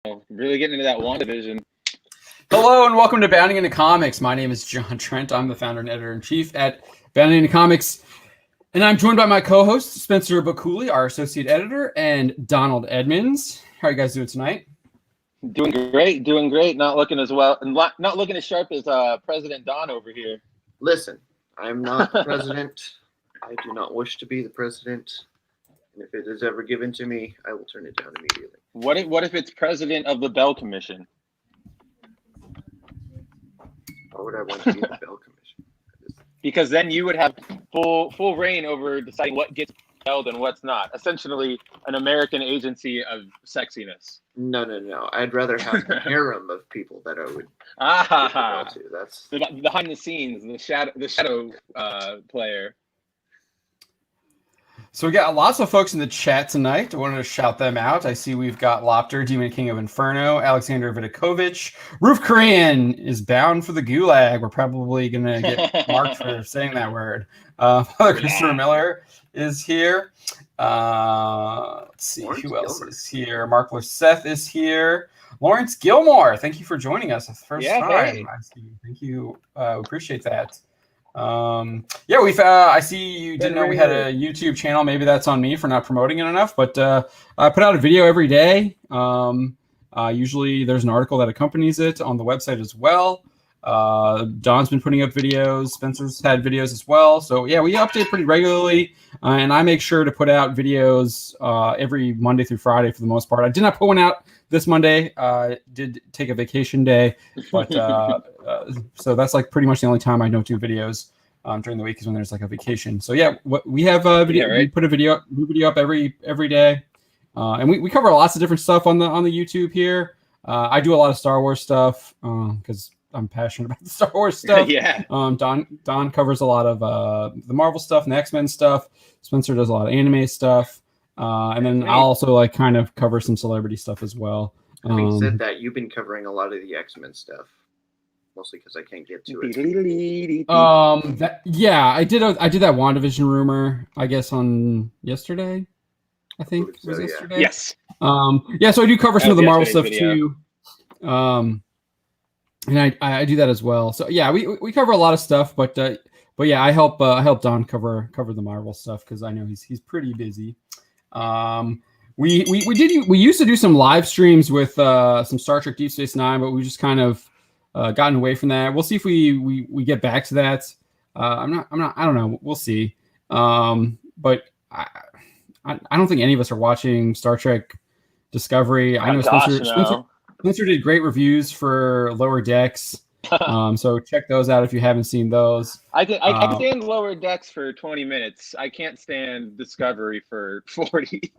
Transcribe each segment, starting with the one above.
Really getting into that WandaVision. Hello and welcome to Bounding into Comics. My name is John Trent. I'm the founder and editor-in-chief at Bounding into Comics. And I'm joined by my co-host, Spencer Bakuli, our associate editor, and Donald Edmonds. How are you guys doing tonight? Doing great. Not looking as well, and not looking as sharp as President Don over here. Listen, I'm not the president. I do not wish to be the president. And if it is ever given to me, I will turn it down immediately. What if it's president of the Bell Commission? Why would I want to be the Bell Commission? Because then you would have full reign over deciding what gets held and what's not. Essentially, an American agency of sexiness. No. I'd rather have a harem of people that I would to. That's the behind the scenes, the shadow player. So we got lots of folks in the chat tonight. I wanted to shout them out. I see we've got Lopter, Demon King of Inferno, Alexander Vidakovich. Roof Korean is bound for the gulag. We're probably going to get marked for saying that word. Father Christopher Miller is here. Let's see, who else is here? Mark Lisseth is here. Lawrence Gilmore, thank you for joining us. It's the first time. Hey. Thank you. Appreciate that. I see you didn't know we had a YouTube channel. Maybe that's on me for not promoting it enough, but I put out a video every day. Usually there's an article that accompanies it on the website as well. Don's been putting up videos. Spencer's had videos as well. So yeah, we update pretty regularly, and I make sure to put out videos every Monday through Friday for the most part. I did not put one out this Monday. Did take a vacation day, but so that's like pretty much the only time I don't do videos during the week is when there's like a vacation. So yeah, we have a video. Yeah, right? We put a video up every day, and we cover lots of different stuff on the YouTube here. I do a lot of Star Wars stuff because I'm passionate about the Star Wars stuff. Yeah. Don covers a lot of the Marvel stuff and the X-Men stuff. Spencer does a lot of anime stuff. And then I'll also like kind of cover some celebrity stuff as well. Having said that, you've been covering a lot of the X-Men stuff, mostly because I can't get to it. I did that WandaVision rumor, I guess, on yesterday. I think it was yesterday. Yes. So I do cover some of the Marvel stuff too. And I do that as well. So yeah, we cover a lot of stuff, but yeah, I help Don cover the Marvel stuff because I know he's pretty busy. We used to do some live streams with some Star Trek Deep Space Nine, but we just kind of gotten away from that. We'll see if we get back to that. I don't know. We'll see. But I don't think any of us are watching Star Trek Discovery. I know Spencer did great reviews for Lower Decks. So check those out if you haven't seen those. I can stand Lower Decks for 20 minutes. I can't stand Discovery for 40.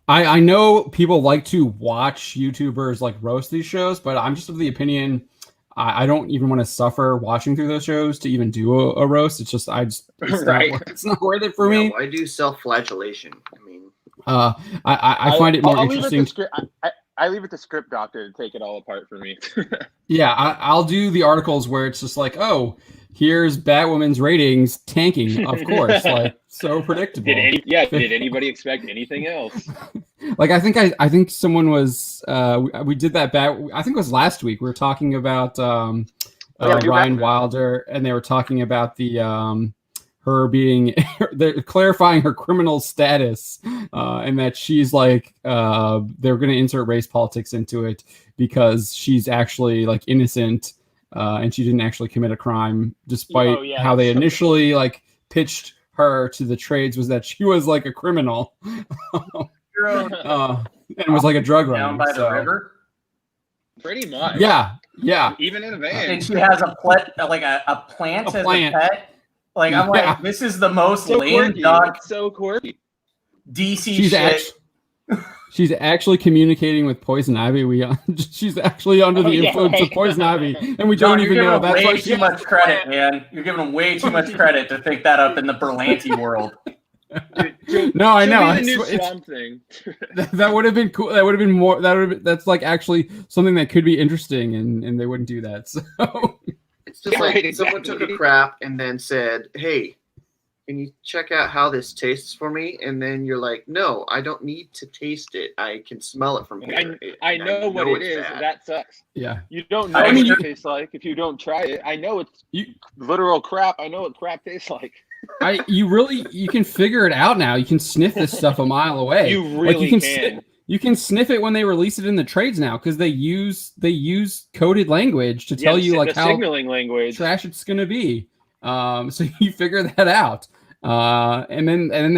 I know people like to watch YouTubers like roast these shows, but I'm just of the opinion I don't even want to suffer watching through those shows to even do a roast. It's just it's not worth it for me. I do self-flagellation. I find it more interesting. I leave it to Script Doctor to take it all apart for me. Yeah, I'll do the articles where it's just like, oh, here's Batwoman's ratings tanking, of course, like so predictable. Did anybody expect anything else? Like I think someone was we did that I think it was last week. We were talking about Ryan Wilder, and they were talking about the her being they're clarifying her criminal status, and that she's like they're going to insert race politics into it because she's actually like innocent, and she didn't actually commit a crime, despite how they initially like pitched her to the trades was that she was like a criminal, and was like a drug runner down by the river. Pretty much. Yeah. Even in a van. And she has a plant as a pet. Like, I'm like, this is the most lame dog. So quirky. DC shit. She's actually communicating with Poison Ivy. She's actually under the influence of Poison Ivy, and we don't even know. That's way too much credit, man. You're giving them way too much credit to pick that up in the Berlanti world. No, I know. Thing. That would have been cool. That would have been more. That's like actually something that could be interesting, and they wouldn't do that. So it's just like someone took a crap and then said, "Hey, can you check out how this tastes for me? And then you're like, no, I don't need to taste it. I can smell it from here. I know what it is. Bad. That sucks. Yeah. You don't know I mean, what it tastes like if you don't try it. I know it's literal crap. I know what crap tastes like. You can figure it out now. You can sniff this stuff a mile away. You really can. You can sniff it when they release it in the trades now because they use coded language to tell you like how signaling language trash it's going to be. So you figure that out. And then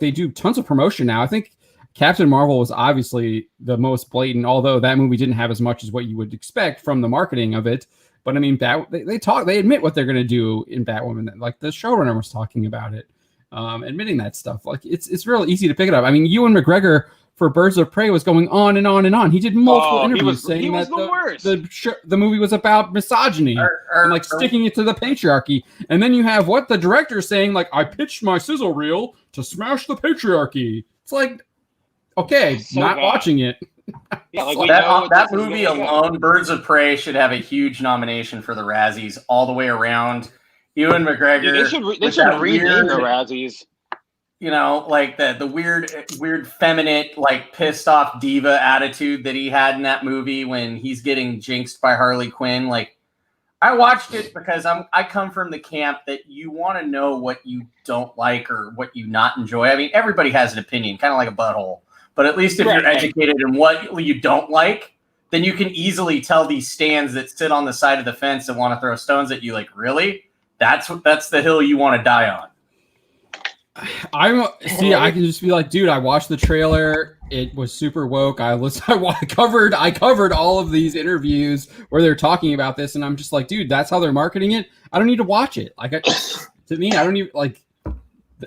they do tons of promotion now. I think Captain Marvel was obviously the most blatant, although that movie didn't have as much as what you would expect from the marketing of it. But I mean, they admit what they're going to do in Batwoman. Like the showrunner was talking about it, admitting that stuff. Like it's real easy to pick it up. I mean, Ewan McGregor for Birds of Prey was going on and on and on. He did multiple interviews saying that the movie was about misogyny and like sticking it to the patriarchy. And then you have the director saying like, I pitched my sizzle reel to smash the patriarchy. It's like, okay, watching it. Yeah, like that movie alone, Birds of Prey, should have a huge nomination for the Razzies all the way around. Ewan McGregor. They should rename the Razzies. You know, like the weird feminine, like pissed off diva attitude that he had in that movie when he's getting jinxed by Harley Quinn. Like, I watched it because I come from the camp that you want to know what you don't like or what you not enjoy. I mean, everybody has an opinion, kind of like a butthole. But at least if you're educated in what you don't like, then you can easily tell these stands that sit on the side of the fence and want to throw stones at you. Like, really? That's the hill you want to die on. I can just be like, dude, I watched the trailer. It was super woke. I covered all of these interviews where they're talking about this, and I'm just like, dude, that's how they're marketing it. I don't need to watch it. Like, to me, I don't even like.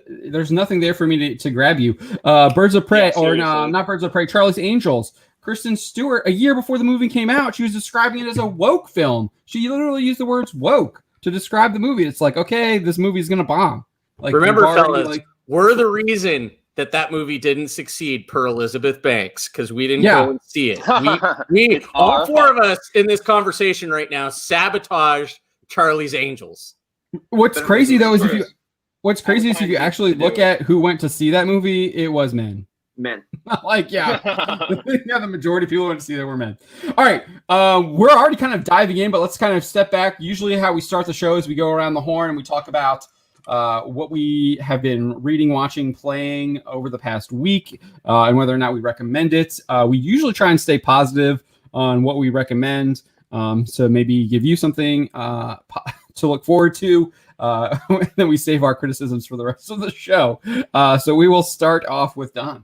There's nothing there for me to grab you. Birds of Prey, not Birds of Prey. Charlie's Angels. Kristen Stewart, a year before the movie came out, she was describing it as a woke film. She literally used the words woke to describe the movie. It's like, okay, this movie is gonna bomb. Like, remember, fellas, we're the reason that movie didn't succeed per Elizabeth Banks because we didn't go and see it. We all four of us in this conversation right now sabotaged Charlie's Angels. What's crazy though is if you actually look at who went to see that movie, it was men. Like, the majority of people who went to see that were men. All right, we're already kind of diving in, but let's kind of step back. Usually how we start the show is we go around the horn and we talk about what we have been reading, watching, playing over the past week, and whether or not we recommend it. We usually try and stay positive on what we recommend, so maybe give you something to look forward to. And then we save our criticisms for the rest of the show. So we will start off with Don.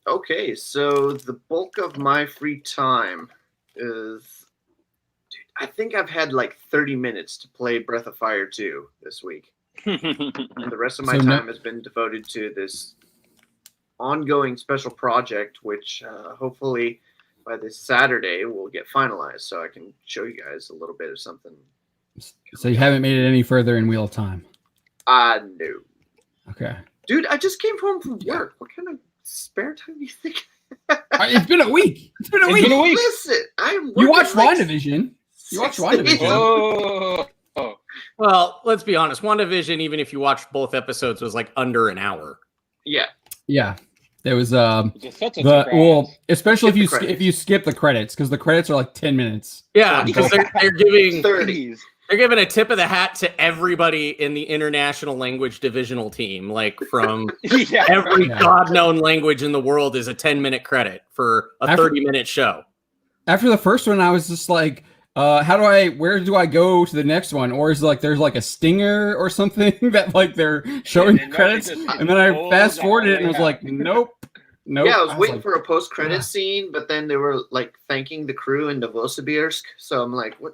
Okay, so the bulk of my free time is, I think I've had like 30 minutes to play Breath of Fire 2 this week. And the rest of my time has been devoted to this ongoing special project, which hopefully by this Saturday will get finalized so I can show you guys a little bit of something. So you haven't made it any further in Wheel of Time? No. Okay. Dude, I just came home from work. What kind of spare time do you think? It's been a week. It's been a week. Listen, you watched WandaVision. Oh. Well, let's be honest. WandaVision, even if you watched both episodes, was like under an hour. Yeah. Yeah. It was especially if you skip the credits, because the credits are like 10 minutes. Yeah, because they're giving 30s. They're giving a tip of the hat to everybody in the international language divisional team. Like from every god-known language in the world is a 10-minute credit for a 30-minute show. After the first one, I was just like, where do I go to the next one? Or is it like there's like a stinger or something that like they're showing the credits? And then I fast forwarded it and was like, nope. Yeah, I was waiting for a post-credit screen, but then they were like thanking the crew in Novosibirsk. So I'm like, what?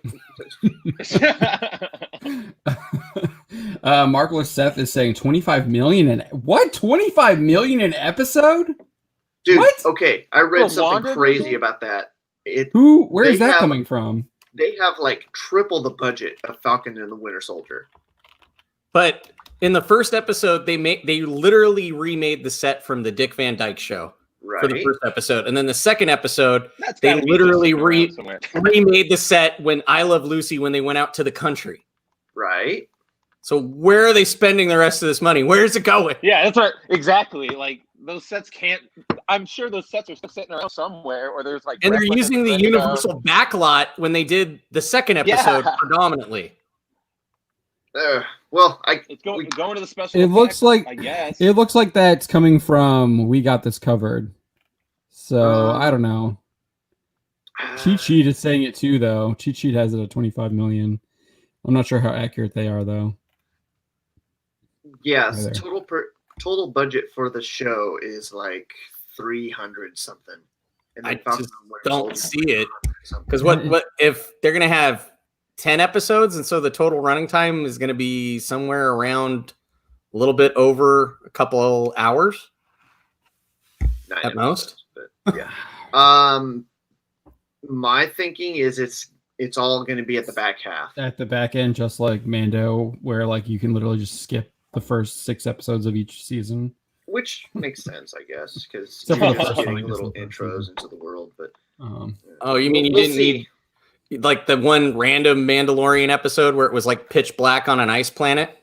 Mark Seth is saying 25 million what? 25 million an episode? Dude, what? Okay, I read something crazy about that. Where is that coming from? They have like triple the budget of Falcon and the Winter Soldier. But in the first episode, they literally remade the set from the Dick Van Dyke Show for the first episode. And then the second episode, they literally remade the set when I Love Lucy when they went out to the country. Right. So where are they spending the rest of this money? Where is it going? Yeah, that's right. Exactly. Like those sets can't. I'm sure those sets are still sitting around somewhere, or there's like. And they're using the Universal backlot when they did the second episode predominantly. Well, it's going to the special. It looks like I guess it looks like that's coming from We Got This Covered. So I don't know. Cheat Sheet is saying it too, though. Cheat Sheet has it at 25 million. I'm not sure how accurate they are, though. Yes, total budget for the show is like 300 something. And I just don't see it because what if they're gonna have 10 episodes, and so the total running time is gonna be somewhere around a little bit over a couple hours at most. But yeah. My thinking is it's all going to be at the back half. At the back end, just like Mando, where like you can literally just skip the first 6 episodes of each season. Which makes sense, I guess, because Except you're for the just first getting one, little I guess, intros into the world. But oh, you mean you didn't need like the one random Mandalorian episode where it was like pitch black on an ice planet?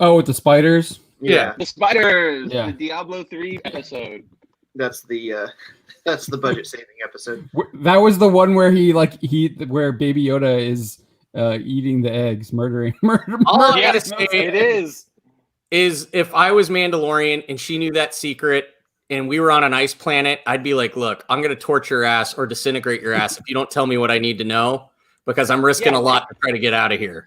Oh, with the spiders? Yeah. The spiders. Yeah. The Diablo 3 episode. That's the budget saving episode. That was the one where where Baby Yoda is eating the eggs, murdering. All I gotta say it is if I was Mandalorian and she knew that secret and we were on an ice planet, I'd be like, look, I'm gonna torture your ass or disintegrate your ass if you don't tell me what I need to know, because I'm risking a lot to try to get out of here.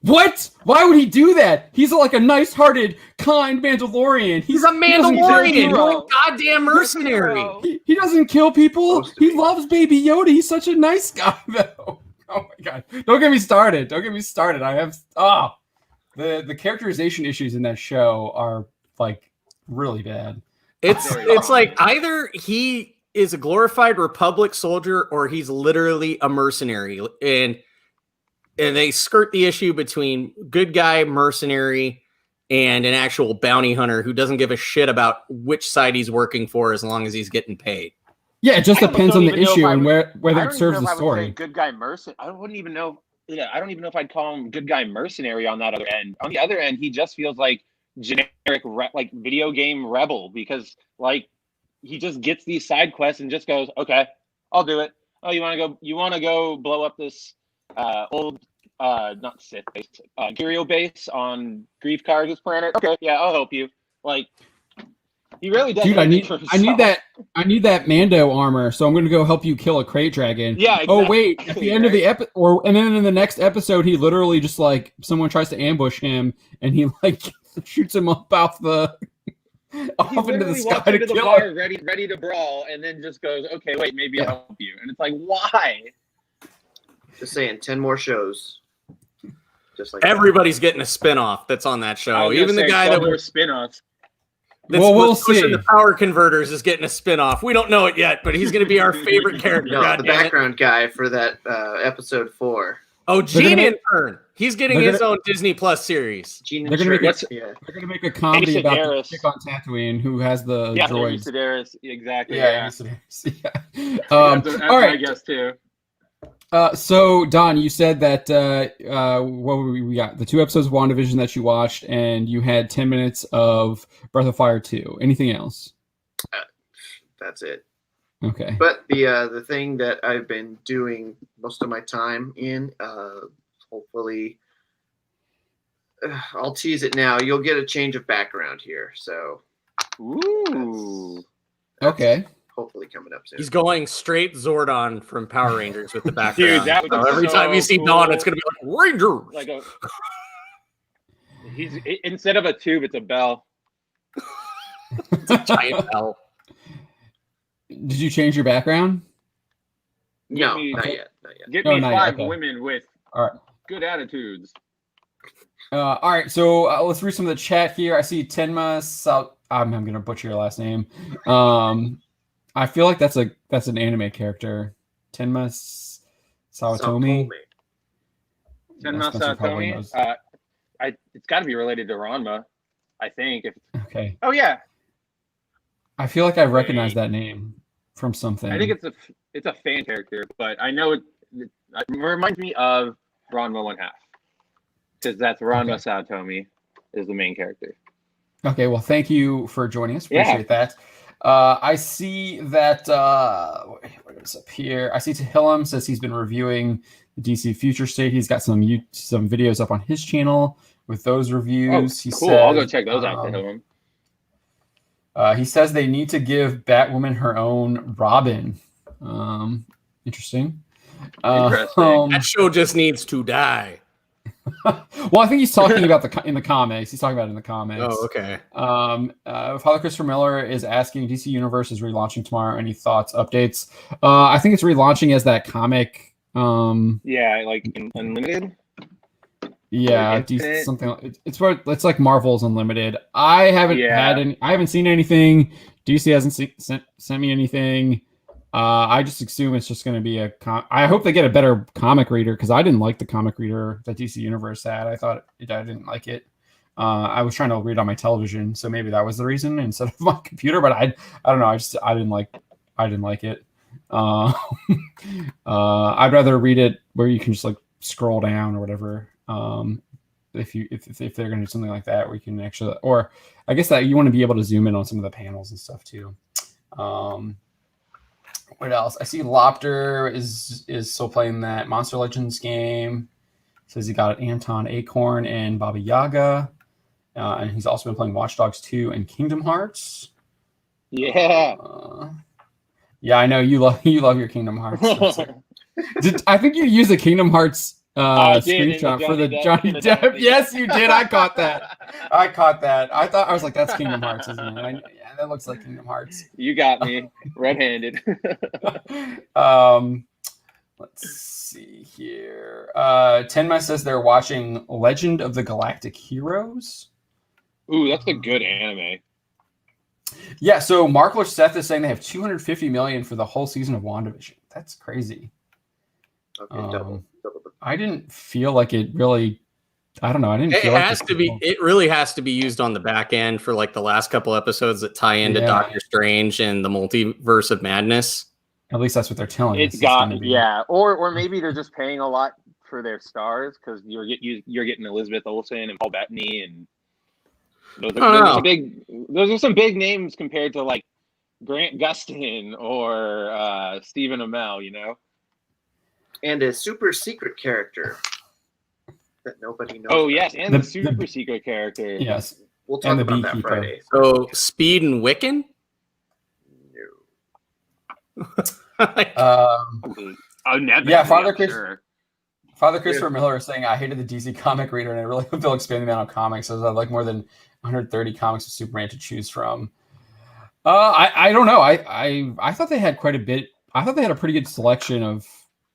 What? Why would he do that? He's like a nice-hearted, kind Mandalorian. He's a Mandalorian. He's a goddamn mercenary. He doesn't kill people. He loves Baby Yoda. He's such a nice guy, though. Oh my god! Don't get me started. I have the characterization issues in that show are like really bad. It's like either he is a glorified Republic soldier or he's literally a mercenary, and they skirt the issue between good guy mercenary and an actual bounty hunter who doesn't give a shit about which side he's working for as long as he's getting paid. Yeah, it just depends on the issue and whether it serves the story. Good guy mercenary. I don't even know if I'd call him good guy mercenary on that other end. On the other end, he just feels like generic like video game rebel, because like he just gets these side quests and just goes, okay, I'll do it. Oh, you want to go blow up this old not Sith base, Imperial base on Grief Karga's planet? Okay, yeah, I'll help you. Like, he really does. Dude, I need that Mando armor, so I'm going to go help you kill a crate dragon. Yeah. Exactly. Oh wait, at the end of the and then in the next episode, he literally just like someone tries to ambush him, and he like shoots him up off into the sky to kill him. Ready to brawl, and then just goes, okay, wait, maybe I'll help you. And it's like, why? Just saying, 10 more shows. Just like everybody's getting a spinoff that's on that show. Even the guy that was spinoffs. We'll see. The power converters is getting a spinoff. We don't know it yet, but he's going to be our favorite character. No, the background guy for that episode 4. Oh, Gene Intern. He's getting his own Disney Plus series. They're going to make a comedy about the chick on Tatooine who has the droids. Sedaris, exactly. Yeah. That's all right. I guess too. So Don, you said that what we got the 2 episodes of WandaVision that you watched, and you had 10 minutes of Breath of Fire 2. Anything else? That's it. Okay. But the thing that I've been doing most of my time in, hopefully, I'll tease it now. You'll get a change of background here. So, ooh, that's okay. Hopefully coming up soon. He's going straight Zordon from Power Rangers with the background. Dude, that was every time you see Dawn, it's gonna be like Ranger. Like he's instead of a tube, it's a bell. It's a giant bell. Did you change your background? No, not yet. Get me 5 women with good attitudes. All right, so let's read some of the chat here. I see Tenma. I'm going to butcher your last name. I feel like that's an anime character. Tenma Sawatomi. Tenma Sawatomi. It's got to be related to Ranma, I think. Okay. Oh yeah. I feel like I recognize that name from something. I think it's a fan character, but I know it reminds me of Ranma 1/2. because that's Ranma Satomi is the main character. Okay, well, thank you for joining us. Appreciate that. I see that what is up here? I see Tahillam says he's been reviewing the DC Future State. He's got some videos up on his channel with those reviews. Cool. I'll go check those out, Tahillam. He says they need to give Batwoman her own Robin. Interesting. That show just needs to die. Well, I think he's talking about in the comics. He's talking about it in the comics. Oh, okay. Father Christopher Miller is asking, DC Universe is relaunching tomorrow. Any thoughts, updates? I think it's relaunching as that comic. Like Unlimited. Yeah, DC, something. It's like Marvel's Unlimited. I haven't seen anything. DC hasn't sent me anything. I just assume it's just going to be I hope they get a better comic reader because I didn't like the comic reader that DC Universe had. I didn't like it. I was trying to read on my television, so maybe that was the reason instead of my computer. But I don't know. I didn't like it. I'd rather read it where you can just like scroll down or whatever. If they're going to do something like that, where you can actually, or I guess that you want to be able to zoom in on some of the panels and stuff too. What else? I see Lopter is still playing that Monster Legends game. Says he got Anton Acorn and Baba Yaga. And he's also been playing Watch Dogs 2 and Kingdom Hearts. Yeah. Yeah, I know you love your Kingdom Hearts. I think you used the Kingdom Hearts screenshot for the Johnny Depp. Yes, you did. I caught that. I was like, that's Kingdom Hearts, isn't it? Yeah, that looks like Kingdom Hearts. You got me red-handed. Let's see here. Tenma says they're watching Legend of the Galactic Heroes. Ooh, that's a good anime. Yeah, so Markler Seth is saying they have $250 million for the whole season of WandaVision. That's crazy. Okay, double. I didn't feel like it really. I don't know. I didn't. It really has to be used on the back end for like the last couple episodes that tie into Doctor Strange and the Multiverse of Madness. At least that's what they're telling us. Or maybe they're just paying a lot for their stars because you're getting Elizabeth Olsen and Paul Bettany and those are some big names compared to like Grant Gustin or Stephen Amell, you know. And a super secret character that nobody knows. Oh, yes, and the super secret character. Yes. We'll talk about that Friday. So, Speed and Wiccan? No. Father Christopher Miller is saying, I hated the DC comic reader, and I really hope they'll expand the amount of comics. So I have like more than 130 comics of Superman to choose from. I don't know. I thought they had quite a bit. I thought they had a pretty good selection of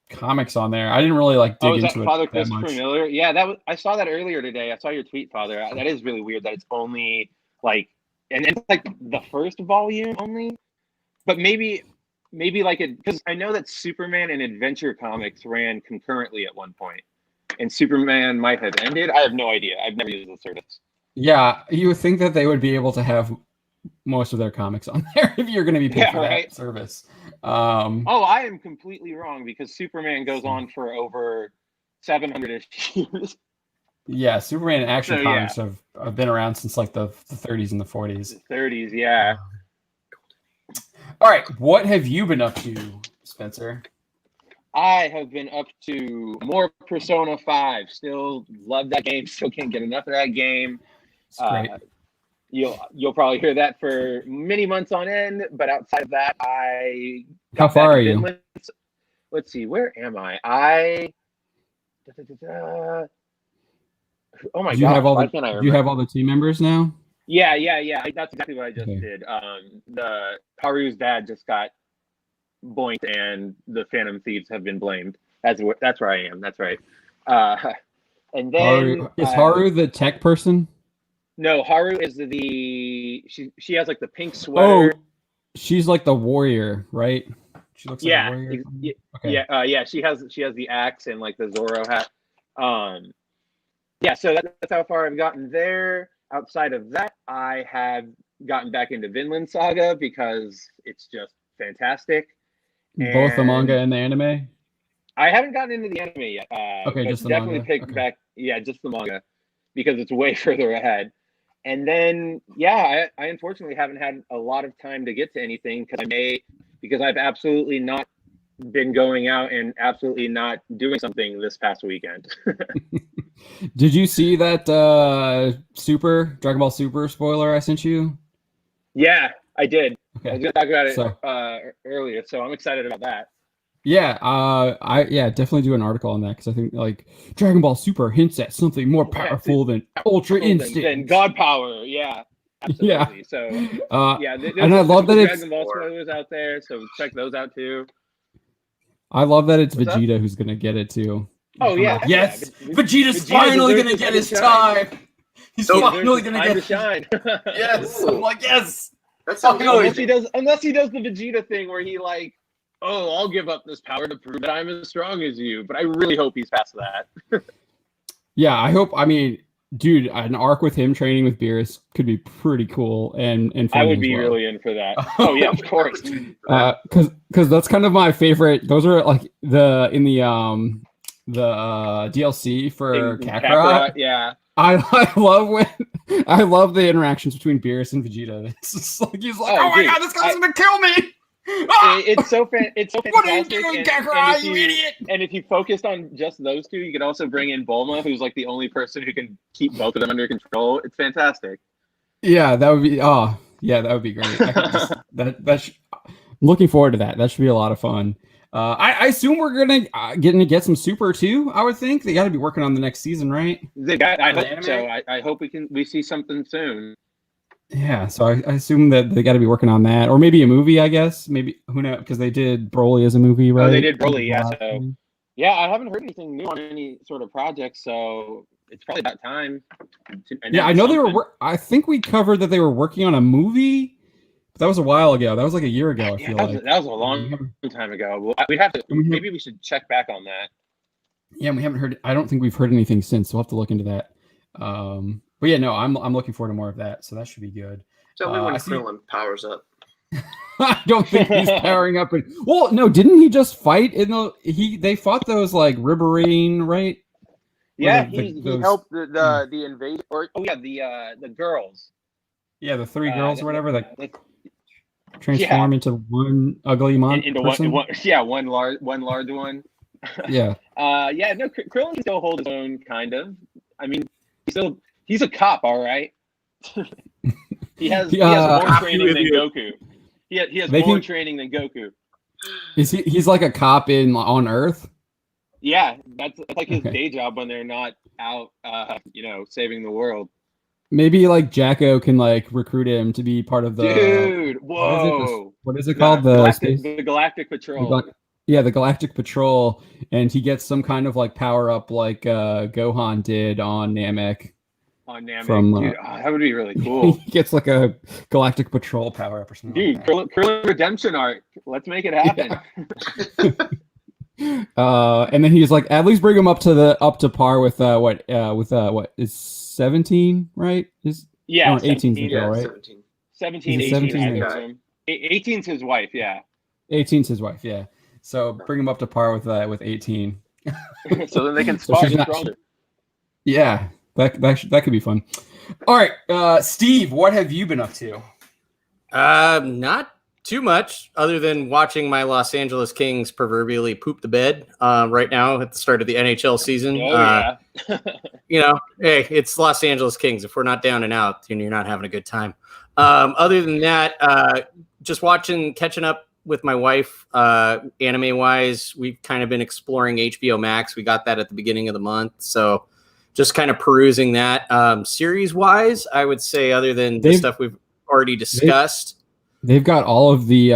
comics on there. I didn't really like dig into it. Father Christopher Miller? Yeah, I saw that earlier today. I saw your tweet, Father. That is really weird that it's only like, and it's like the first volume only. But maybe like it, because I know that Superman and Adventure Comics ran concurrently at one point, and Superman might have ended. I have no idea. I've never used the service. Yeah, you would think that they would be able to have most of their comics on there if you're going to be paid for that service. I am completely wrong because Superman goes on for over 700 issues. Yeah, Superman and action comics have been around since like the 30s and the 40s. The 30s, yeah. All right, what have you been up to, Spencer? I have been up to more Persona 5. Still love that game. Still can't get enough of that game. It's great. You'll probably hear that for many months on end, but outside of that, How far are you? Let's see, where am I? Oh my god! Why can't I remember? Do you have all the team members now? Yeah. That's exactly what I just did. The Haru's dad just got boinked, and the Phantom Thieves have been blamed. That's where I am. That's right. And then is Haru the tech person? No, Haru is she has like the pink sweater. Oh, she's like the warrior, right? She looks like a warrior. Yeah. She has the axe and like the Zoro hat. So that's how far I've gotten there. Outside of that, I have gotten back into Vinland Saga because it's just fantastic. Both the manga and the anime? I haven't gotten into the anime yet. Okay, but just the definitely manga. pick Okay. back. Yeah, just the manga, because it's way further ahead. And then, yeah, I unfortunately haven't had a lot of time to get to anything because I've absolutely not been going out and absolutely not doing something this past weekend. Did you see that Dragon Ball Super spoiler I sent you? Yeah, I did. Okay. I was going to talk about it earlier, so I'm excited about that. Yeah, I definitely do an article on that because I think like Dragon Ball Super hints at something more powerful than Ultra Instinct. Than God Power, yeah. Absolutely. Yeah. So and I love that it's Dragon Ball spoilers out there, so check those out too. I love that it's What's Vegeta who's gonna get it too. Oh yeah, yes, yeah. Vegeta's finally gonna get his time. He's finally gonna get to shine. Yes, I'm like yes. That's unless he does the Vegeta thing where he like, oh, I'll give up this power to prove that I'm as strong as you. But I really hope he's past that. Yeah, I hope. I mean, dude, an arc with him training with Beerus could be pretty cool and I would be really in for that. Oh yeah, of course. Because that's kind of my favorite. Those are like the DLC for Kakarot. Yeah. I love the interactions between Beerus and Vegeta. It's just like he's like, oh my god, this guy's gonna kill me. It's so fantastic. What are you doing, Kakarot, you idiot? And if you focused on just those two, you could also bring in Bulma, who's like the only person who can keep both of them under control. It's fantastic. Yeah, that would be. Oh, yeah, that would be great. Looking forward to that. That should be a lot of fun. I assume we're gonna get some Super too. I would think they got to be working on the next season, right? I hope so. I hope we see something soon. Yeah, so I assume that they got to be working on that, or maybe a movie. I guess maybe who knows, because they did Broly as a movie, right? Oh, they did Broly, yeah. So yeah, I haven't heard anything new on any sort of project, so it's probably about time. Yeah, I know they were. I think we covered that they were working on a movie. But that was a while ago. That was like a year ago. I feel like that was a long time ago. Well, we'd have to. Maybe we should check back on that. Yeah, we haven't heard. I don't think we've heard anything since. We'll have to look into that. But yeah, no, I'm looking forward to more of that. So that should be good. Tell me when Krillin powers up. I don't think he's powering up. Well, no, didn't he just fight in the? They fought those like Riverine, right? Yeah, he helped the invade the girls. Yeah, the three girls or whatever that transform into one ugly person. One large one. Yeah. No, Krillin can still hold his own, kind of. I mean, he's a cop, all right. he has more training than Goku. He has more training than Goku. He's like a cop on Earth? Yeah, that's like his day job when they're not out, saving the world. Maybe like Jacko can like recruit him to be part of the. Dude, whoa! What is it called? The Galactic Patrol. The Galactic Patrol, and he gets some kind of like power up like Gohan did on Namek. Dude, that would be really cool. He gets like a Galactic Patrol power up or something. Dude, like Krillin redemption arc. Let's make it happen. Yeah. And then he's like, at least bring him up to par with what is 17, right? 18's the girl, right? 17, 18. 18's his wife, yeah. 18's his wife, yeah. So bring him up to par with 18. So then they can spot stronger. Yeah, that could be fun. All right, Steve, what have you been up to? Not too much, other than watching my Los Angeles Kings proverbially poop the bed right now at the start of the NHL season. Oh, yeah. Hey, it's Los Angeles Kings. If we're not down and out, then you're not having a good time. Other than that, just catching up with my wife, anime-wise. We've kind of been exploring HBO Max. We got that at the beginning of the month, so just kind of perusing that. Series-wise, I would say, other than the stuff we've already discussed, they've got all of the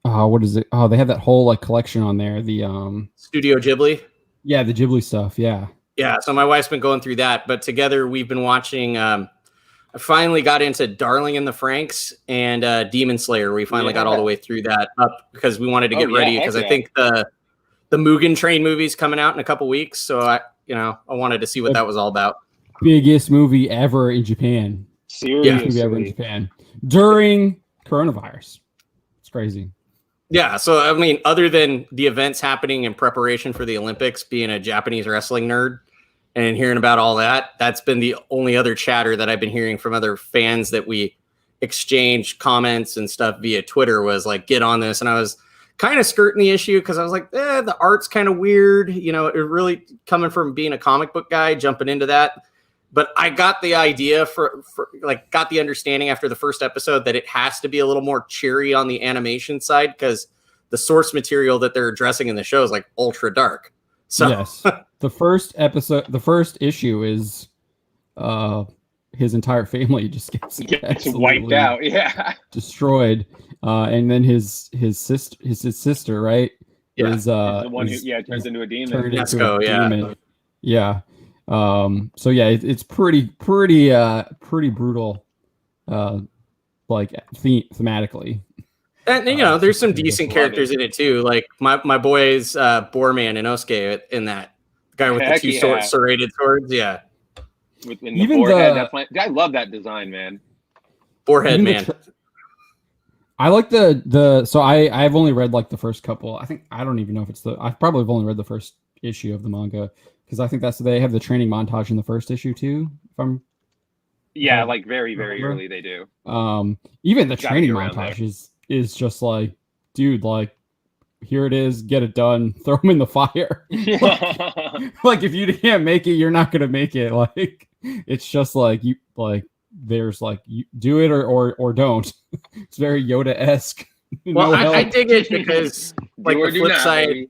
what is it? Oh, they have that whole like collection on there. The Studio Ghibli. Yeah, the Ghibli stuff. Yeah. Yeah. So my wife's been going through that, but together we've been watching. I finally got into Darling in the Franxx and Demon Slayer. We finally got all the way through that up because we wanted to get ready because I think the Mugen Train movie's coming out in a couple weeks. So I wanted to see what that was all about. Biggest movie ever in Japan. Seriously. Movie ever in Japan during coronavirus. It's crazy. Yeah, so I mean, other than the events happening in preparation for the Olympics, being a Japanese wrestling nerd and hearing about all that, that's been the only other chatter that I've been hearing from other fans that we exchange comments and stuff via Twitter was like, get on this. And I was kind of skirting the issue because I was like, the art's kind of weird. You know, it really coming from being a comic book guy, jumping into that. But I got the idea got the understanding after the first episode that it has to be a little more cheery on the animation side because the source material that they're addressing in the show is like ultra dark. So yes, the first issue is his entire family just gets wiped out, destroyed, and then his sister, right? Yeah, is the one who turns into a demon. Demon. Yeah. So yeah, it's pretty brutal, thematically. And you know, there's some decent characters in it too. Like my boy's Boarman Inosuke in that guy with the two serrated swords. Yeah. Within the forehead, I love that design, man. Forehead man. I like so I've only read like the first couple. I don't even know if it's I've probably only read the first issue of the manga because I think they have the training montage in the first issue too. Like very, very early they do. Even the training montage is just like, dude, like here it is, get it done, throw them in the fire. like if you can't make it, you're not gonna make it. Like it's just like you there's like you do it or don't. It's very Yoda-esque. Well, I dig it because like the flip side,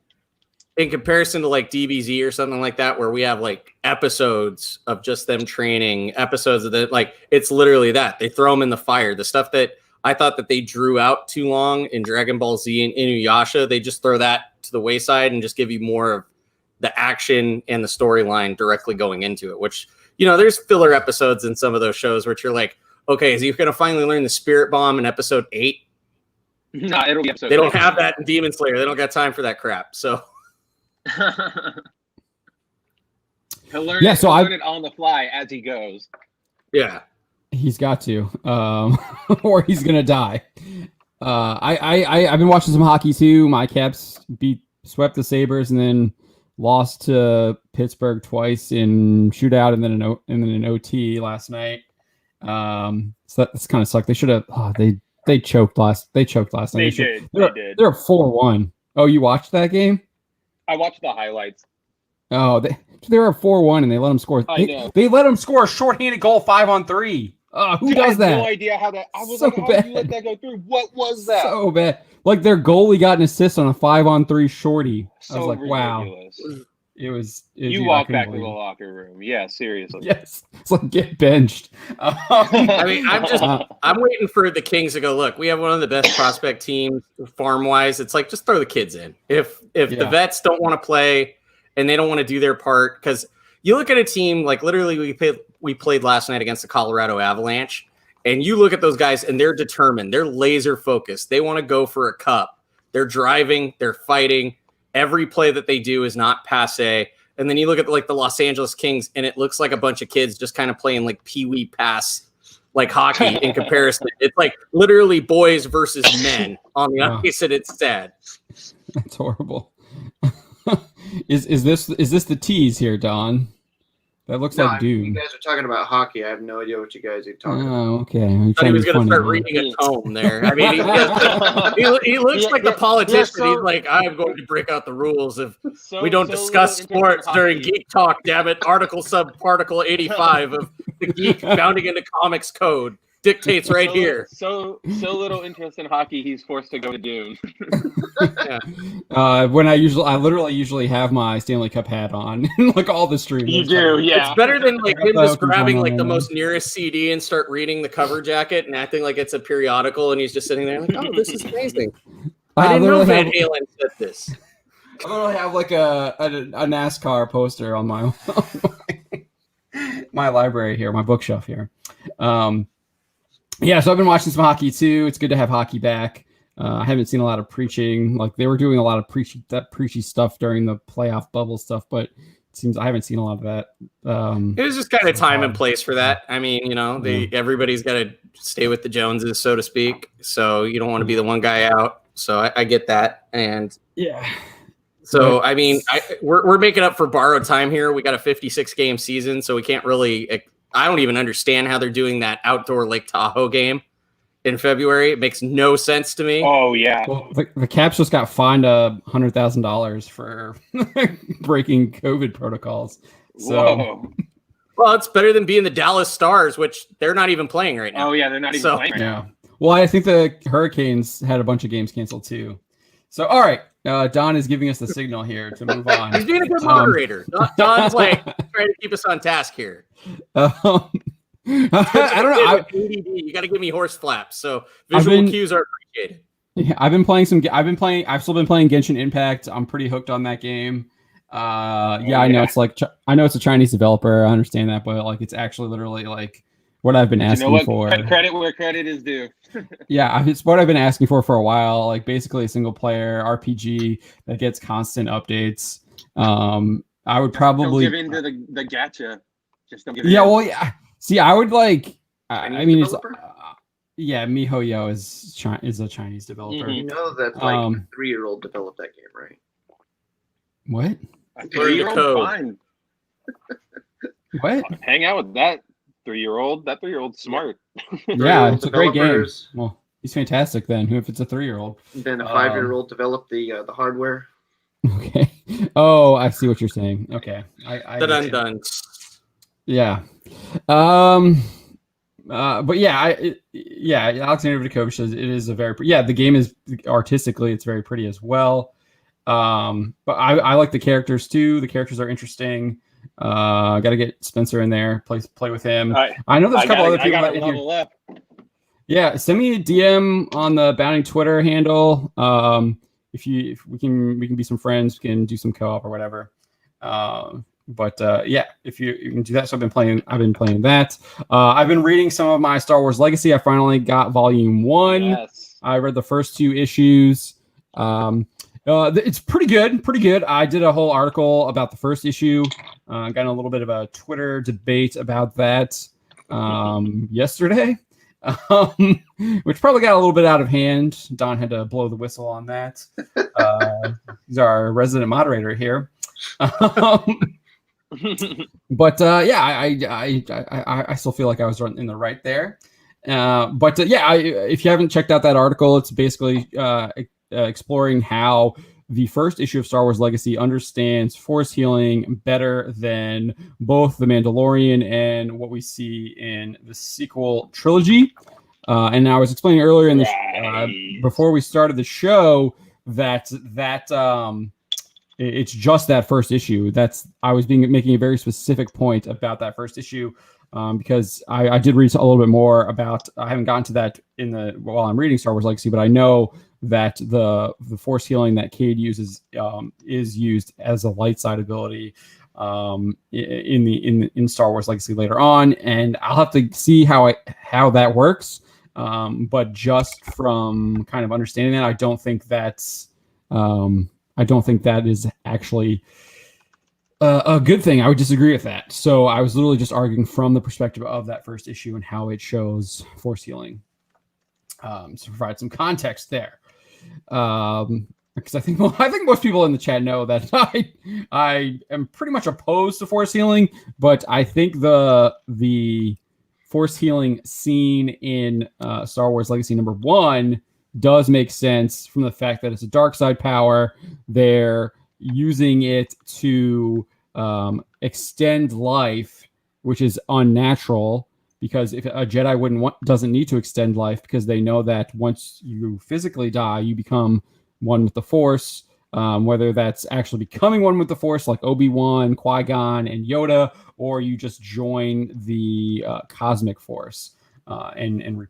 in comparison to like DBZ or something like that, where we have like episodes of just them training, episodes of like it's literally that they throw them in the fire. The stuff that I thought that they drew out too long in Dragon Ball Z and Inuyasha, they just throw that to the wayside and just give you more of the action and the storyline directly going into it, which, you know, there's filler episodes in some of those shows where you're like, okay, is he going to finally learn the Spirit Bomb in episode 8? No, it'll be episode 8. They don't have that in Demon Slayer. They don't got time for that crap. So he'll learn it on the fly as he goes. Yeah. He's got to, or he's going to die. I've been watching some hockey too. My Caps swept the Sabres and then lost to Pittsburgh twice in shootout and then an OT last night. So that's kind of sucked. They should have. They choked last night. They did. They're 4-1. Oh, you watched that game? I watched the highlights. Oh, they were 4-1 and they let them score. They let them score a shorthanded goal 5-on-3. Who does that? I have no idea how that. I was so like, how bad. did you let that go through? What was that? So bad. Like their goalie got an assist on a 5-on-3 shorty. I was like, ridiculous. Wow. It was. You walk back to the locker room. Yeah, seriously. Yes. It's like get benched. I mean, I'm waiting for the Kings to go, look, we have one of the best prospect teams farm wise. It's like, just throw the kids in. If the vets don't want to play and they don't want to do their part, because you look at a team like literally we played last night against the Colorado Avalanche, and you look at those guys and they're determined. They're laser focused. They want to go for a cup. They're driving. They're fighting. Every play that they do is not passe. And then you look at like the Los Angeles Kings, and it looks like a bunch of kids just kind of playing like pee-wee pass, like hockey in comparison. It's like literally boys versus men on the ice, and it's sad. That's horrible. Is this the tease here, Don? That looks like Doom. You guys are talking about hockey. I have no idea what you guys are talking about. Oh, okay. I thought he was going to start reading a tome there. I mean, he looks like the politician. He's like, I'm going to break out the rules if we don't discuss sports during Geek Talk, damn it. Article sub-particle 85 of the Geek Bounding into Comics Code dictates right here. So little interest in hockey, he's forced to go to Dune. When I literally usually have my Stanley Cup hat on, like all the streams. You do, yeah. It's better than like him just grabbing like the most nearest CD and start reading the cover jacket and acting like it's a periodical, and he's just sitting there like, oh, this is amazing. I didn't know Van Halen said this. I literally have like a NASCAR poster on my my library here, my bookshelf here. Yeah, so I've been watching some hockey too. It's good to have hockey back. I haven't seen a lot of preaching. Like they were doing a lot of preachy stuff during the playoff bubble stuff, but it seems I haven't seen a lot of that. It was just kind of time and place for that. I mean, you know, everybody's got to stay with the Joneses, so to speak. So you don't want to be the one guy out. So I get that. And yeah. So, I mean, we're making up for borrowed time here. We got a 56-game season, so we can't really – I don't even understand how they're doing that outdoor Lake Tahoe game in February. It makes no sense to me. Oh, yeah. Well, the Caps just got fined $100,000 for breaking COVID protocols. So, Whoa. Well, it's better than being the Dallas Stars, which they're not even playing right now. Oh, yeah, they're not even playing right now. Well, I think the Hurricanes had a bunch of games canceled too. So, all right. Don is giving us the signal here to move on. He's being a good moderator. Don's like trying to keep us on task here. I don't know. ADD, you got to give me horse flaps. So visual cues are appreciated. Yeah, I've still been playing Genshin Impact. I'm pretty hooked on that game. I know it's a Chinese developer. I understand that, but like it's actually literally like what I've been asking for. Credit where credit is due. Yeah, it's what I've been asking for a while. Like basically a single player RPG that gets constant updates. I would probably don't give into the gacha. Just don't give in. Yeah, well, yeah. See, I would like. I mean, it's MiHoYo is a Chinese developer. You know that like a 3-year-old developed that game, right? What? A 3-year-old fine. What? Hang out with that 3-year-old. That 3-year-old's smart. Yeah, it's a great game. Well, he's fantastic then. Who if it's a 3-year-old? Then a 5-year-old developed the hardware. Okay. Oh, I see what you're saying. Okay. Done. Yeah. But Alexander Vidakovich says it is a very the game is artistically it's very pretty as well. But I like the characters too. The characters are interesting. Got to get Spencer in there, play with him. I know there's a couple other people that level up. Yeah, send me a DM on the Bounty Twitter handle. If we can be some friends, we can do some co-op or whatever. If you can do that. So I've been playing that. I've been reading some of my Star Wars Legacy. I finally got volume 1. Yes. I read the first 2 issues. It's pretty good. I did a whole article about the first issue. Got in a little bit of a Twitter debate about that yesterday, which probably got a little bit out of hand. Don had to blow the whistle on that. He's our resident moderator here. I still feel like I was in the right there. If you haven't checked out that article, it's basically exploring how the first issue of Star Wars Legacy understands force healing better than both The Mandalorian and what we see in the sequel trilogy. And I was explaining earlier in this before we started the show that it's just that first issue. I was making a very specific point about that first issue because I did read a little bit more about. I haven't gotten to that while I'm reading Star Wars Legacy, but I know that the force healing that Cade uses is used as a light side ability in Star Wars Legacy later on, and I'll have to see how that works. But just from kind of understanding that, I don't think that is actually a good thing. I would disagree with that. So I was literally just arguing from the perspective of that first issue and how it shows force healing. To provide some context there. Because I think most people in the chat know that I am pretty much opposed to force healing, but I think the force healing scene in Star Wars Legacy #1 does make sense from the fact that it's a dark side power. They're using it to extend life, which is unnatural. Because if a Jedi doesn't need to extend life because they know that once you physically die, you become one with the Force. Whether that's actually becoming one with the Force, like Obi-Wan, Qui-Gon, and Yoda, or you just join the cosmic Force and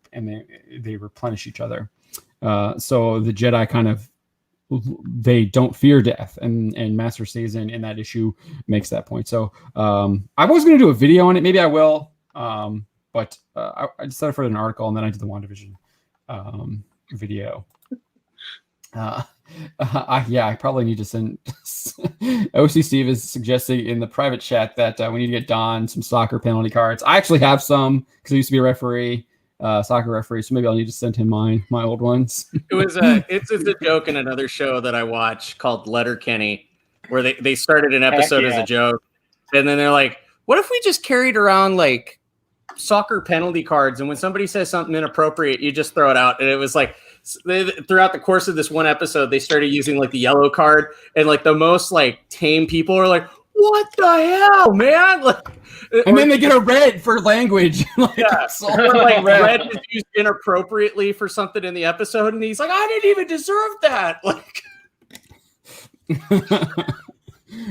they replenish each other. So the Jedi they don't fear death, and Master Sazin in that issue makes that point. So I was going to do a video on it. Maybe I will. But I decided for an article, and then I did the WandaVision video. I probably need to send. OC Steve is suggesting in the private chat that we need to get Don some soccer penalty cards. I actually have some because I used to be a referee. soccer referee, so maybe I'll need to send him my old ones. It's a joke in another show that I watch called Letterkenny, where they started an episode as a joke, and then they're like, what if we just carried around like soccer penalty cards, and when somebody says something inappropriate, you just throw it out? And it was like, throughout the course of this one episode, they started using like the yellow card, and like the most like tame people are like, what the hell, man? Like, and then they get a red for language. Like, yeah, or like red is used inappropriately for something in the episode, and he's like, I didn't even deserve that. Like,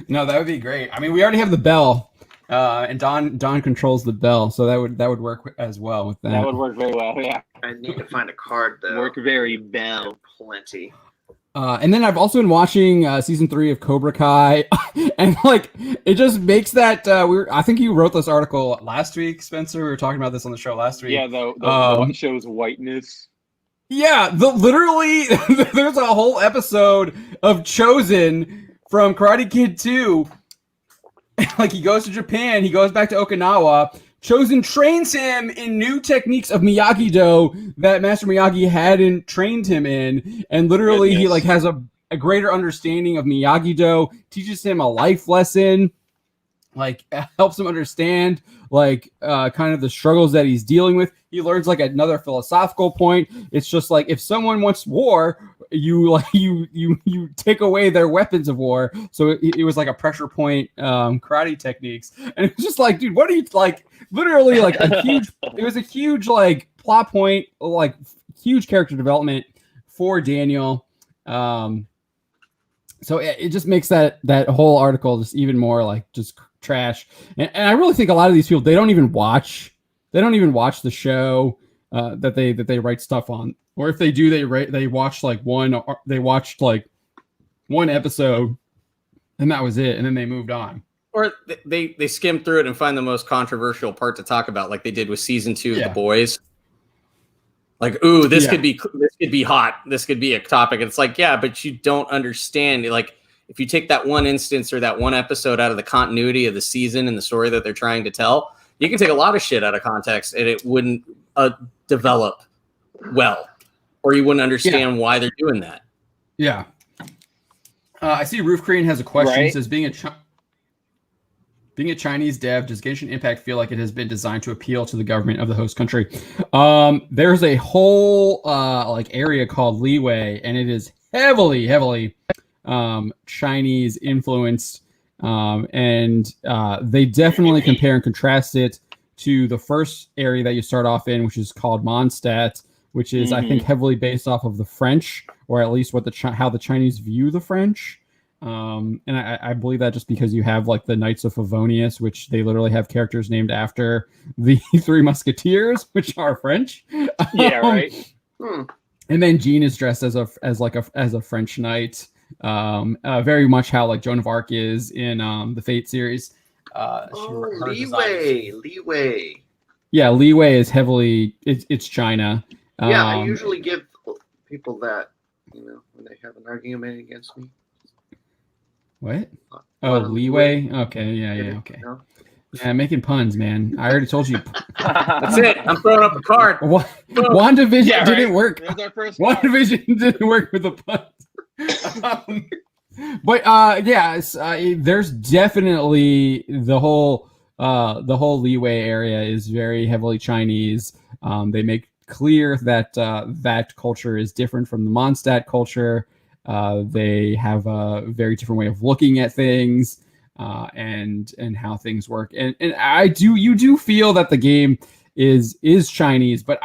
no, that would be great. I mean, we already have the bell, and Don controls the bell, so that would work as well with that. That would work very well. Yeah, I need to find a card though. Work very well. Plenty. And then I've also been watching season 3 of Cobra Kai, and like it just makes that I think you wrote this article last week, Spencer. We were talking about this on the show last week. Yeah, the one show's whiteness. Yeah, literally, there's a whole episode of Chosen from Karate Kid 2. Like he goes to Japan, he goes back to Okinawa. Chosen trains him in new techniques of Miyagi-Do that Master Miyagi hadn't trained him in, and literally he like has a greater understanding of Miyagi-Do, teaches him a life lesson, like helps him understand like kind of the struggles that he's dealing with. He learns like another philosophical point. It's just like if someone wants war, you take away their weapons of war. So it was like a pressure point karate techniques, and it's just like, dude, what are you like? Literally like it was a huge like plot point, like huge character development for Daniel. So it just makes that whole article just even more like just trash. And I really think a lot of these people, they don't even watch the show that they write stuff on. Or if they do, they watched like one episode and that was it, and then they moved on. Or they skim through it and find the most controversial part to talk about, like they did with season 2 of The Boys. Like, ooh, this could be hot. This could be a topic. And it's like, yeah, but you don't understand. Like, if you take that one instance or that one episode out of the continuity of the season and the story that they're trying to tell, you can take a lot of shit out of context and it wouldn't develop well, or you wouldn't understand why they're doing that. Yeah. I see Roof Crane has a question. Right. It says, being a Chinese dev, does Genshin Impact feel like it has been designed to appeal to the government of the host country? There's a whole like area called Leeway, and it is heavily Chinese influenced, and they definitely compare and contrast it to the first area that you start off in, which is called Mondstadt, which is I think heavily based off of the French, or at least how the Chinese view the French. And I believe that just because you have like the Knights of Favonius, which they literally have characters named after the Three Musketeers, which are French. Yeah, right. And then Jean is dressed as a French knight, very much how like Joan of Arc is in the Fate series. Leeway. Yeah, Leeway is heavily it's China. Yeah, I usually give people that, when they have an argument against me. What? Oh, Leeway? Okay, yeah, okay. No? Yeah, making puns, man. I already told you. That's it. I'm throwing up a card. WandaVision didn't work. There's our first WandaVision didn't work with the puns. There's definitely the whole Leeway area is very heavily Chinese. They make clear that that culture is different from the Mondstadt culture. They have a very different way of looking at things, and how things work. And you do feel that the game is Chinese, but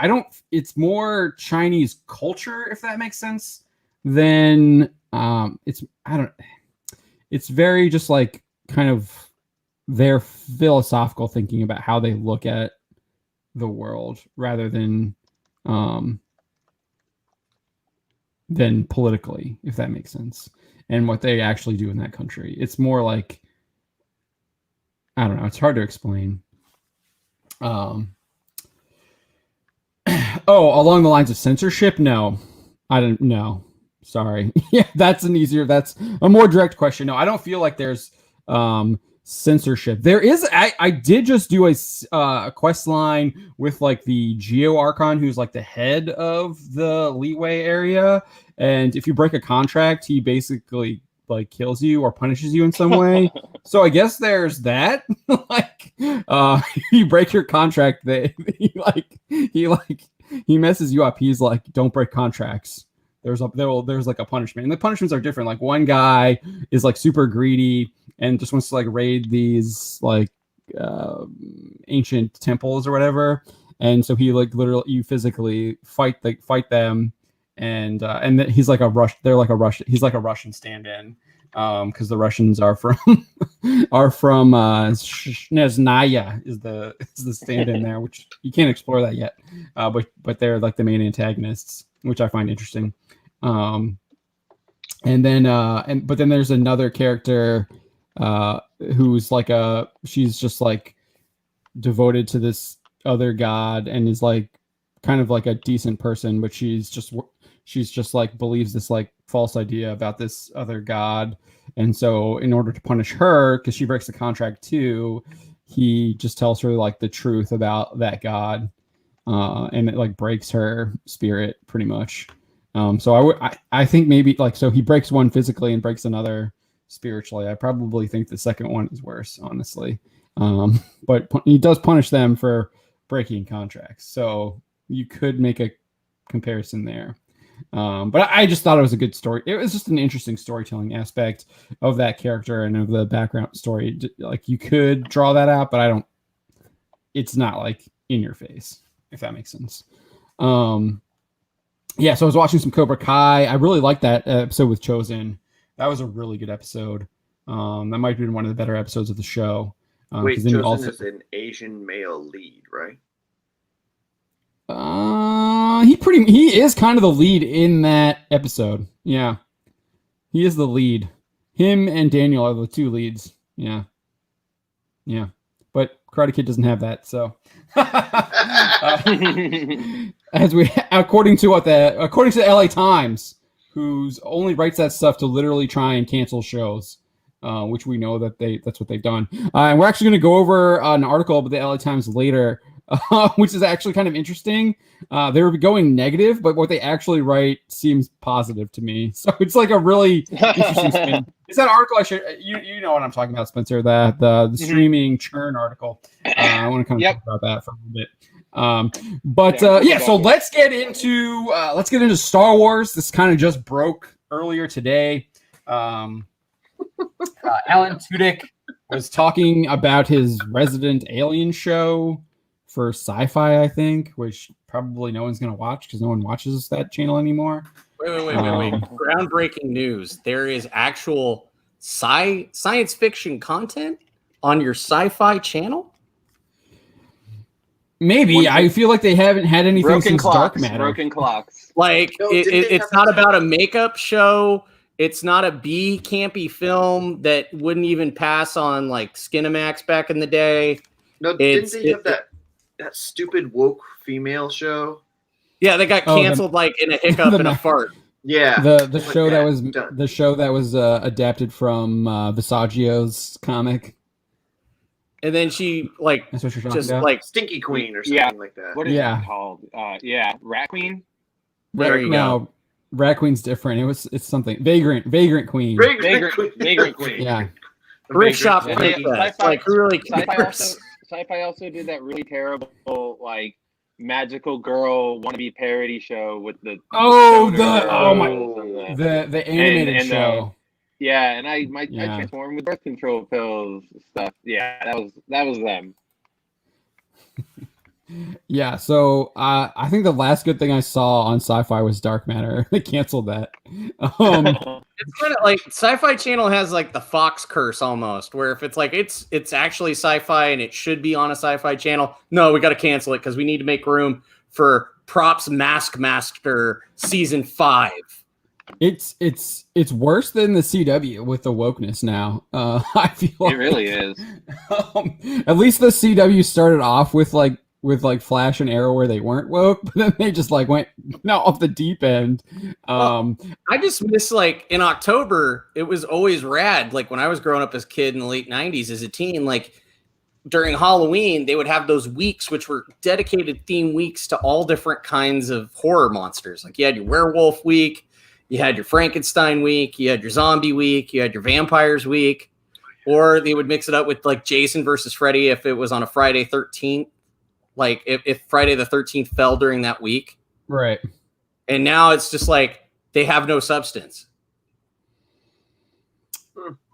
it's more Chinese culture, if that makes sense, than it's very just like kind of their philosophical thinking about how they look at the world rather than politically, if that makes sense, and what they actually do in that country. It's more like, I don't know, it's hard to explain. Along the lines of censorship? No, I don't know. Sorry. Yeah, that's a more direct question. No, I don't feel like there's censorship. There is, I did just do a quest line with like the Geo Archon, who's like the head of the Leeway area, and if you break a contract, he basically like kills you or punishes you in some way. So I guess there's that. Like, you break your contract, he messes you up. He's like, don't break contracts. There's like a punishment, and the punishments are different. Like one guy is like super greedy and just wants to like raid these like ancient temples or whatever, and so he like literally you physically fight them, and he's like a Rush. They're like a Russian. He's like a Russian stand-in, because the Russians are from Snezhnaya is the stand-in there, which you can't explore that yet, but they're like the main antagonists, which I find interesting. But then there's another character who's like she's just like devoted to this other god and is like kind of like a decent person, but she's just like believes this like false idea about this other god, and so in order to punish her, because she breaks the contract too, he just tells her like the truth about that god, and it like breaks her spirit pretty much. So I think maybe like, so he breaks one physically and breaks another spiritually. I probably think the second one is worse, honestly. But he does punish them for breaking contracts, so you could make a comparison there. But I just thought it was a good story. It was just an interesting storytelling aspect of that character and of the background story. Like you could draw that out, but it's not like in your face, if that makes sense. Yeah, so I was watching some Cobra Kai. I really liked that episode with Chosen. That was a really good episode. That might have been one of the better episodes of the show. Wait, Chosen is an Asian male lead, right? He is kind of the lead in that episode. Yeah, he is the lead. Him and Daniel are the two leads. Yeah. But Karate Kid doesn't have that, so. According to the LA Times, who's only writes that stuff to literally try and cancel shows, which we know that that's what they've done. And we're actually going to go over an article about the LA Times later, which is actually kind of interesting. They were going negative, but what they actually write seems positive to me. So it's like a really interesting spin. It's that article you know what I'm talking about, Spencer, the streaming churn article. I want to kind of talk about that for a little bit. So let's get into Star Wars. This kind of just broke earlier today. Alan Tudyk was talking about his Resident Alien show for Sci-Fi, I think, which probably no one's going to watch because no one watches that channel anymore. Wait. Groundbreaking news. There is actual science fiction content on your Sci-Fi channel? Maybe. I feel like they haven't had anything since Dark Matter. Broken clocks. Like, it's not about a makeup show. It's not a B campy film that wouldn't even pass on, like, Skinamax back in the day. No, didn't they have that stupid woke female show? Yeah, they got canceled like in a hiccup and a fart. Yeah, the show that was adapted from Visaggio's comic. And then she that's what you're just about? like Stinky Queen or something like that. What is it called? Rat Queen. There you go. Rat Queen's different. It's something Vagrant Queen. Vagrant Queen. Yeah. Thrift shop princess. Like who really cares? Sci-Fi also did that really terrible like magical girl wannabe parody show with the animated show. And I transformed with birth control pills stuff. Yeah, that was them. Yeah, so I think the last good thing I saw on Sci-Fi was Dark Matter. They canceled that. It's kind of like Sci-Fi Channel has like the Fox curse almost, where if it's like it's actually sci-fi and it should be on a Sci-Fi Channel, no, we got to cancel it because we need to make room for Props Mask Master season 5. It's worse than the CW with the wokeness now. I feel like it really is. At least the CW started off with with like Flash and Arrow where they weren't woke, but then they just like went off the deep end. I just miss like in October, it was always rad. Like when I was growing up as a kid in the late 90s as a teen, like during Halloween, they would have those weeks which were dedicated theme weeks to all different kinds of horror monsters. Like you had your werewolf week, you had your Frankenstein week, you had your zombie week, you had your vampires week, or they would mix it up with like Jason versus Freddy if it was on a Friday 13th. Like if Friday the 13th fell during that week. Right. And now it's just like they have no substance.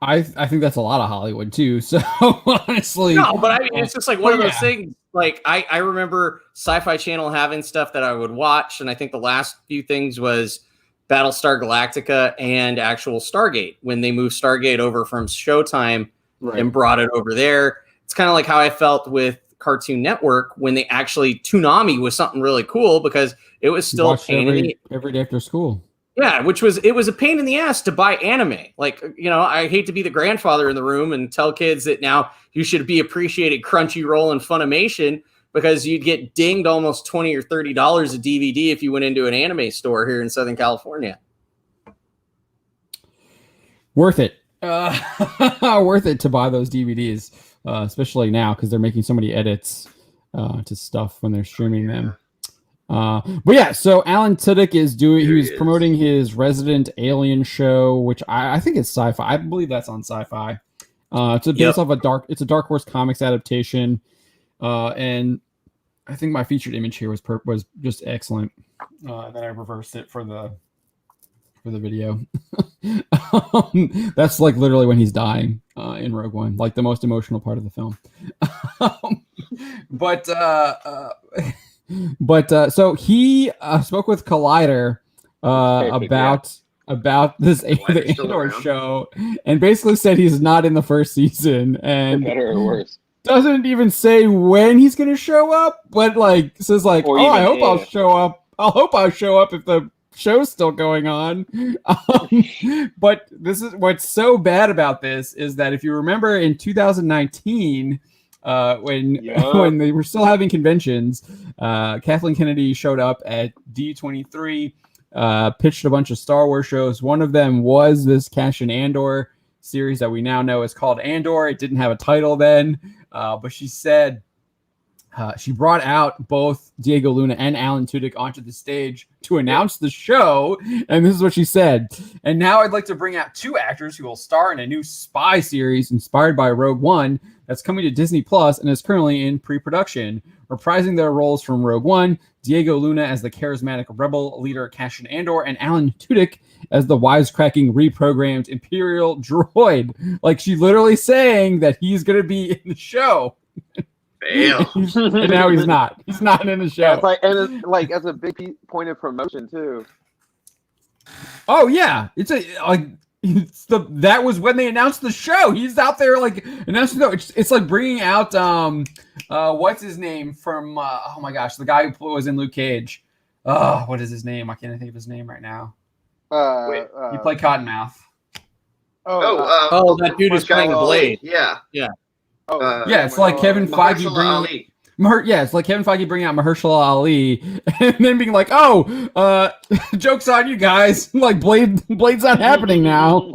I think that's a lot of Hollywood too. So honestly, no, but I mean, it's just like one of those things. Like I remember Sci-Fi Channel having stuff that I would watch, and I think the last few things was Battlestar Galactica and actual Stargate when they moved Stargate over from Showtime and brought it over there. It's kind of like how I felt with Cartoon Network when they actually Toonami was something really cool because it was still a pain every day after school. Yeah, it was a pain in the ass to buy anime. Like, you know, I hate to be the grandfather in the room and tell kids that now you should be appreciated Crunchyroll and Funimation because you'd get dinged almost $20 or $30 a DVD if you went into an anime store here in Southern California. Worth it. Worth it to buy those DVDs, especially now because they're making so many edits to stuff when they're streaming them. But yeah, so Alan Tudyk he was promoting his Resident Alien show, which I think is sci-fi. I believe that's on Sci-Fi. It's based off it's a Dark Horse Comics adaptation. And I think my featured image here was just excellent. Then I reversed it for the video. That's like literally when he's dying in Rogue One, like the most emotional part of the film. But so he spoke with Collider about this the Andor show, and basically said he's not in the first season, and for better or worse, doesn't even say when he's going to show up, but like says like, "Oh, I hope I'll show up. I'll show up if the show's still going on." But this is what's so bad about this is that if you remember in 2019. When they were still having conventions, Kathleen Kennedy showed up at D23, pitched a bunch of Star Wars shows. One of them was this Cassian Andor series that we now know is called Andor. It didn't have a title then, but she said she brought out both Diego Luna and Alan Tudyk onto the stage to announce the show, and this is what she said. "And now I'd like to bring out two actors who will star in a new spy series inspired by Rogue One that's coming to Disney Plus and is currently in pre-production. Reprising their roles from Rogue One, Diego Luna as the charismatic rebel leader Cassian Andor, and Alan Tudyk as the wisecracking reprogrammed Imperial droid." Like, she's literally saying that he's going to be in the show. And now he's not. He's not in the show. Yeah, it's like as a big point of promotion too. Oh yeah, that was when they announced the show. He's out there like announcing. It's like bringing out what's his name from oh my gosh, the guy who was in Luke Cage. What is his name? I can't think of his name right now. He played Cottonmouth. That dude is playing Blade. Yeah. It's like Kevin Feige bringing. It's like Kevin Feige bringing out Mahershala Ali and then being like, joke's on you guys. Like, Blade's not happening now.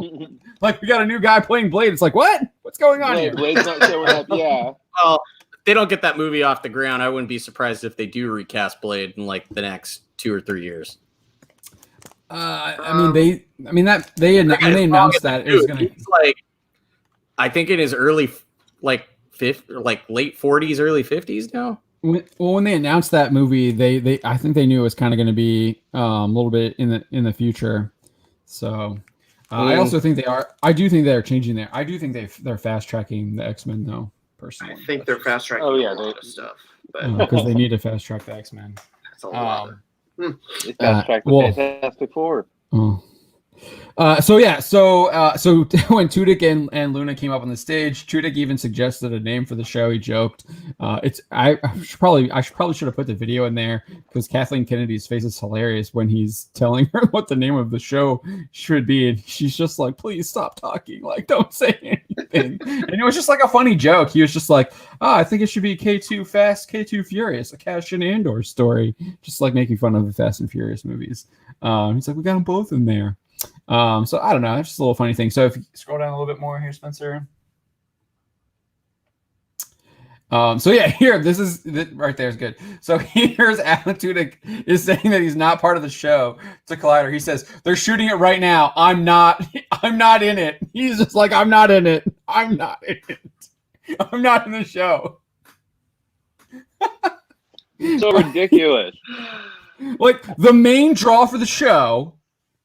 Like, we got a new guy playing Blade. It's like, what? What's going on here? Blade's not showing up, yeah. Well, if they don't get that movie off the ground, I wouldn't be surprised if they do recast Blade in like the next 2 or 3 years. When they announced that it was going to, like, I think in his early, late 40s, early 50s now. When they announced that movie, I think they knew it was kind of going to be a little bit in the future. So I also think they are. I do think they're changing there. I do think they're fast tracking the X-Men though. Personally, I think they're fast tracking. A lot of stuff, because they need to fast track the X-Men. That's a lot. Fast track the Fantastic Four. So when Tudyk and Luna came up on the stage, Tudyk even suggested a name for the show. He joked, I should probably have put the video in there because Kathleen Kennedy's face is hilarious when he's telling her what the name of the show should be, and she's just like, "Please stop talking, like don't say anything." And it was just like a funny joke. He was just like, "Oh, I think it should be K2 Fast, K2 Furious, a Cassian Andor story," just like making fun of the Fast and Furious movies. He's like, "We got them both in there." So I don't know, it's just a little funny thing. So if you scroll down a little bit more here, Spencer. So yeah, here, right there is good. So here's Alan Tudyk is saying that he's not part of the show to Collider. He says, "They're shooting it right now. I'm not in it." He's just like, "I'm not in it. I'm not in it. I'm not in the show." So ridiculous. Like the main draw for the show,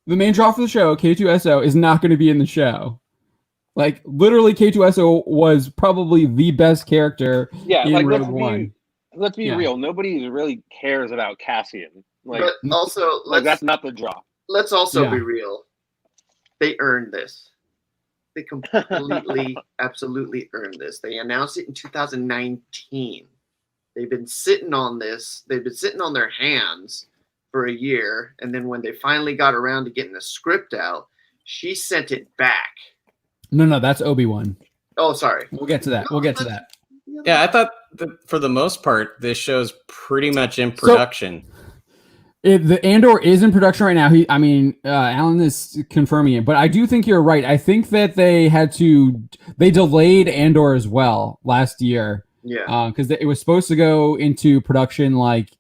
K2SO, is not going to be in the show. Like literally, K2SO was probably the best character in Rogue One. Let's be real. Nobody really cares about Cassian. Like, but also, that's not the draw. Let's also be real. They earned this. They completely, absolutely earned this. They announced it in 2019. They've been sitting on this. They've been sitting on their hands for a year, and then when they finally got around to getting the script out, she sent it back. No, that's Obi-Wan. Oh, sorry. We'll get to that. Yeah, I thought that for the most part, this show's pretty much in production. The Andor is in production right now. Alan is confirming it, but I do think you're right. I think that they delayed Andor as well last year. Yeah. Because it was supposed to go into production like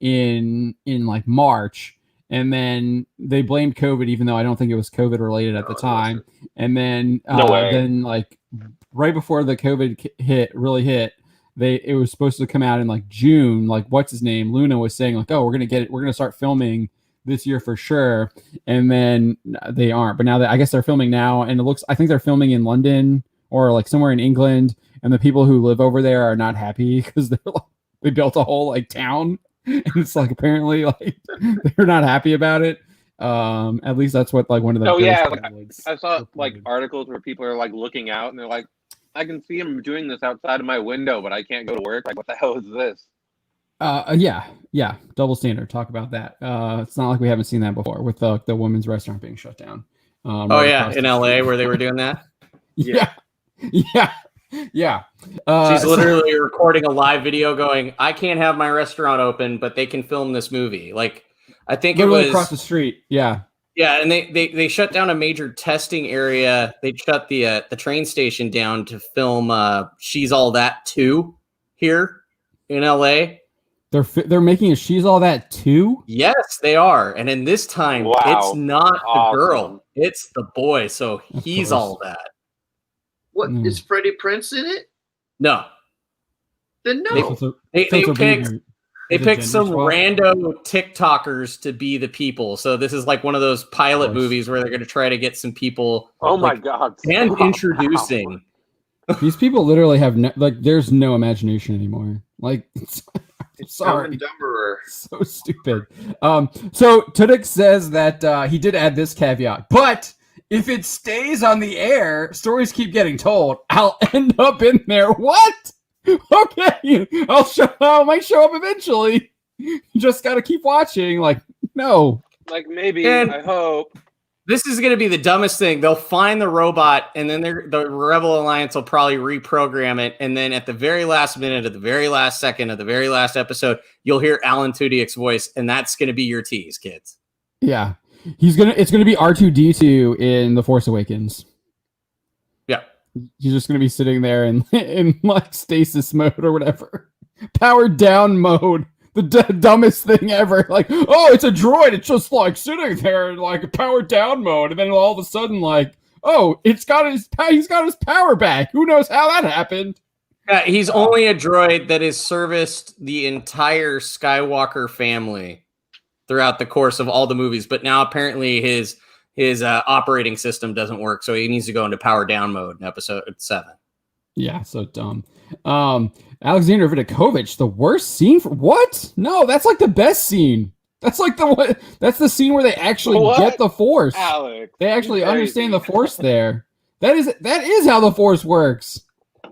in like March, and then they blamed COVID, even though I don't think it was COVID related at the time. And then then like right before the COVID really hit, it was supposed to come out in like June. Like what's his name? Luna was saying like, "Oh, we're gonna start filming this year for sure," and then they aren't. But now I guess they're filming now, and I think they're filming in London or like somewhere in England. And the people who live over there are not happy because they built a whole like town, and it's like apparently like they're not happy about it. At least that's what like one of the I saw like articles where people are like looking out and they're like, "I can see him doing this outside of my window, but I can't go to work. Like, what the hell is this?" Yeah, double standard. Talk about that. It's not like we haven't seen that before with the women's restaurant being shut down. In LA where they were doing that. Yeah. She's literally recording a live video going, "I can't have my restaurant open, but they can film this movie." Like, I think literally it was across the street. Yeah, and they shut down a major testing area. They shut the train station down to film She's All That 2 here in LA. They're making a She's All That 2? Yes, they are. And in this time, it's not the girl, it's the boy. So he's all that. What is Freddie Prinze in it? No. Then no. They picked some rando TikTokers to be the people. So this is like one of those pilot movies where they're going to try to get some people. Oh my God. And introducing. These people literally have there's no imagination anymore. Like, sorry. So stupid. So Tudyk says that he did add this caveat, but if it stays on the air, stories keep getting told, I'll end up in there. What? Okay, I might show up eventually. You just got to keep watching. Like, no. Like, maybe, I hope. This is going to be the dumbest thing. They'll find the robot, and then the Rebel Alliance will probably reprogram it. And then at the very last minute, at the very last second, of the very last episode, you'll hear Alan Tudyk's voice, and that's going to be your tease, kids. Yeah. It's gonna be R2-D2 in The Force Awakens. Yeah. He's just gonna be sitting there in like stasis mode or whatever. Powered down mode. The dumbest thing ever. Like, oh, it's a droid. It's just like sitting there in like a powered down mode, and then all of a sudden, like, oh, he's got his power back. Who knows how that happened? He's only a droid that has serviced the entire Skywalker family throughout the course of all the movies, but now apparently his operating system doesn't work, so he needs to go into power down mode in episode 7. Yeah, so dumb. Alexander Vidakovich, the worst scene for what? No, that's like the best scene. That's like that's the scene where they actually get the Force. Alex, they actually understand the Force there. That is how the Force works.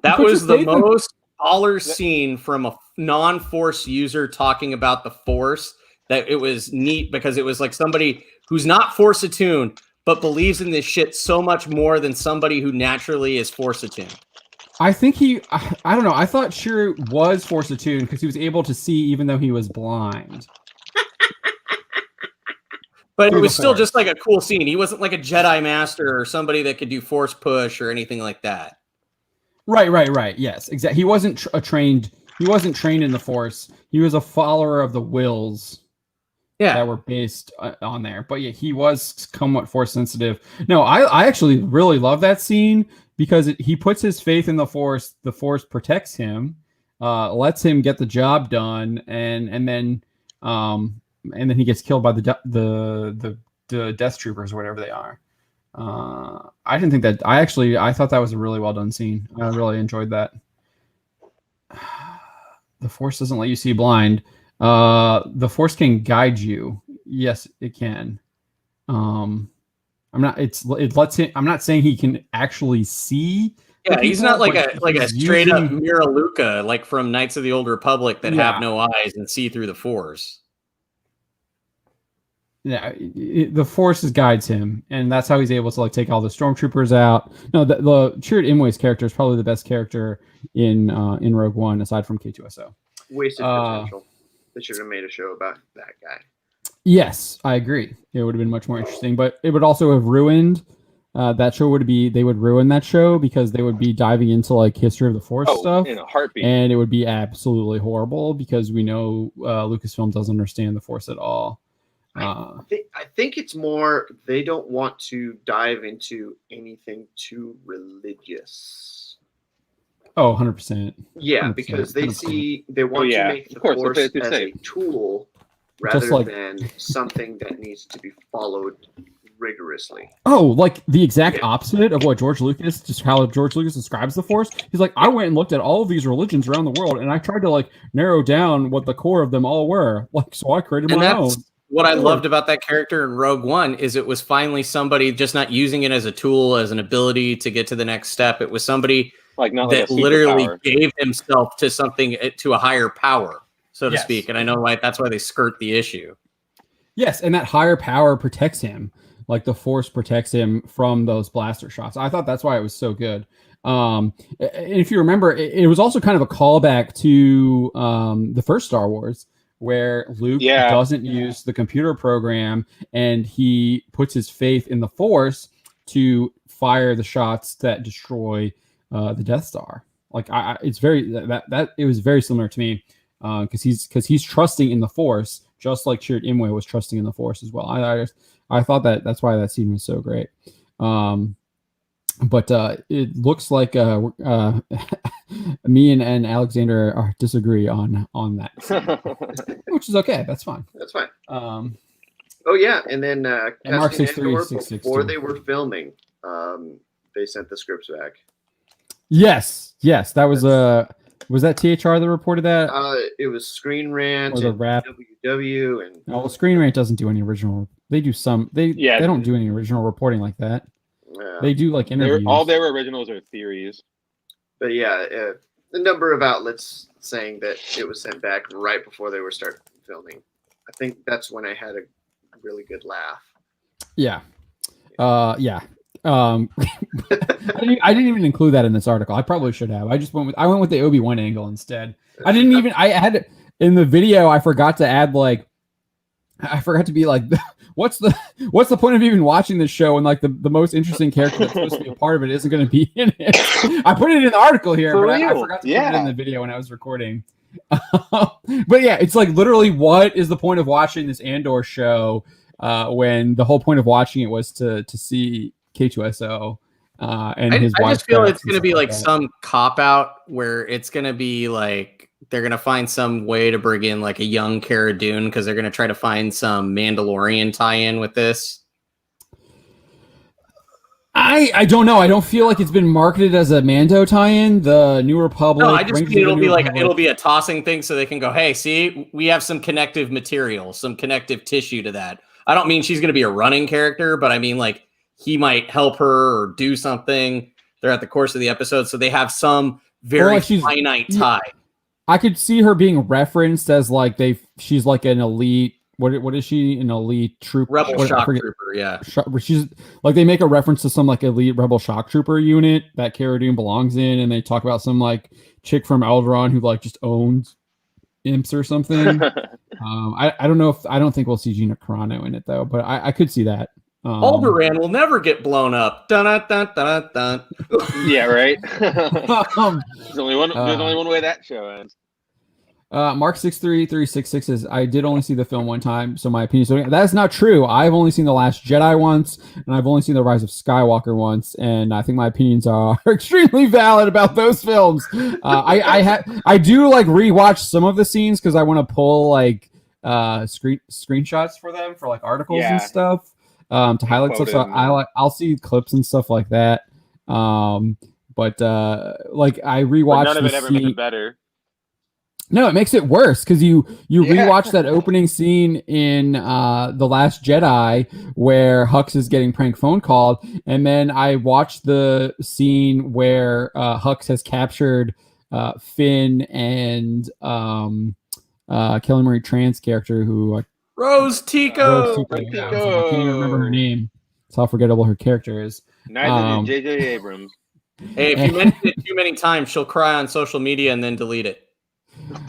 That was the most baller scene from a non-Force user talking about the Force. That it was neat because it was like somebody who's not Force attuned but believes in this shit so much more than somebody who naturally is Force attuned. I think I don't know. I thought Chewie was Force attuned because he was able to see even though he was blind. But it was still just like a cool scene. He wasn't like a Jedi Master or somebody that could do Force push or anything like that. Right. Yes, exactly. He wasn't trained. He wasn't trained in the Force. He was a follower of the wills. Yeah, that were based on there. But yeah, he was somewhat Force sensitive. No, I actually really love that scene because he puts his faith in the Force. The Force protects him, lets him get the job done, and then he gets killed by the Death Troopers or whatever they are. I didn't think that. I thought that was a really well done scene. I really enjoyed that. The Force doesn't let you see blind. The Force can guide you. Yes, it can. I'm not saying he can actually see. Yeah, he's not like a straight up Mira Luca like from Knights of the Old Republic that have no eyes and see through the Force. Yeah, the Force guides him, and that's how he's able to like take all the stormtroopers out. No, the Chirrut Imwe's character is probably the best character in Rogue One, aside from K2SO. Wasted potential. They should have made a show about that guy. Yes, I agree. It would have been much more interesting, but it would also have ruined that show. They would ruin that show because they would be diving into like history of the Force stuff in a heartbeat, and it would be absolutely horrible because we know Lucasfilm doesn't understand the Force at all. I think it's more they don't want to dive into anything too religious. Oh, 100%. Yeah, 100%, because they 100%. want to make the Force as a tool rather than something that needs to be followed rigorously. Oh, like the exact opposite of what George Lucas describes the Force. He's like, I went and looked at all of these religions around the world, and I tried to like narrow down what the core of them all were. Like, so I created my own. What I loved about that character in Rogue One is it was finally somebody just not using it as a tool, as an ability to get to the next step. It was somebody that literally gave himself to something, to a higher power, so to speak. And I know that's why they skirt the issue. Yes, and that higher power protects him. Like the Force protects him from those blaster shots. I thought that's why it was so good. And if you remember, it was also kind of a callback to the first Star Wars, where Luke doesn't use the computer program and he puts his faith in the Force to fire the shots that destroy the Death Star. Like it was very similar to me because he's trusting in the Force, just like Chirrut Imwe was trusting in the Force as well. I thought that's why that scene was so great. But it looks like me and Alexander disagree on that scene, which is okay. That's fine. That's fine. Oh yeah, and then and Mark 63662. Before they were filming, they sent the scripts back. Yes, that was that THR that reported that? It was Screen Rant or the Rap WW and well, Screen Rant doesn't do any original. They do some. They don't do any original reporting like that. They do like interviews. All their originals are theories. But yeah, the number of outlets saying that it was sent back right before they were starting filming. I think that's when I had a really good laugh. Yeah. Yeah. I didn't even include that in this article. I probably should have. I went with the Obi-Wan angle instead. I had in the video, I forgot to be like, what's the point of even watching this show when like the most interesting character that's supposed to be a part of it isn't going to be in it? I put it in the article here, but I forgot to put it in the video when I was recording. But yeah, it's like literally, what is the point of watching this Andor show when the whole point of watching it was to see K2SO and his wife? I just feel it's going to be like some cop out where it's going to be like they're going to find some way to bring in like a young Cara Dune because they're going to try to find some Mandalorian tie-in with this. I don't know. I don't feel like it's been marketed as a Mando tie-in. The New Republic. No, I just Rangers mean of the New Republic. it'll be a tossing thing, so they can go, hey, see, we have some connective material, some connective tissue to that. I don't mean she's going to be a running character, but I mean like he might help her or do something throughout the course of the episode, so they have some very finite tie. I could see her being referenced as like she's like an elite. What is she? An elite troop? Rebel shock trooper, yeah. She's like, they make a reference to some like elite rebel shock trooper unit that Cara Dune belongs in, and they talk about some like chick from Alderaan who like just owns imps or something. I don't know I don't think we'll see Gina Carano in it though, but I could see that. Alderaan will never get blown up. Dun, dun, dun, dun. Yeah, right. There's only one way that show ends. Mark63366 says, I did only see the film one time, so my opinion. So that is not true. I've only seen The Last Jedi once, and I've only seen The Rise of Skywalker once, and I think my opinions are extremely valid about those films. I do like rewatch some of the scenes because I want to pull like screenshots for them for like articles and stuff to highlight stuff. So I'll see clips and stuff like that. But like I rewatch. None of it ever makes it better. No, it makes it worse because you rewatch that opening scene in The Last Jedi where Hux is getting prank phone called, and then I watched the scene where Hux has captured Finn and Kelly Marie Tran's character, who Rose Tico. I can't even remember her name. That's how forgettable her character is. Neither did J.J. Abrams. Hey, if you mention it too many times, she'll cry on social media and then delete it.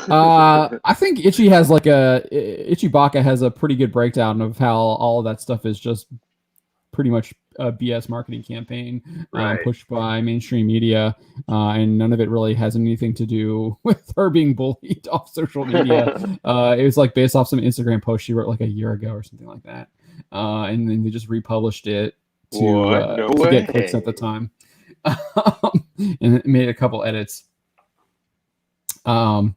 I think Ichibaka has a pretty good breakdown of how all of that stuff is just pretty much a BS marketing campaign pushed by mainstream media, and none of it really has anything to do with her being bullied off social media. It was like based off some Instagram post she wrote like a year ago or something like that, and then they just republished it to get clicks at the time, and it made a couple edits. So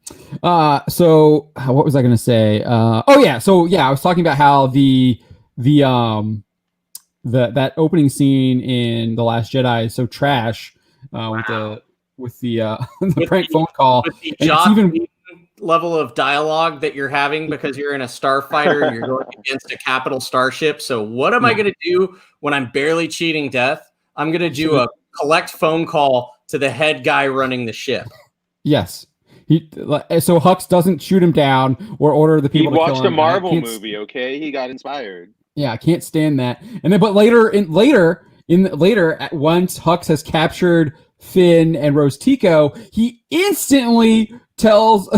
what was I going to say? I was talking about how that opening scene in The Last Jedi is so trash, with the prank phone call. With the job level of dialogue that you're having because you're in a starfighter and you're going against a capital starship. So what am I going to do when I'm barely cheating death? I'm going to do a collect phone call to the head guy running the ship. Yes. So Hux doesn't shoot him down or order the people to kill him. He watched a Marvel movie, okay? He got inspired. Yeah, I can't stand that. And then, but later, once Hux has captured Finn and Rose Tico, he instantly tells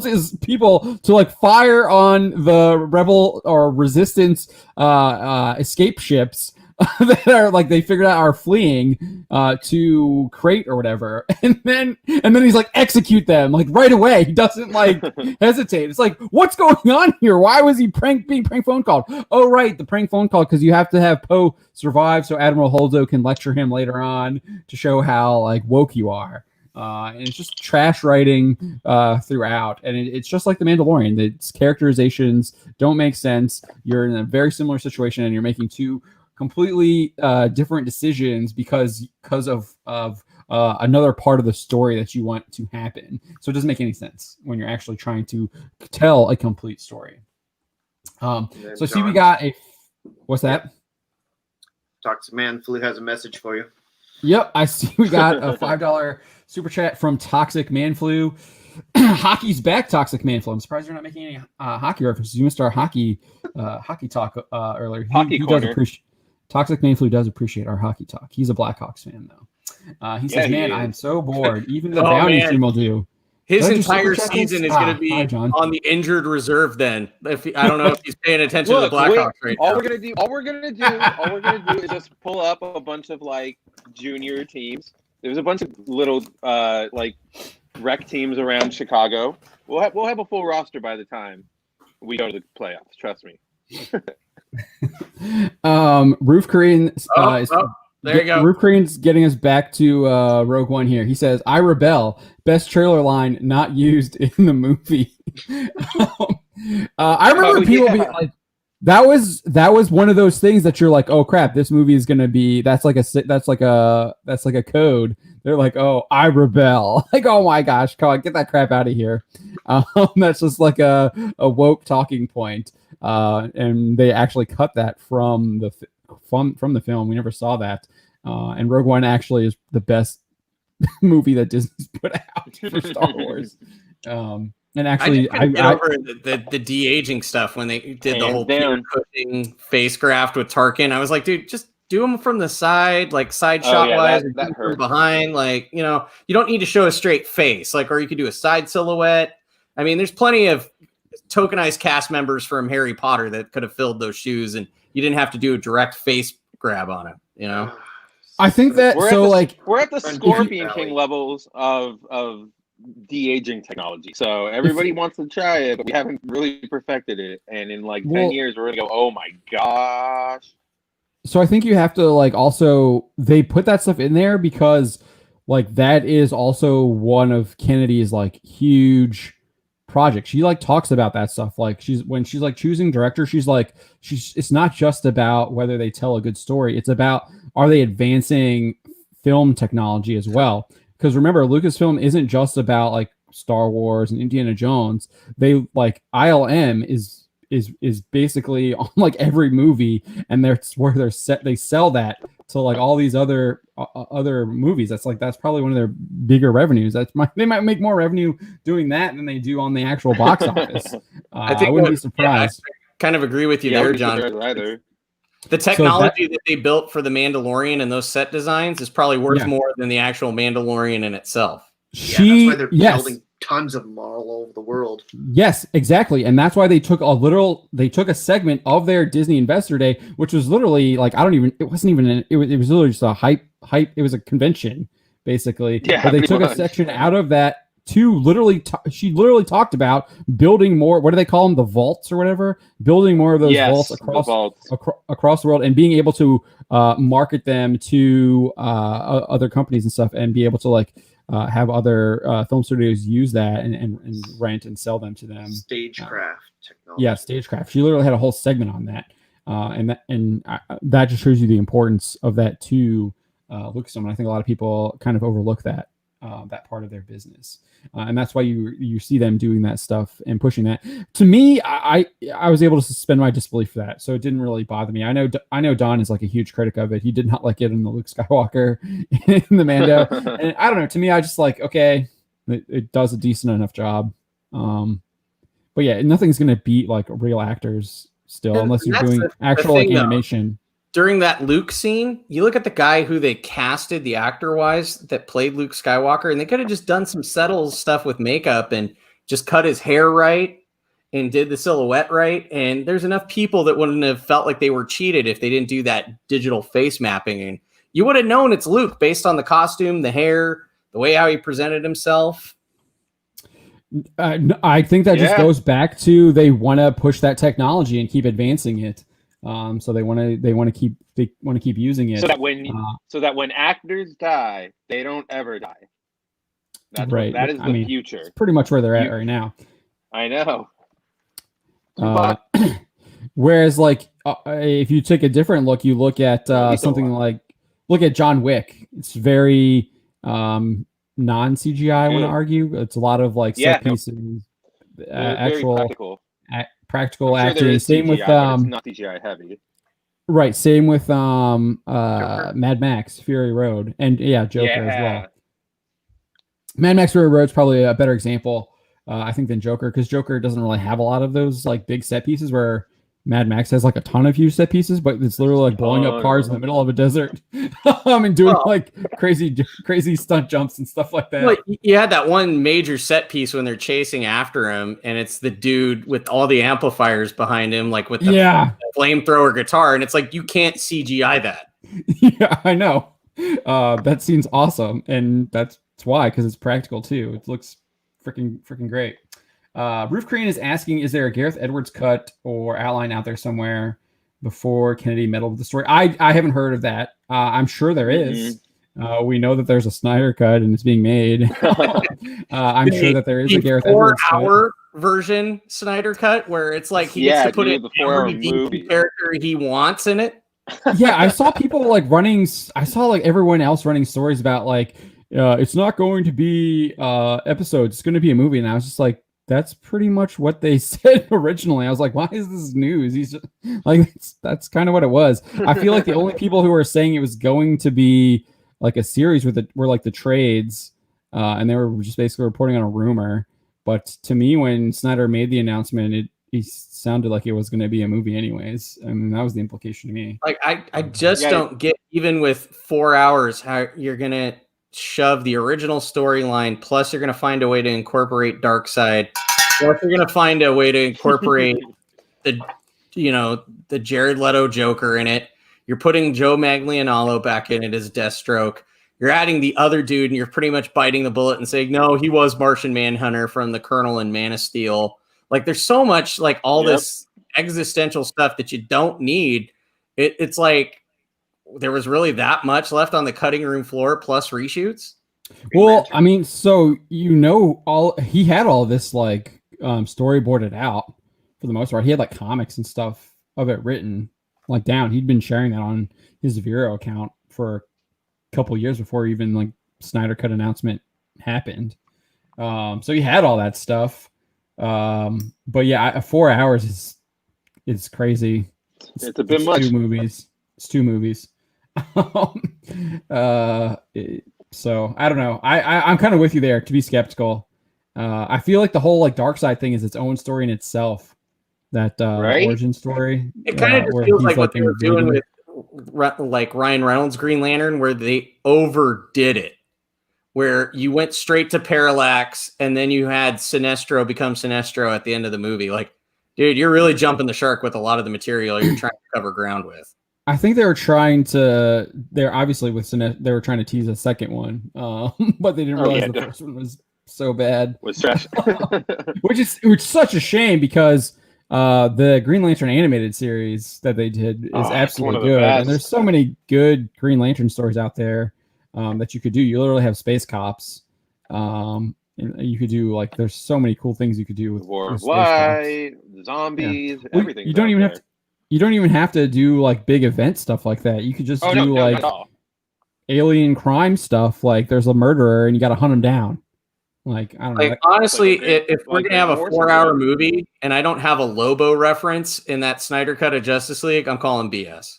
his people to like fire on the rebel or resistance escape ships that are like they figured out are fleeing to Crate or whatever, and then he's like execute them like right away. He doesn't like hesitate. It's like, what's going on here? Why was he being prank phone called? Oh right, the prank phone call because you have to have Poe survive so Admiral Holdo can lecture him later on to show how like woke you are. And it's just trash writing throughout, and it's just like The Mandalorian. Its characterizations don't make sense. You're in a very similar situation, and you're making two completely different decisions because of another part of the story that you want to happen. So it doesn't make any sense when you're actually trying to tell a complete story. So see, we got what's that? Toxic Man Flu has a message for you. Yep, I see. We got a $5 super chat from Toxic Man Flu. Hockey's back, Toxic Man Flu. I'm surprised you're not making any hockey references. You missed our hockey talk earlier. He does appreciate. Toxic Man Flu does appreciate our hockey talk. He's a Blackhawks fan, though. He says, "Man, I'm so bored. Even the bounty team will do." His entire season is going to be on the injured reserve. Then, I don't know if he's paying attention to the Blackhawks right now. All we're gonna do is just pull up a bunch of like junior teams. There's a bunch of little like rec teams around Chicago. We'll have a full roster by the time we go to the playoffs. Trust me. Roof Korean there you go. Roof Korean's getting us back to Rogue One here. He says, "I rebel." Best trailer line not used in the movie. I remember people being like, That was one of those things that you're like, oh crap, this movie is gonna be that's like a code. They're like, oh, I rebel. Like, oh my gosh, come on, get that crap out of here. That's just like a woke talking point. And they actually cut that from the film. We never saw that. And Rogue One actually is the best movie that Disney's put out for Star Wars. And actually, I get over the de-aging stuff when they did the whole Cushing face graft with Tarkin. I was like, dude, just do them from the side, like side shot wise, that hurt. From behind. Like, you don't need to show a straight face, like, or you could do a side silhouette. I mean, there's plenty of tokenized cast members from Harry Potter that could have filled those shoes, and you didn't have to do a direct face grab on it. I think that we're at the Scorpion King levels of de-aging technology. So everybody wants to try it, but we haven't really perfected it. And in 10 years, we're gonna go, oh my gosh. So I think you have to also they put that stuff in there because that is also one of Kennedy's huge projects. She talks about that stuff. When she's choosing director, it's not just about whether they tell a good story. It's about, are they advancing film technology as well? Because remember, Lucasfilm isn't just about Star Wars and Indiana Jones. They ILM is basically on every movie, and that's where they sell that to all these other movies. That's probably one of their bigger revenues. They might make more revenue doing that than they do on the actual box office. I wouldn't be surprised. I kind of agree with you there, John. The technology that they built for the Mandalorian and those set designs is probably worth more than the actual Mandalorian in itself. That's why they're building tons of them all over the world. Yes, exactly. And that's why they took a segment of their Disney Investor Day, which was literally it was literally just a hype. It was a convention, basically. Yeah, but they took a section out of that to literally, she literally talked about building more, what do they call them? The vaults or whatever, building more of those vaults across the world, and being able to market them to other companies and stuff, and be able to have other film studios use that and rent and sell them to them. Stagecraft technology. Yeah, stagecraft. She literally had a whole segment on that, and that just shows you the importance of that to Lucasfilm. And I think a lot of people kind of overlook that part of their business, and that's why you see them doing that stuff and pushing that. To me, I was able to suspend my disbelief for that, so it didn't really bother me. I know Don is a huge critic of it. He did not like it in the Luke Skywalker in the Mando, and I don't know. To me, I just okay, it does a decent enough job. But yeah, nothing's gonna beat real actors still, unless you're doing actual animation. During that Luke scene, you look at the guy who they casted, the actor-wise, that played Luke Skywalker, and they could have just done some subtle stuff with makeup and just cut his hair right and did the silhouette right. And there's enough people that wouldn't have felt like they were cheated if they didn't do that digital face mapping. And you would have known it's Luke based on the costume, the hair, the way how he presented himself. I think that just goes back to they want to push that technology and keep advancing it. So they want to keep using it. So that when actors die, they don't ever die. That's right. That is the future. It's pretty much where they're at right now. I know. Whereas, if you take a different look, you look at something look at John Wick. It's very non-CGI. I want to argue. It's a lot of set pieces, actual. Practical acting. Same with it's not CGI heavy. Right. Same with Mad Max Fury Road, and Joker as well. Mad Max Fury Road is probably a better example, I think, than Joker, because Joker doesn't really have a lot of those big set pieces, where Mad Max has a ton of huge set pieces, but it's literally blowing up cars in the middle of a desert, and doing crazy stunt jumps and stuff like that. Well, you had that one major set piece when they're chasing after him, and it's the dude with all the amplifiers behind him, with the flamethrower guitar, and it's you can't CGI that. Yeah, I know. That scene's awesome, and that's why, because it's practical too. It looks freaking great. Roof Crane is asking, is there a Gareth Edwards cut or outline out there somewhere before Kennedy meddled with the story? I haven't heard of that. I'm sure there is. We know that there's a Snyder cut and it's being made. I'm sure that there is a Gareth Edwards 4-hour version Snyder cut where it's like he gets to put in the 4-hour every movie character he wants in it. Yeah, I saw people like running. I saw like everyone else running stories about like it's not going to be episodes. It's going to be a movie, and I was just like, that's pretty much what they said originally. I was like, why is this news? He's just, like, that's kind of what it was. I feel like the only people who were saying it was going to be like a series were like the trades, and they were just basically reporting on a rumor. But to me, when Snyder made the announcement, it sounded like it was going to be a movie anyways. I mean, that was the implication to me. Like, I just don't get, even with 4 hours, how you're going to shove the original storyline, plus you're going to find a way to incorporate Darkseid, plus you're going to find a way to incorporate the Jared Leto Joker in it. You're putting Joe Maglianello back in it as Deathstroke. You're adding the other dude, and you're pretty much biting the bullet and saying, no, he was Martian Manhunter from the Colonel and Man of Steel. Like, there's so much like all this existential stuff that you don't need. It's like there was really that much left on the cutting room floor plus reshoots. Well, I mean, so he had all this like storyboarded out for the most part. He had like comics and stuff of it written like down. He'd been sharing that on his Vero account for a couple years before even like Snyder Cut announcement happened. So he had all that stuff. But yeah, 4 hours is crazy. It's a bit much. It's two movies. So I don't know. I'm kind of with you there to be skeptical. I feel like the whole like Darkseid thing is its own story in itself. That origin story. It kind of just feels like what they were doing with like Ryan Reynolds' Green Lantern, where they overdid it. Where you went straight to Parallax and then you had Sinestro become Sinestro at the end of the movie. Like, dude, you're really jumping the shark with a lot of the material you're trying to cover ground with. I think they were trying to. They're obviously with they were trying to tease a second one, but they didn't realize the first one was so bad. Was trash. which is such a shame because the Green Lantern animated series that they did is absolutely good, and there's so many good Green Lantern stories out there that you could do. You literally have space cops. And you could do like there's so many cool things you could do with War of Light, zombies, everything. You don't even have to. You don't even have to do like big event stuff like that. You could just do alien crime stuff. Like there's a murderer and you got to hunt him down. Like, I don't know. Honestly, if we're going to have a 4-hour movie and I don't have a Lobo reference in that Snyder Cut of Justice League, I'm calling BS.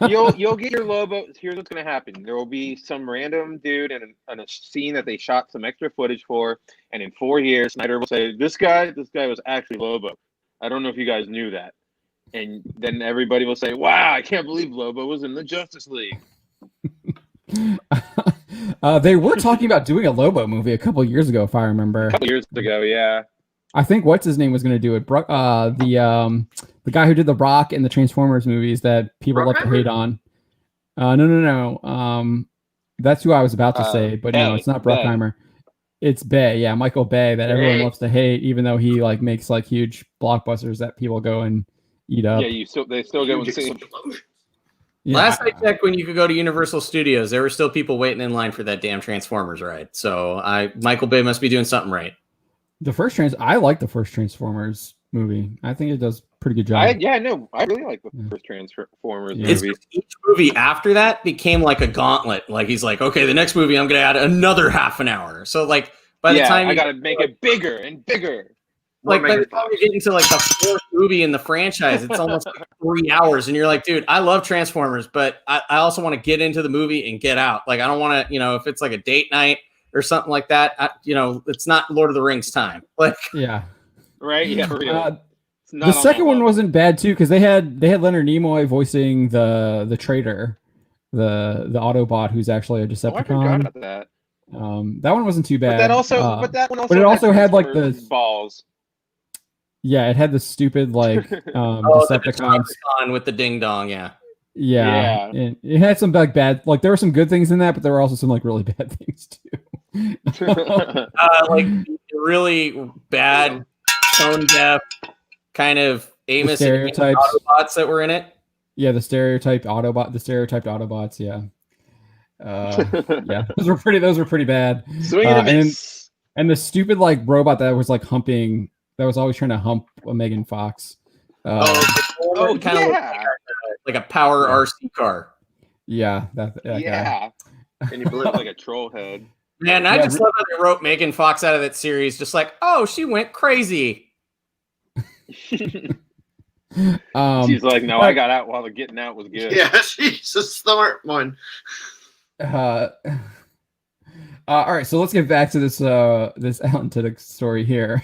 You'll get your Lobo. Here's what's going to happen. There will be some random dude in a scene that they shot some extra footage for. And in 4 years, Snyder will say, this guy was actually Lobo. I don't know if you guys knew that. And then everybody will say, wow, I can't believe Lobo was in the Justice League. They were talking about doing a Lobo movie a couple years ago, if I remember. A couple years ago, yeah. I think what's his name was going to do it. The guy who did the Rock and the Transformers movies that people love to hate on. No. That's who I was about to say, but no, it's not Bruckheimer. It's Bay, yeah, Michael Bay, that everyone loves to hate, even though he like makes like huge blockbusters that people go and eat up. Yeah, they still go and see. Yeah. Last I checked, when you could go to Universal Studios, there were still people waiting in line for that damn Transformers ride. So Michael Bay must be doing something right. I like the first Transformers movie. I think it does a pretty good job. I really like the first Transformers movie. Each movie after that became like a gauntlet. Like he's like, okay, the next movie I'm going to add another half an hour. So like by the time I got to make it bigger and bigger. Like by the time you get into like the fourth movie in the franchise, it's almost like 3 hours, and you're like, dude, I love Transformers, but I also want to get into the movie and get out. Like I don't want to, if it's like a date night or something like that, it's not Lord of the Rings time. Like right, yeah. For real. The second one wasn't bad too because they had Leonard Nimoy voicing the traitor, the Autobot who's actually a Decepticon. I forgot about that. That one wasn't too bad. But it also had like the balls. Yeah, it had the stupid like Decepticons with the ding dong. Yeah. And it had some like bad, like there were some good things in that, but there were also some like really bad things too. Like really bad, tone deaf, kind of Amos stereotypes, Autobots that were in it. Yeah, the stereotyped Autobots. Yeah. Yeah, those were pretty bad. Swing and a miss. And the stupid like robot that was like humping, that was always trying to hump Megan Fox. Kind of like a power RC car. Yeah, that guy. And he blew up like a troll head. Man, I just love that they wrote Megan Fox out of that series. Just like, oh, she went crazy. She's like, no, I got out while the getting out was good. Yeah, she's a smart one. All right, so let's get back to this Alan Tudyk story here.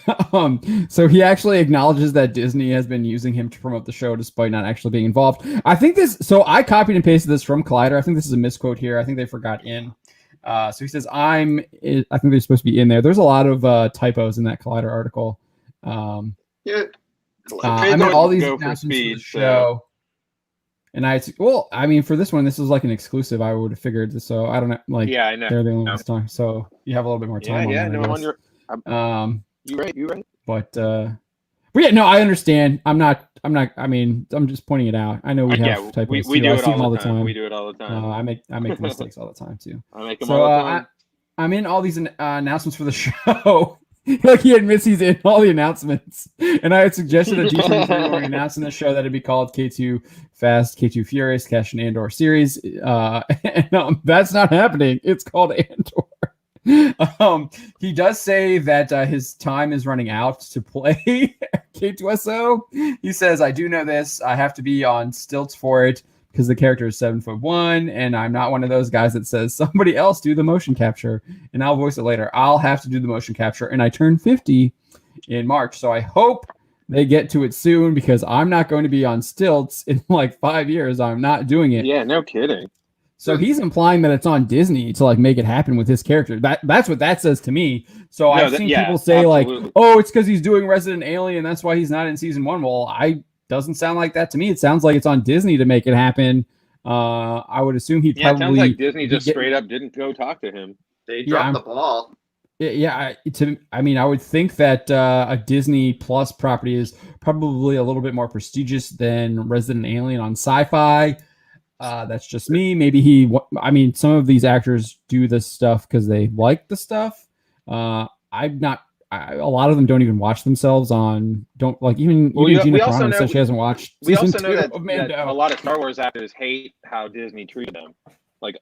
So he actually acknowledges that Disney has been using him to promote the show despite not actually being involved. I think this. So I copied and pasted this from Collider. I think this is a misquote here. I think they forgot in. So he says, I think they're supposed to be in there. There's a lot of typos in that Collider article. Yeah. I mean, all these announcements for the show. And I mean, for this one, this is like an exclusive. I would have figured this. So I don't know. Like, yeah, I know. They're the only ones time. So you have a little bit more time. You're right. But yeah, no, I understand. I'm not. I mean, I'm just pointing it out. I know we have typos. We do it all the time. We do it all the time. I make the mistakes all the time too. I make them all the time. I'm in all these announcements for the show. Like he admits he's in all the announcements, and I had suggested a decent announcement in the show that it'd be called K2 Fast, K2 Furious, Cash and Andor series. And that's not happening. It's called Andor. He does say that his time is running out to play K2SO. He says, "I do know this. I have to be on stilts for it because the character is 7'1", and I'm not one of those guys that says somebody else do the motion capture and I'll voice it later. I'll have to do the motion capture, and I turn 50 in March, so I hope they get to it soon because I'm not going to be on stilts in like 5 years. I'm not doing it." Yeah, no kidding. So he's implying that it's on Disney to like make it happen with his character. That's what that says to me. So I've seen people say absolutely. Like, "Oh, it's because he's doing Resident Alien. That's why he's not in season 1." Well, doesn't sound like that to me. It sounds like it's on Disney to make it happen. I would assume he'd probably. It sounds like Disney just straight up didn't go talk to him. They dropped the ball. Yeah, I mean, I would think that a Disney Plus property is probably a little bit more prestigious than Resident Alien on Sci-Fi. That's just me. Maybe I mean, some of these actors do this stuff because they like the stuff. I'm not. A lot of them don't even watch themselves on. Don't like even Gina Carano said she hasn't watched. We also know that a lot of Star Wars actors hate how Disney treated them. Like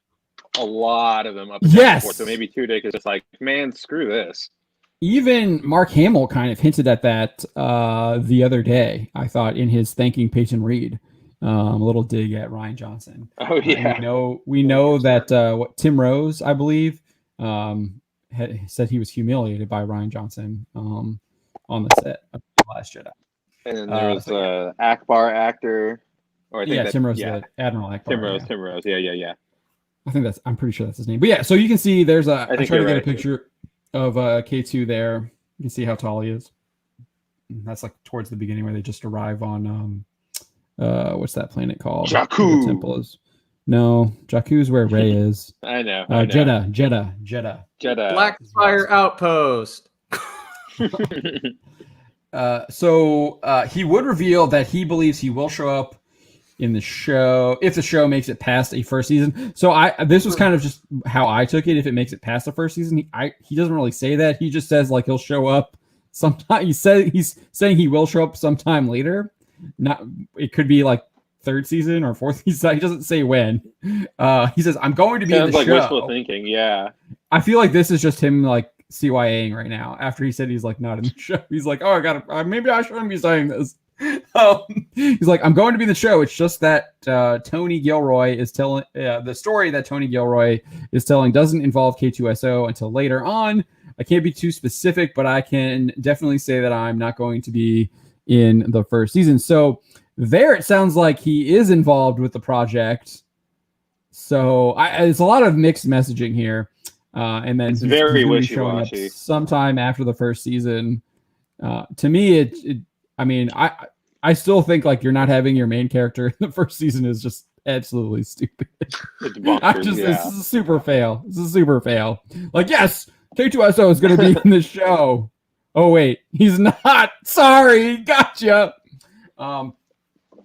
a lot of them up. Yes. So maybe Tudyk is just like, man, screw this. Even Mark Hamill kind of hinted at that the other day. I thought in his thanking Peyton Reed, a little dig at Rian Johnson. Oh yeah. We know that Tim Rose, I believe. Said he was humiliated by Rian Johnson on the set of The Last Jedi. And then there was Akbar actor. Or I think Tim Rose, Admiral Akbar. Tim Rose. Yeah. I'm pretty sure that's his name. But yeah, so you can see there's I tried to get a picture of K2 there. You can see how tall he is. That's like towards the beginning where they just arrive on what's that planet called? Jakku. The temple is. No, Jakku's where Rey is. I know. Jeddah. Blackfire Outpost. So he would reveal that he believes he will show up in the show if the show makes it past a first season. So this was kind of just how I took it. If it makes it past the first season, he doesn't really say that. He just says like he'll show up sometime. He's saying he will show up sometime later. It could be like third season or fourth. He doesn't say when. He says, "I'm going to be in the like show." Wishful thinking, yeah. I feel like this is just him like CYAing right now. After he said he's like not in the show, he's like, "Oh, I gotta. Maybe I shouldn't be saying this." He's like, "I'm going to be in the show." It's just that Tony Gilroy is telling the story that Tony Gilroy is telling doesn't involve K2SO until later on. I can't be too specific, but I can definitely say that I'm not going to be in the first season. So. There, it sounds like he is involved with the project. So it's a lot of mixed messaging here. And then it's very wishy-washy. Sometime after the first season. To me, I mean, I still think like you're not having your main character in the first season is just absolutely stupid. It's bonkers, This is a super fail. This is a super fail. Like, yes, K2SO is going to be in the show. Oh, wait, he's not. Sorry, gotcha.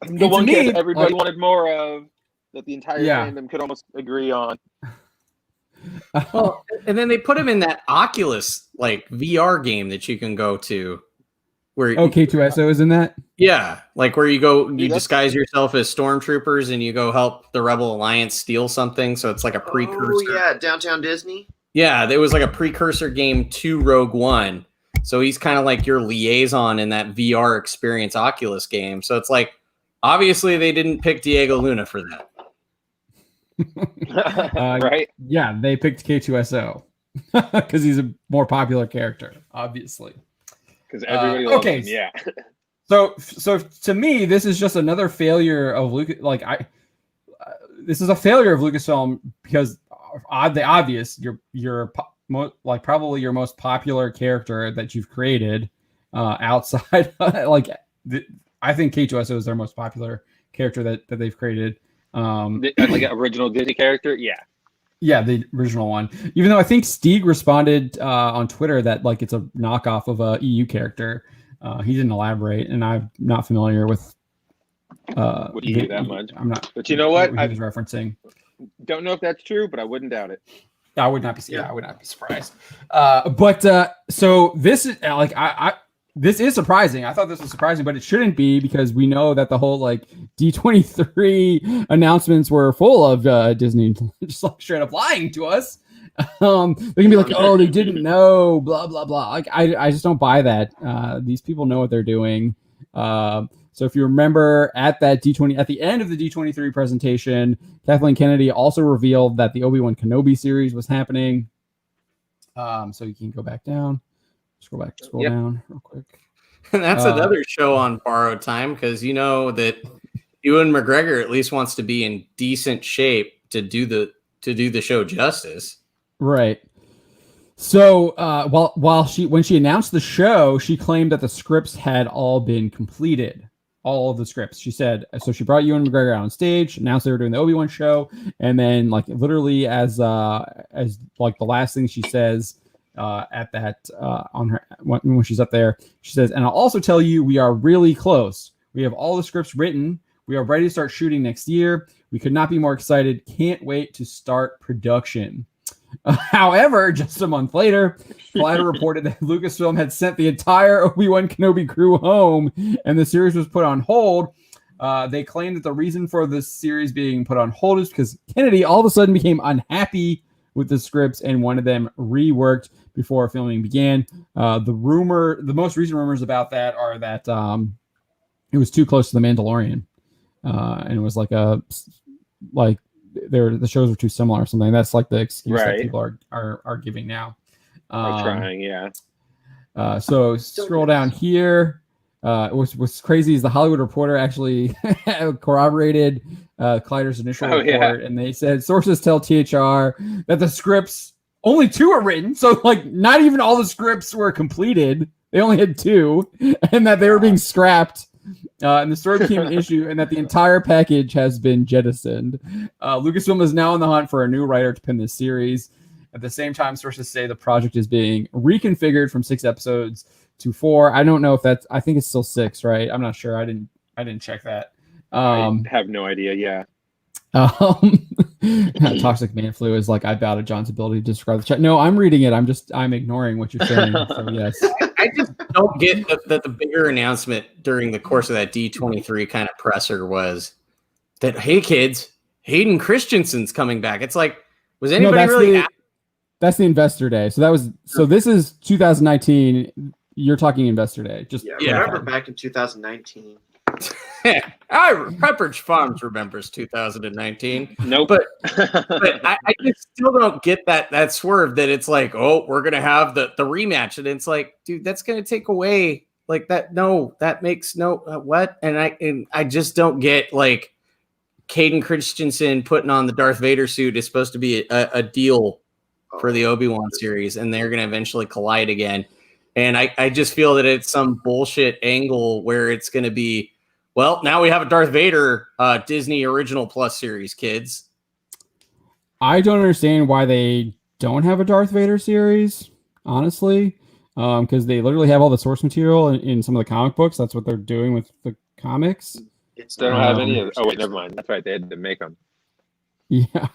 The one character everybody wanted more of, that the entire fandom could almost agree on. Well, and then they put him in that Oculus like VR game that you can go to. Where K2SO is in that? Yeah, like where you go, you Dude, disguise yourself as stormtroopers and you go help the Rebel Alliance steal something. So it's like a precursor. Oh yeah, Downtown Disney. Yeah, there was like a precursor game to Rogue One. So he's kind of like your liaison in that VR experience Oculus game. So it's like, obviously they didn't pick Diego Luna for that. Right? Yeah, they picked K2SO because he's a more popular character, obviously. Because everybody loves him, yeah. So to me, this is just another failure of Lucas. This is a failure of Lucasfilm because the obvious, probably your most popular character that you've created outside. I think K2SO is their most popular character that they've created. Like an original Disney character, yeah. Yeah, the original one. Even though I think Stieg responded on Twitter that like it's a knockoff of a EU character. He didn't elaborate, and I'm not familiar with EU that much. I'm not. But you know what? I was referencing. Don't know if that's true, but I wouldn't doubt it. I would not be. Yeah, I would not be surprised. So this is this is surprising. I thought this was surprising, but it shouldn't be because we know that the whole like D23 announcements were full of Disney just like straight up lying to us. They can be like, oh, they didn't know, blah blah blah. Like I just don't buy that. These people know what they're doing. So if you remember at that at the end of the D23 presentation, Kathleen Kennedy also revealed that the Obi-Wan Kenobi series was happening. So you can go back down. Scroll down real quick. And that's another show on borrowed time because you know that Ewan McGregor at least wants to be in decent shape to do the show justice. Right. So when she announced the show, she claimed that the scripts had all been completed. All of the scripts. She said so. She brought Ewan McGregor out on stage, announced they were doing the Obi-Wan show, and then like literally as like the last thing she says. At that on her when she's up there, she says, and I'll also tell you we are really close. We have all the scripts written. We are ready to start shooting next year. We could not be more excited. Can't wait to start production. However, just a month later, Collider reported that Lucasfilm had sent the entire Obi-Wan Kenobi crew home and the series was put on hold. They claimed that the reason for this series being put on hold is because Kennedy all of a sudden became unhappy with the scripts and wanted them reworked before filming began. The most recent rumors about that are that it was too close to The Mandalorian, and it was the shows were too similar or something. That's like the excuse that people are giving now. Trying, yeah. So scroll down here. What's crazy is the Hollywood Reporter actually corroborated Collider's initial report, and they said sources tell THR that the scripts only 2 are written, so like not even all the scripts were completed. They only had 2, and that they were being scrapped. And the story became an issue, and that the entire package has been jettisoned. Lucasfilm is now on the hunt for a new writer to pen this series. At the same time, sources say the project is being reconfigured from 6 episodes to 4. I don't know if that's. I think it's still 6, right? I'm not sure. I didn't check that. I have no idea. Yeah. Toxic Man Flu is like I bow to John's ability to describe the chat. No, I'm reading it. I'm ignoring what you're saying. So yes. I just don't get that the bigger announcement during the course of that D23 kind of presser was that, hey kids, Hayden Christensen's coming back. It's like, was anybody that's the Investor Day. So this is 2019. You're talking Investor Day. Remember back in 2019. Pepperidge Farms remembers 2019. Nope. But I just still don't get that swerve that it's like, oh, we're gonna have the rematch, and it's like, dude, that's gonna take away like that. No, that makes no what? And I just don't get like Hayden Christensen putting on the Darth Vader suit is supposed to be a deal for the Obi-Wan series, and they're gonna eventually collide again. And I just feel that it's some bullshit angle where it's gonna be, well, now we have a Darth Vader Disney Original Plus series, kids. I don't understand why they don't have a Darth Vader series, honestly, because they literally have all the source material in some of the comic books. That's what they're doing with the comics. They don't have any of. Oh wait, never mind. That's right. They had to make them. Yeah.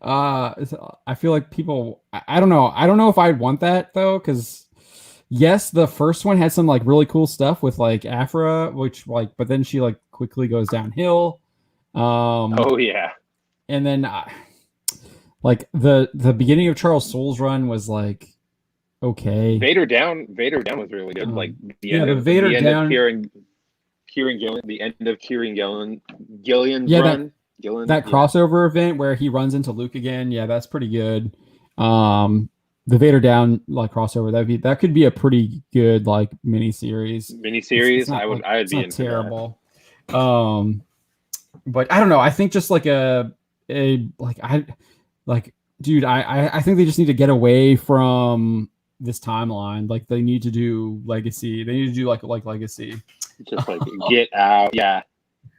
I feel like people. I don't know. I don't know if I'd want that though, because yes, the first one had some like really cool stuff with like Afra, which like, but then she like quickly goes downhill. Oh yeah. And then like the beginning of Charles Soule's run was like okay. Vader down was really good. Like the end of Vader the end down. of Kieran Gillen, the end of Gillian's run. That crossover event where he runs into Luke again, yeah, that's pretty good. The Vader down like crossover, that could be a pretty good like miniseries. I'd be into terrible. But I don't know. I think just like dude, I think they just need to get away from this timeline. Like they need to do Legacy. They need to do like Legacy. Just like get out, yeah.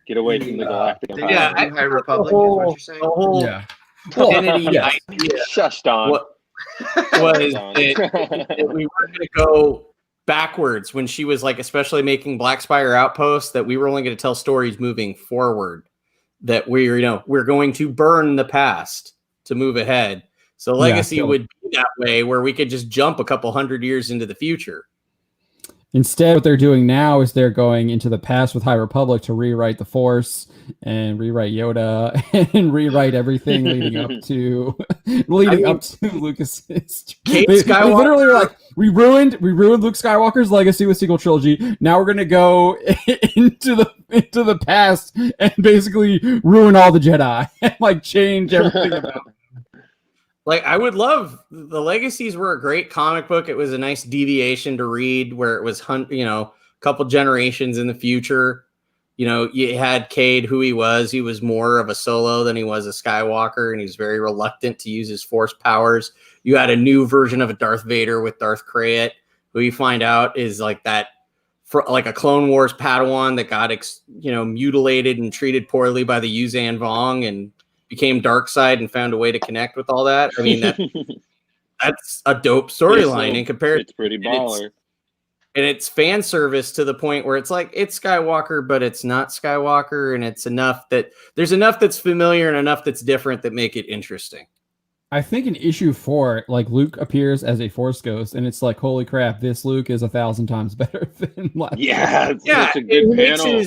Get away from the Galactic Empire. Yeah, High Republic is what you're saying. The whole Kennedy idea shushed on. was that we were going to go backwards when she was like, especially making Black Spire Outpost, that we were only going to tell stories moving forward. That we're going to burn the past to move ahead. So Legacy would be that way, where we could just jump a couple 100 years into the future. Instead, what they're doing now is they're going into the past with High Republic to rewrite the Force and rewrite Yoda and rewrite everything leading up to Lucas's. They literally were like, we ruined Luke Skywalker's legacy with sequel trilogy. Now we're gonna go into the past and basically ruin all the Jedi and like change everything about them. Like, I would love the Legacies were a great comic book. It was a nice deviation to read where it was, a couple generations in the future. You had Cade, who he was. He was more of a Solo than he was a Skywalker, and he was very reluctant to use his Force powers. You had a new version of a Darth Vader with Darth Krayt, who you find out is like that, like a Clone Wars Padawan that got, mutilated and treated poorly by the Yuzan Vong and became Darkseid and found a way to connect with all that. I mean, that's a dope storyline in comparison. It's pretty baller. And it's fan service to the point where it's like, it's Skywalker, but it's not Skywalker. And it's enough that there's enough that's familiar and enough that's different that make it interesting. I think in issue 4, like Luke appears as a Force ghost, and it's like, holy crap, this Luke is 1,000 times better than last. Yeah, it's such a good panel.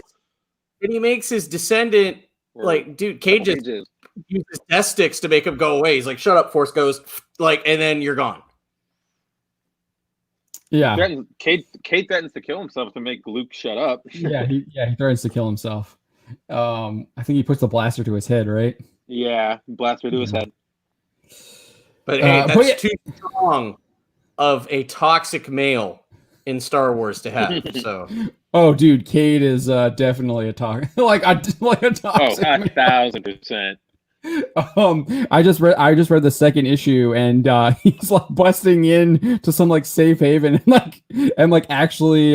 And he makes his descendant, like, dude, Cade just uses death sticks to make him go away. He's like, shut up, Force ghost. Like, and then you're gone. Yeah. Cade threatens to kill himself to make Luke shut up. Yeah, he threatens to kill himself. I think he puts the blaster to his head, right? Yeah, blaster to his head. But hey, that's too strong of a toxic male in Star Wars to have. So, oh, dude, Cade is definitely a toxic, like a toxic. Oh, 1,000%. I just read the second issue, and he's like busting in to some like safe haven and like actually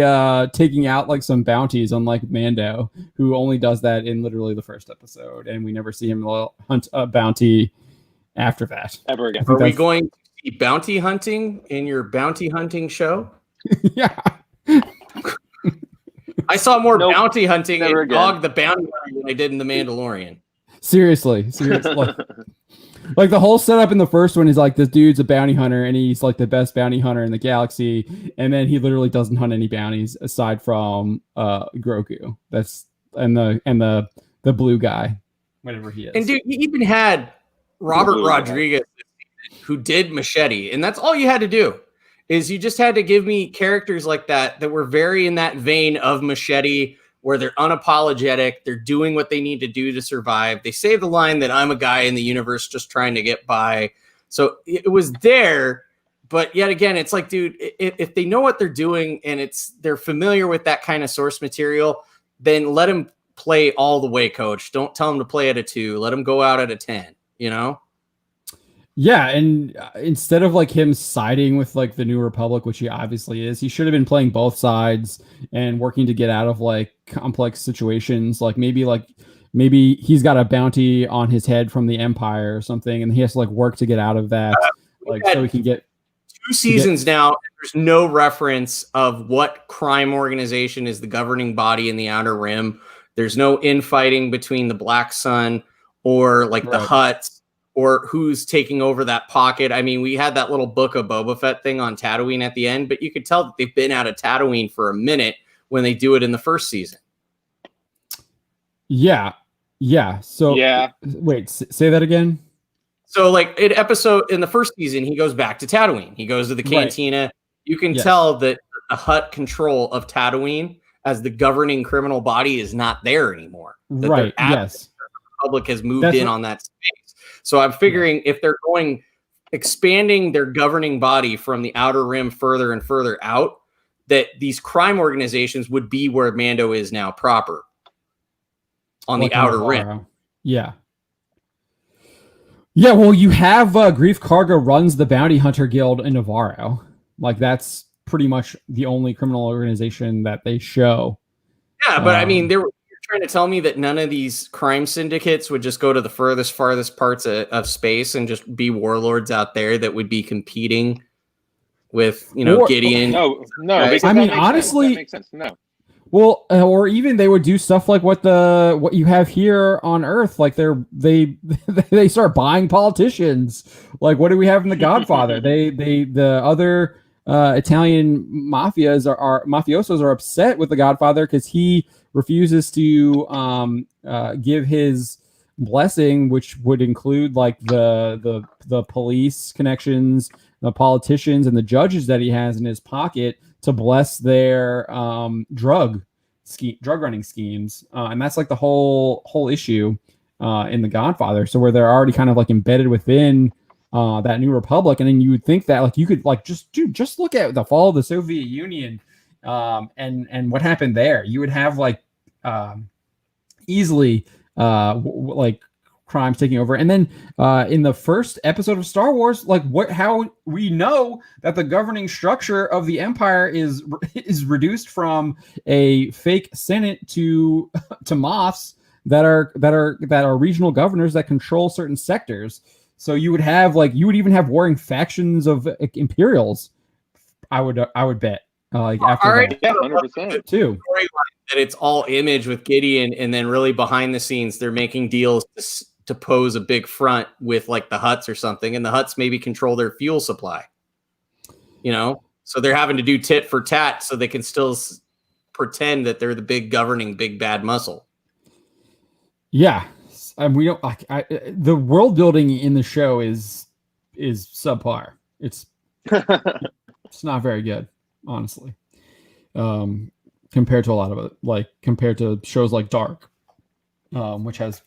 taking out like some bounties on like Mando, who only does that in literally the first episode, and we never see him hunt a bounty after that ever again. Are we going to see bounty hunting in your bounty hunting show? Yeah. I saw more bounty hunting in Dog the Bounty Hunter than I did in The Mandalorian. Seriously. Like the whole setup in the first one is like, this dude's a bounty hunter and he's like the best bounty hunter in the galaxy, and then he literally doesn't hunt any bounties aside from Grogu. That's and the blue guy, whatever he is. And dude, you even had Robert Rodriguez who did Machete, and that's all you had to do. Is you just had to give me characters like that were very in that vein of Machete, where they're unapologetic, they're doing what they need to do to survive. They say the line that I'm a guy in the universe just trying to get by. So it was there, but yet again, it's like, dude, if they know what they're doing and they're familiar with that kind of source material, then let them play all the way, coach. Don't tell them to play at a 2. Let them go out at a 10, Yeah, and instead of like him siding with like the New Republic, which he obviously is, he should have been playing both sides and working to get out of like complex situations. Like maybe he's got a bounty on his head from the Empire or something, and he has to like work to get out of that, so he can get 2 seasons now. There's no reference of what crime organization is the governing body in the Outer Rim. There's no infighting between the Black Sun or like the Hutts, or who's taking over that pocket. I mean, we had that little book of Boba Fett thing on Tatooine at the end, but you could tell that they've been out of Tatooine for a minute when they do it in the first season. Yeah. So wait, say that again. So like in the first season, he goes back to Tatooine. He goes to the cantina. Right. You can tell that the Hutt control of Tatooine as the governing criminal body is not there anymore. Right. Yes. The Republic has moved on that space. So I'm figuring if they're expanding their governing body from the Outer Rim further and further out, that these crime organizations would be where Mando is now proper. On the Outer Rim. Yeah. Yeah, well, you have Grief Karga runs the Bounty Hunter Guild in Navarro. Like, that's pretty much the only criminal organization that they show. Yeah, but I mean, you're trying to tell me that none of these crime syndicates would just go to the farthest parts of space and just be warlords out there that would be competing with, Gideon. No. Right? I mean, honestly, that makes sense. No. Well, or even they would do stuff like what you have here on Earth. Like they start buying politicians. Like, what do we have in The Godfather? The other Italian mafiosos are upset with The Godfather because he refuses to give his blessing, which would include like the police connections, the politicians, and the judges that he has in his pocket to bless their drug running schemes, and that's like the whole issue in The Godfather. So where they're already kind of like embedded within that New Republic, and then you would think that like you could like just look at the fall of the Soviet Union and what happened there. You would have like easily like crimes taking over. And then in the first episode of Star Wars, like how we know that the governing structure of the Empire is reduced from a fake Senate to Moffs that are regional governors that control certain sectors. So you would even have warring factions of Imperials. I would bet. Like after that. Yeah, 100% too. That it's all image with Gideon, and then really behind the scenes they're making deals to pose a big front with like the Hutts or something, and the Hutts maybe control their fuel supply. So they're having to do tit for tat so they can still pretend that they're the big governing big bad muscle. Yeah, and we don't like the world building in the show is subpar. It's not very good, honestly. Compared to a lot of it, like compared to shows like Dark, which has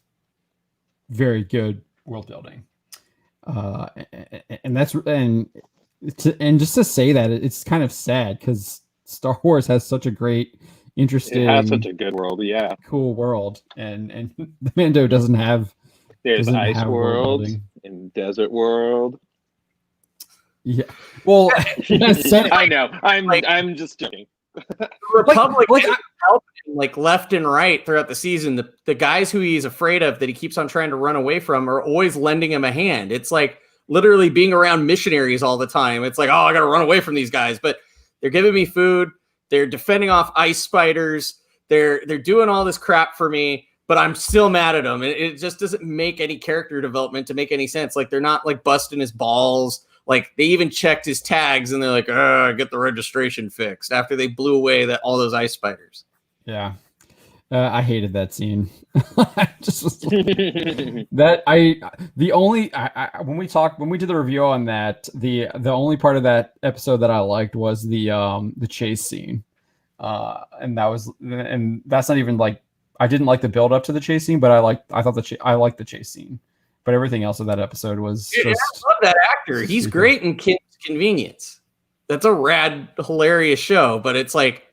very good world building, and just to say that it's kind of sad because Star Wars has such a great, interesting, it has such a good world, cool world, and the Mando doesn't have. There's ice world and desert world. Yeah, well, I know. I'm just joking. The Republic is helping like left and right throughout the season. The guys who he's afraid of that he keeps on trying to run away from are always lending him a hand. It's like literally being around missionaries all the time. It's like, oh, I got to run away from these guys, but they're giving me food. They're defending off ice spiders. They're doing all this crap for me, but I'm still mad at them. It just doesn't make any character development to make any sense. Like they're not like busting his balls. Like they even checked his tags and they're like, get the registration fixed after they blew away all those ice spiders. Yeah. I hated that scene. When we did the review on that, the only part of that episode that I liked was the chase scene. And that's not even like, I didn't like the build up to the chase scene, but I liked the chase scene. But everything else of that episode was I love that actor. He's great in Kim's Convenience. That's a rad, hilarious show. But it's like,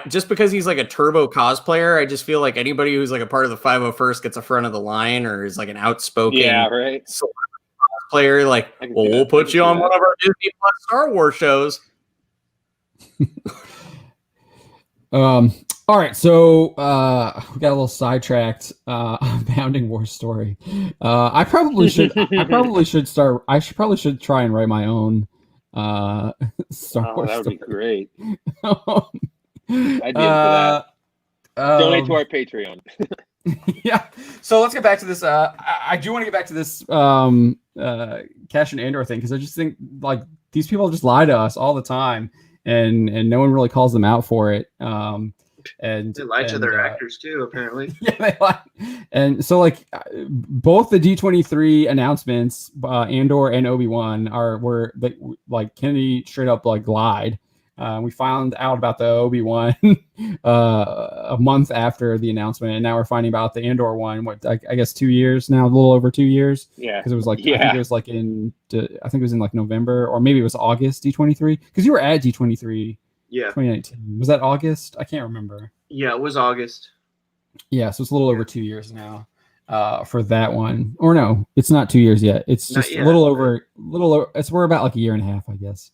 just because he's like a turbo cosplayer, I just feel like anybody who's like a part of the 501st gets a front of the line or is like an outspoken cosplayer. Like, we'll put you on one of our Disney Plus Star Wars shows. All right, so we got a little sidetracked Bounding War story. I probably should try and write my own Star Wars. That would be great. I'd be into that. Donate to our Patreon. Yeah. So let's get back to this. I do want to get back to this Cassian Andor thing, because I just think like these people just lie to us all the time, and no one really calls them out for it. And they lie to their actors too, apparently. Yeah, they lie. And so like both the D23 announcements, Andor and Obi-Wan were like Kennedy straight up like lied. We found out about the Obi-Wan a month after the announcement, and now we're finding about the Andor one. What I guess 2 years now, a little over 2 years. Yeah, because it was like I think it was like in like November, or maybe it was August D23, because you were at D23. Yeah, 2019. Was that August? I can't remember. Yeah, it was August. Yeah, so it's a little over 2 years now for that one. Or no, it's not 2 years yet. It's just a little over. We're about like a year and a half, I guess.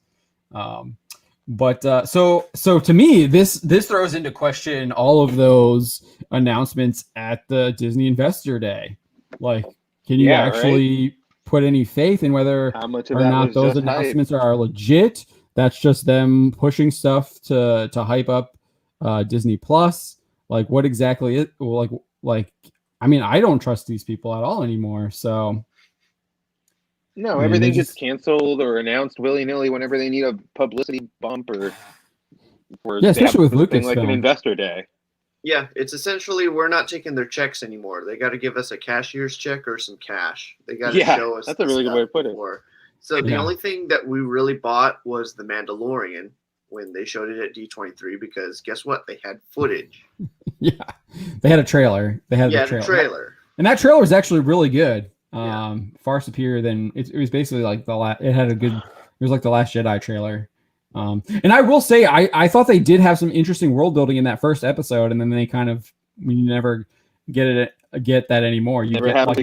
But so to me, this throws into question all of those announcements at the Disney Investor Day. Like, can you actually put any faith in whether or not those announcements are legit? That's just them pushing stuff to hype up Disney Plus. Like, what exactly is like? I mean, I don't trust these people at all anymore. So no, everything gets canceled or announced willy-nilly whenever they need a publicity bump or especially with Lucasfilm, like an Investor Day. Yeah, it's essentially we're not taking their checks anymore. They got to give us a cashier's check or some cash. They got to show us. That's a really good way to put it. So the only thing that we really bought was The Mandalorian when they showed it at D23, because guess what? They had footage. Yeah, they had a trailer. They had a trailer. And that trailer was actually really good. Far superior than it was basically like it was like the Last Jedi trailer. And I will say, I thought they did have some interesting world building in that first episode, and then they kind of, you never get that anymore. You get like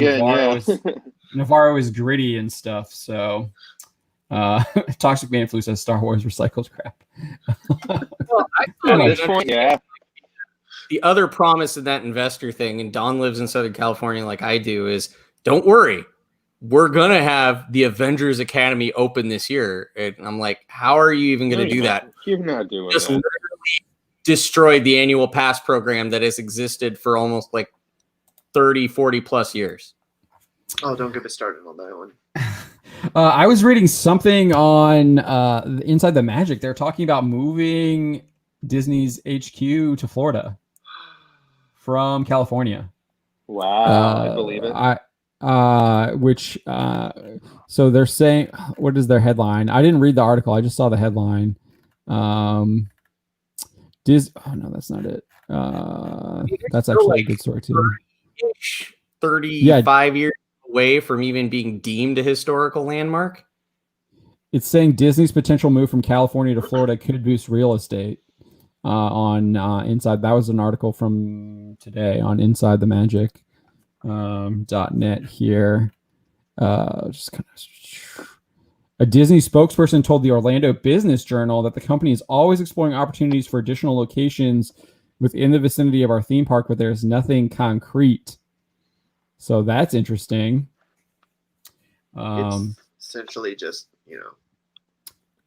Navarro is gritty and stuff. So Toxic Man Flu says Star Wars recycled crap. Well, at this point, the other promise of that investor thing, and Don lives in Southern California like I do, is don't worry, we're going to have the Avengers Academy open this year. And I'm like, how are you even going to do that? You're not doing Just that. Literally destroyed the annual pass program that has existed for almost like 30, 40 plus years. Oh, don't get me started on that one. I was reading something on Inside the Magic. They're talking about moving Disney's HQ to Florida from California. Wow, I believe it. So they're saying, what is their headline? I didn't read the article. I just saw the headline. Oh no, that's not it. That's actually a good story too. 35 years away from even being deemed a historical landmark. It's saying Disney's potential move from California to Florida could boost real estate on Inside. That was an article from today on Inside the Magic .net here. Just kind of a Disney spokesperson told the Orlando Business Journal that the company is always exploring opportunities for additional locations within the vicinity of our theme park, but there's nothing concrete. So that's interesting. It's essentially just,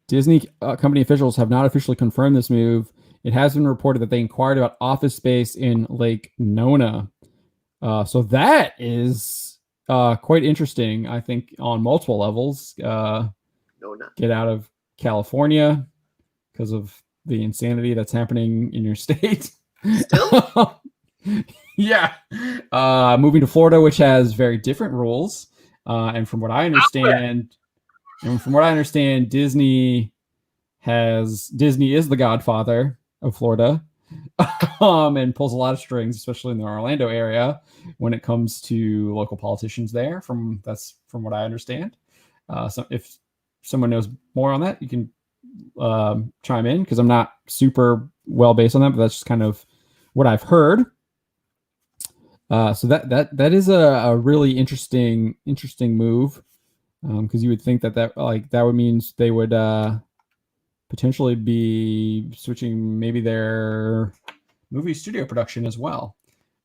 Disney company officials have not officially confirmed this move. It has been reported that they inquired about office space in Lake Nona. So that is quite interesting, I think, on multiple levels. Get out of California because of the insanity that's happening in your state. Still? Yeah. Moving to Florida, which has very different rules. And from what I understand, Disney is the godfather of Florida. And pulls a lot of strings, especially in the Orlando area, when it comes to local politicians there. From what I understand. So if someone knows more on that, you can chime in, because I'm not super well based on that, but that's just kind of what I've heard. So that is a really interesting move, because you would think that would mean they would potentially be switching maybe their movie studio production as well.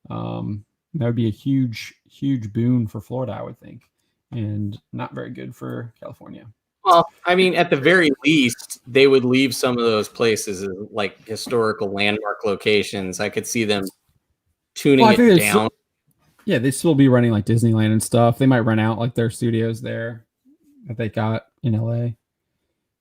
That would be a huge boon for Florida, I would think, and not very good for California. Well, I mean, at the very least, they would leave some of those places as like historical landmark locations. I could see them tuning it down Yeah, they still be running like Disneyland and stuff. They might rent out like their studios there that they got in LA.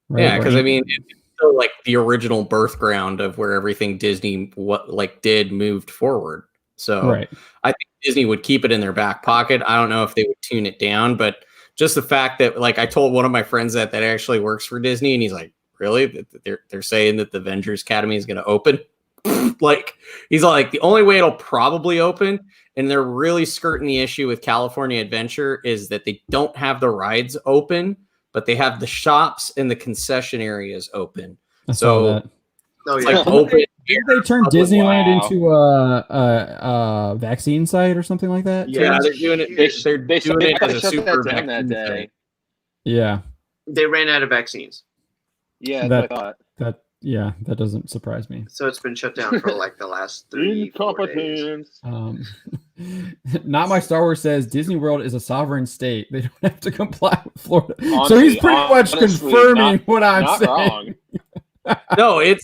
Right? Yeah, because I mean, it's still like the original birth ground of where everything Disney moved forward. So I think Disney would keep it in their back pocket. I don't know if they would tune it down, but just the fact that, like, I told one of my friends that actually works for Disney, and he's like, "Really? They're saying that the Avengers Academy is going to open?" Like, he's like, the only way it'll probably open, and they're really skirting the issue with California Adventure, is that they don't have the rides open, but they have the shops and the concession areas open. I saw that. Oh, yeah. Like open. Did they turn Disneyland into a vaccine site or something like that? Yeah, they're doing it. They're doing it as a super vaccine that day. Yeah. They ran out of vaccines. Yeah, that's what I thought. That doesn't surprise me. So it's been shut down for like the last 3-4 days. Not My Star Wars says Disney World is a sovereign state. They don't have to comply with Florida. Honestly, so he's pretty much confirming what I'm saying. No, it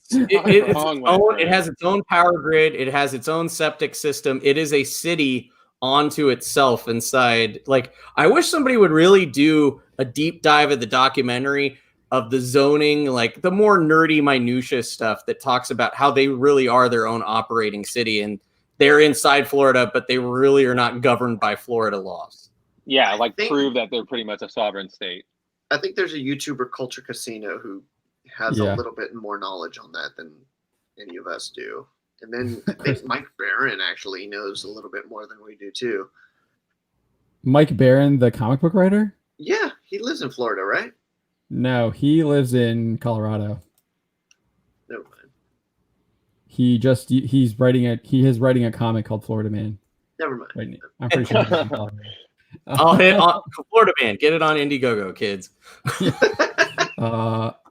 has its own power grid. It has its own septic system. It is a city onto itself inside. Like, I wish somebody would really do a deep dive of the documentary of the zoning, like the more nerdy minutia stuff that talks about how they really are their own operating city and they're inside Florida, but they really are not governed by Florida laws. Yeah, prove that they're pretty much a sovereign state. I think there's a YouTuber, Culture Casino, who has a little bit more knowledge on that than any of us do. And then I think Mike Barron actually knows a little bit more than we do too. Mike Barron, the comic book writer? Yeah, he lives in Florida, right? No, he lives in Colorado. Never mind. He is writing a comic called Florida Man. Never mind. Right, I'm pretty sure he's in Colorado. I'll hit on Florida Man. Get it on Indiegogo, kids.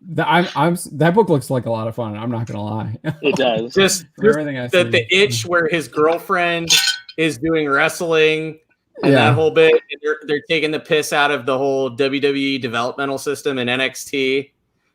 That book looks like a lot of fun. I'm not gonna lie. It does. Just everything I see. The itch where his girlfriend is doing wrestling and that whole bit. And they're taking the piss out of the whole WWE developmental system in NXT.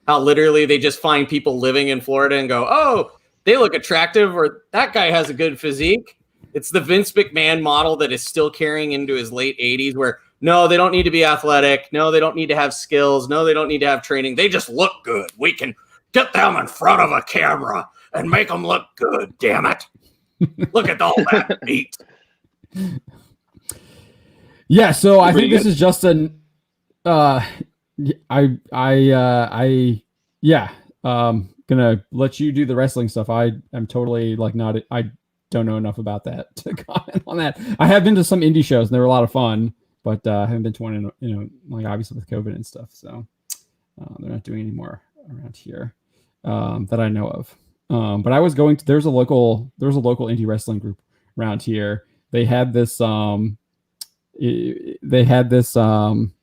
How literally they just find people living in Florida and go, "Oh, they look attractive," or "That guy has a good physique." It's the Vince McMahon model that is still carrying into his late 80s, where no, they don't need to be athletic. No, they don't need to have skills. No, they don't need to have training. They just look good. We can get them in front of a camera and make them look good. Damn it. Look at all that meat. Yeah, so I think this is just an gonna let you do the wrestling stuff. I am totally I don't know enough about that to comment on that. I have been to some indie shows and they were a lot of fun, but I haven't been to one obviously with COVID and stuff. So they're not doing any more around here that I know of. But I was going to, there's a local indie wrestling group around here. They had this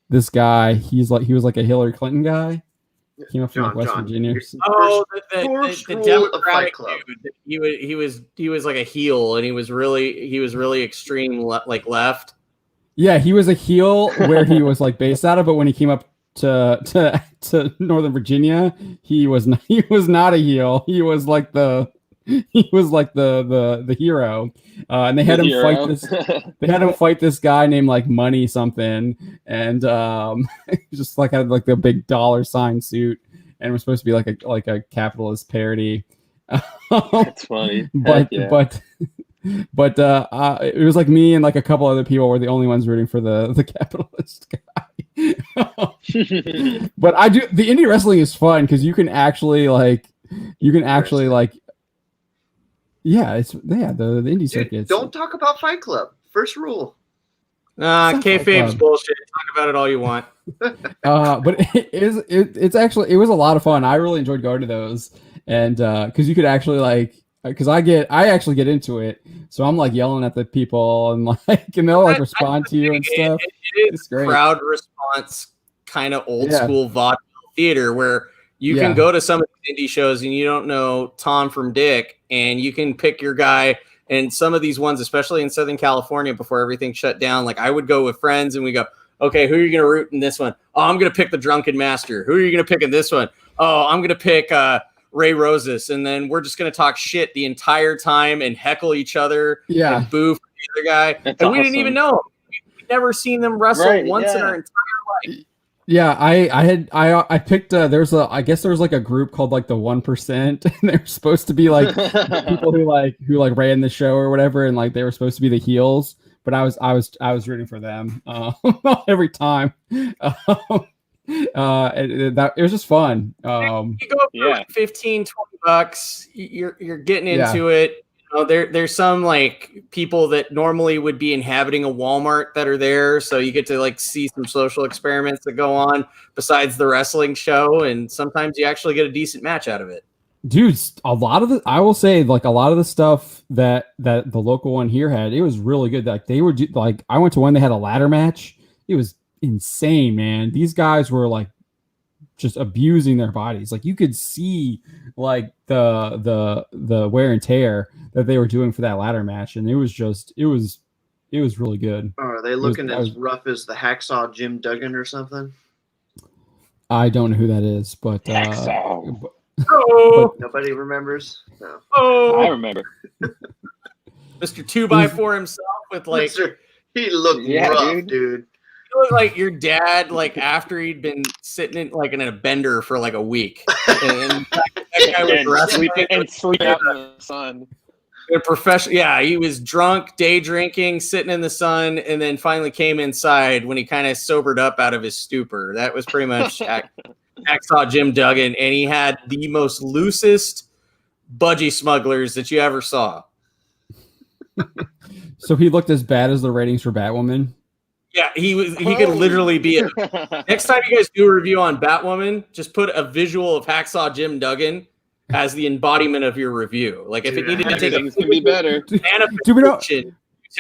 this guy. He was like a Hillary Clinton guy. Came up from West Virginia. The Democratic dude. He was like a heel, and he was really extreme left. Yeah, he was a heel where he was like based out of, but when he came up to Northern Virginia, he was not a heel. He was like the hero, and they had him fight this. They had him fight this guy named like Money something, and just like had like the big $sign suit, and it was supposed to be like a capitalist parody. That's funny, but it was like me and like a couple other people were the only ones rooting for the capitalist guy. But the indie wrestling is fun because you can actually yeah, the indie circuit. Don't talk about Fight Club. First rule. Kayfabe's bullshit. Talk about it all you want. But it was a lot of fun. I really enjoyed going to those, and because you could actually because I actually get into it, so I'm like yelling at the people and they'll like respond to you and stuff. It is great. Crowd response, kind of old school vaudeville theater where you can go to some of these indie shows and you don't know Tom from Dick, and you can pick your guy. And some of these ones, especially in Southern California, before everything shut down, like I would go with friends and we go, okay, who are you going to root in this one? Oh, I'm going to pick the Drunken Master. Who are you going to pick in this one? Oh, I'm going to pick Ray Rosas. And then we're just going to talk shit the entire time and heckle each other and boo for the other guy, That's and we didn't even know him. We'd never seen them wrestle once in our entire life. Yeah, I picked I guess there was like a group called like the 1%, and they're supposed to be like people who ran the show or whatever, and like they were supposed to be the heels, but I was rooting for them every time. It was just fun. You go up for like $15, $20, you're getting into it. There's some like people that normally would be inhabiting a Walmart that are there, so you get to like see some social experiments that go on besides the wrestling show, and sometimes you actually get a decent match out of it. Dude, I will say, like, a lot of the stuff that the local one here had, it was really good. Like they were like, I went to one, they had a ladder match. It was insane, man. These guys were like just abusing their bodies. Like you could see like the wear and tear that they were doing for that ladder match, and it was really good. Are they looking as rough as the Hacksaw Jim Duggan or something? I don't know who that is, but Hacksaw. But nobody remembers. No. I remember. Mr. 2x4 himself with like he looked rough, dude. You look like your dad, like after he'd been sitting in a bender for like a week, and that guy was sleeping out in the sun. He was drunk, day drinking, sitting in the sun, and then finally came inside when he kind of sobered up out of his stupor. That was pretty much Hacksaw Jim Duggan, and he had the most loosest budgie smugglers that you ever saw. So he looked as bad as the ratings for Batwoman. Yeah, he could literally be it. Next time you guys do a review on Batwoman, just put a visual of Hacksaw Jim Duggan as the embodiment of your review. Like if it needed to take things can be better. I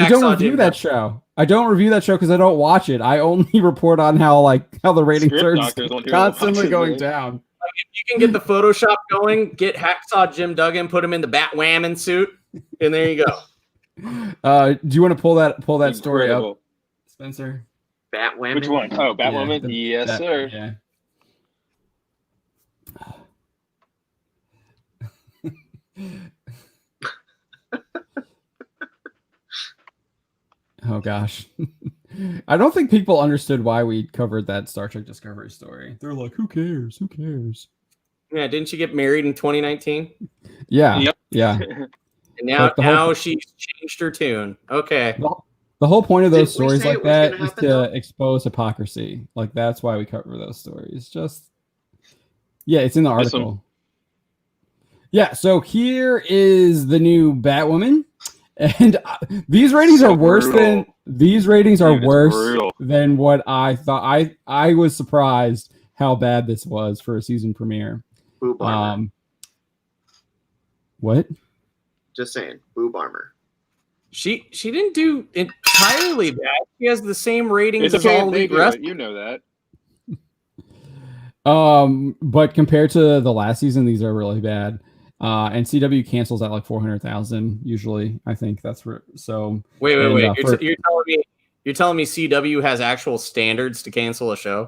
don't review that show. I don't review that show because I don't watch it. I only report on how the ratings are constantly going down. Like if you can get the Photoshop going, get Hacksaw Jim Duggan, put him in the Batwoman suit, and there you go. Do you want to pull that story up, Spencer? Batwoman? Which one? Oh, Batwoman? Yes, sir. Yeah. Oh gosh. I don't think people understood why we covered that Star Trek Discovery story. They're like, who cares? Who cares? Yeah, didn't she get married in 2019? Yeah. Yep. Yeah. And now she's changed her tune. Okay. The whole point of those stories like that is to expose hypocrisy. Like that's why we cover those stories. It's in the article. Yeah, so here is the new Batwoman, and these ratings are worse than what I thought. I was surprised how bad this was for a season premiere. Boob armor. What? Just saying, boob armor. She didn't do entirely bad. She has the same ratings as all the rest. You know that. But compared to the last season, these are really bad. And CW cancels at like 400,000 usually. I think that's so. Wait. You're telling me CW has actual standards to cancel a show?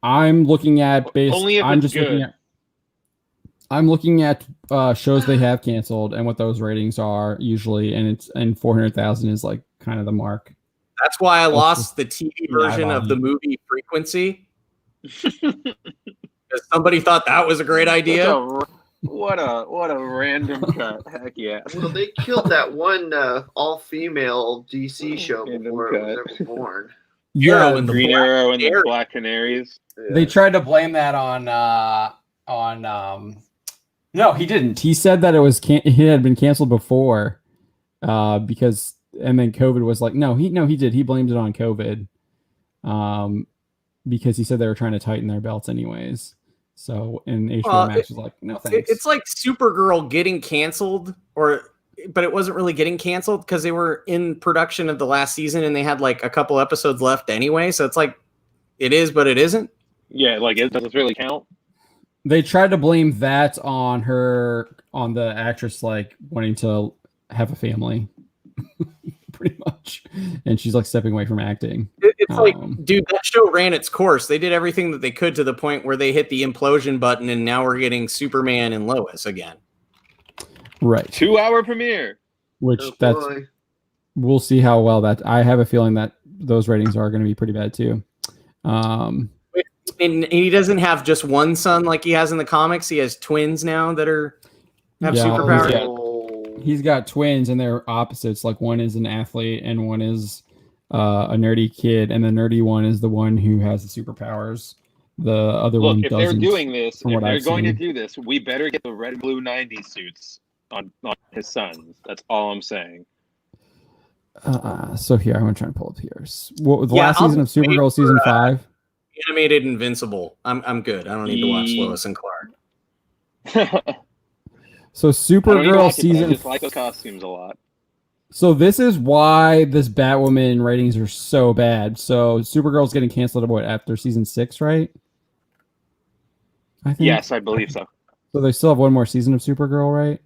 I'm looking at I'm looking at shows they have canceled and what those ratings are usually, and 400,000 is like kind of the mark. That's why I lost the TV version of the movie Frequency. Because somebody thought that was a great idea. What a random cut. Heck yeah. Well, they killed that one all-female DC show before it was ever born. Yeah, and the Green Arrow and the Black Canaries. Yeah. They tried to blame that on no, he didn't. He said that it had been canceled before because and then COVID was like he did. He blamed it on COVID because he said they were trying to tighten their belts anyways. So, and HBO Max was like, no thanks. It's like Supergirl getting canceled, but it wasn't really getting canceled because they were in production of the last season and they had like a couple episodes left anyway. So it's like, it is, but it isn't. Yeah, like it doesn't really count. They tried to blame that on the actress, like wanting to have a family. Pretty much, and she's like stepping away from acting. It's like, dude, that show ran its course. They did everything that they could to the point where they hit the implosion button, and now we're getting Superman and Lois again. Right, 2-hour premiere. Which we'll see how well that. I have a feeling that those ratings are going to be pretty bad too. And he doesn't have just one son like he has in the comics. He has twins now that have superpowers. He's got twins, and they're opposites. Like one is an athlete, and one is a nerdy kid, and the nerdy one is the one who has the superpowers. The other one doesn't. If they're doing this, if they're going to do this, we better get the red and blue 90s suits on his sons. That's all I'm saying. So here, I'm going to try and pull up here. The last season of Supergirl, season 5. Animated Invincible. I'm good. I don't need to watch Lois and Clark. So Supergirl season. I just like those costumes a lot. So this is why this Batwoman ratings are so bad. So Supergirl's getting canceled after season 6, right? I think. Yes, I believe so. So they still have one more season of Supergirl, right?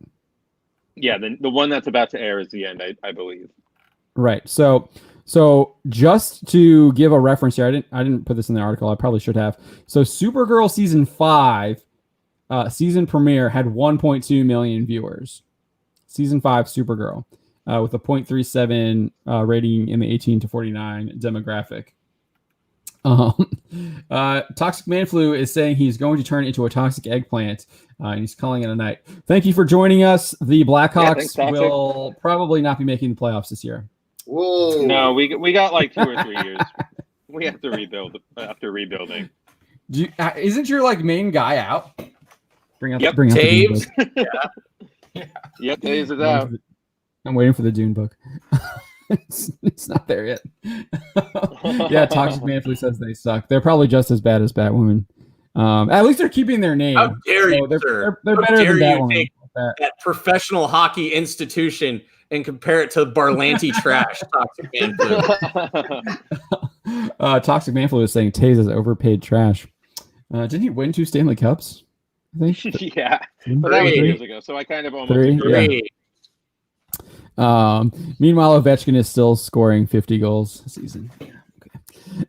Yeah, the one that's about to air is the end, I believe. Right. So just to give a reference here, I didn't put this in the article. I probably should have. So Supergirl season 5, season premiere had 1.2 million viewers. Season 5 Supergirl, with a 0.37 rating in the 18 to 49 demographic. Toxic Man Flu is saying he's going to turn into a toxic eggplant, and he's calling it a night. Thank you for joining us. The Blackhawks will probably not be making the playoffs this year. Whoa! No, we got like 2 or 3 years. We have to rebuild after rebuilding. Isn't your main guy out? Bring out Taves. Yep, Taves is out. I'm waiting for the Dune book. It's not there yet. Yeah, Toxic Man Flu says they suck. They're probably just as bad as Batwoman. At least they're keeping their name. How dare you, sir? They're better than Batwoman. Take that professional hockey institution and compare it to Barlanti trash. Toxic Man Flu. Toxic Man Flu is saying Taze is overpaid trash. Didn't he win 2 Stanley Cups? I think. Yeah, but that was years ago. So I kind of almost 3. agree. Yeah. Meanwhile, Ovechkin is still scoring 50 goals a season. Okay.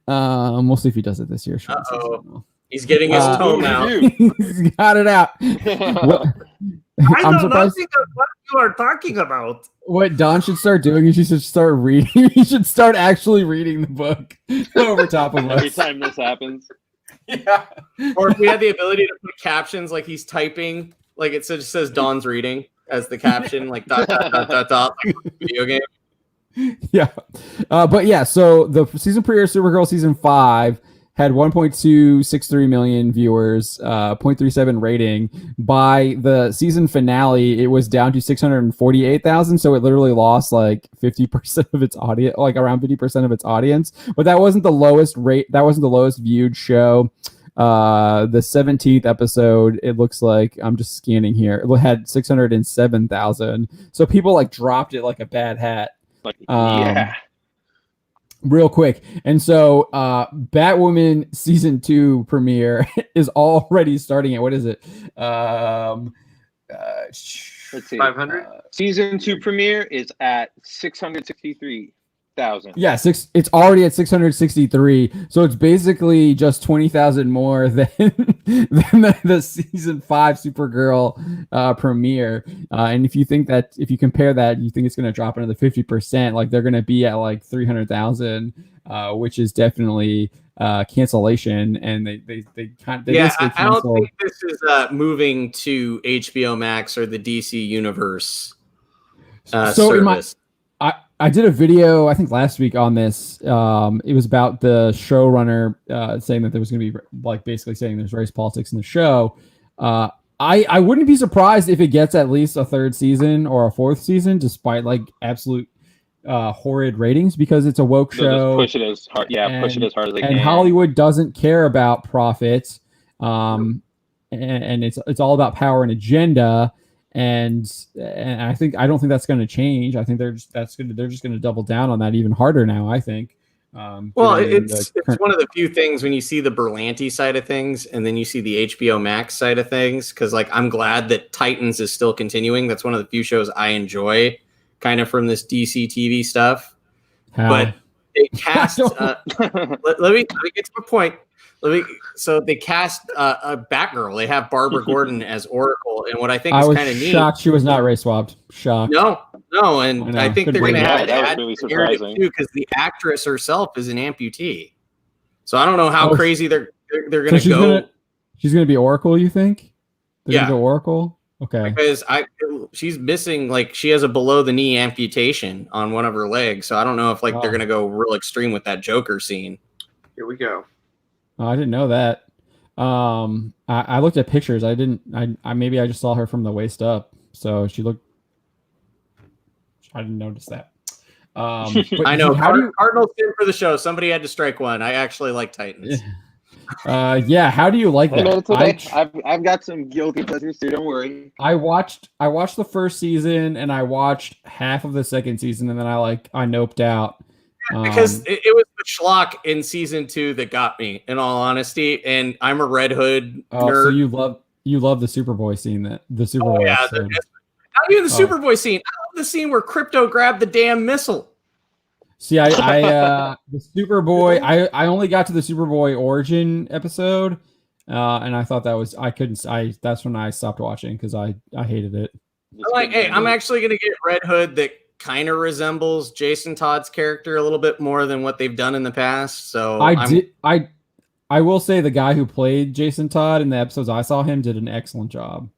We'll see if he does it this year. He's getting his tone out. He's got it out. I'm surprised. What you are talking about? What Don should start doing is he should start reading. He should start actually reading the book over top of us. Every time this happens. Yeah. Or if we had the ability to put captions like he's typing, like it just says Don's reading as the caption, like dot, like video game. Yeah. But yeah, so the season premiere Supergirl season 5 had 1.263 million viewers, 0.37 rating. By the season finale, it was down to 648,000. So it literally lost like 50% of its audience, like around 50% of its audience. But that wasn't the lowest rate. That wasn't the lowest viewed show. The 17th episode, it looks like, I'm just scanning here, it had 607,000. So people dropped it like a bad hat. Yeah. Real quick. And so Batwoman season 2 premiere is already starting at, what is it? Let's see. 500? Season 2 premiere is at 663,000. Yeah, it's already at 663. So it's basically just 20,000 more than the season 5 Supergirl premiere. And if you compare that, you think it's going to drop another 50%. Like they're going to be at like 300,000, which is definitely cancellation. And they I don't think this is moving to HBO Max or the DC Universe service. I did a video, I think last week on this. It was about the showrunner saying that there was going to be basically saying there's race politics in the show. I wouldn't be surprised if it gets at least a 3rd season or a 4th season, despite absolute horrid ratings, because it's a woke show. Push it as hard. Yeah, push it as hard as they can. And Hollywood doesn't care about profit, and it's all about power and agenda. And I don't think that's going to change. I think they're just going to double down on that even harder now, I think. Well, it's one of the few things when you see the Berlanti side of things and then you see the HBO Max side of things, because I'm glad that Titans is still continuing. That's one of the few shows I enjoy kind of from this DC TV stuff. How? But they cast let me get to my point. So they cast a Batgirl. They have Barbara Gordon as Oracle, and what I think is kind of neat. Shocked she was not race swapped. Shocked. No, No, and I think they're going to have that was really surprising too, because the actress herself is an amputee. So I don't know how crazy they're going to go. She's going to be Oracle, you think? They're Yeah, going to go Oracle. Okay. Because she's missing, like, she has a below the knee amputation on one of her legs, so I don't know if they're going to go real extreme with that Joker scene. Here we go. Oh, I didn't know that. I looked at pictures. I maybe I just saw her from the waist up, so she looked. I didn't notice that. I know. Cardinals in for the show. Somebody had to strike one. I actually like Titans. Yeah. How do you like that? It's okay. I've got some guilty pleasures too. Don't worry. I watched the first season and I watched half of the second season and then I noped out. Because it was the schlock in season 2 that got me, in all honesty. And I'm a Red Hood nerd. So you love the Superboy scene Superboy episode. Not even the Superboy scene. I love the scene where Crypto grabbed the damn missile. See, the Superboy. I only got to the Superboy origin episode, and I thought that's when I stopped watching because I hated it. I'm actually gonna get Red Hood that kind of resembles Jason Todd's character a little bit more than what they've done in the past. So I will say the guy who played Jason Todd in the episodes I saw him did an excellent job.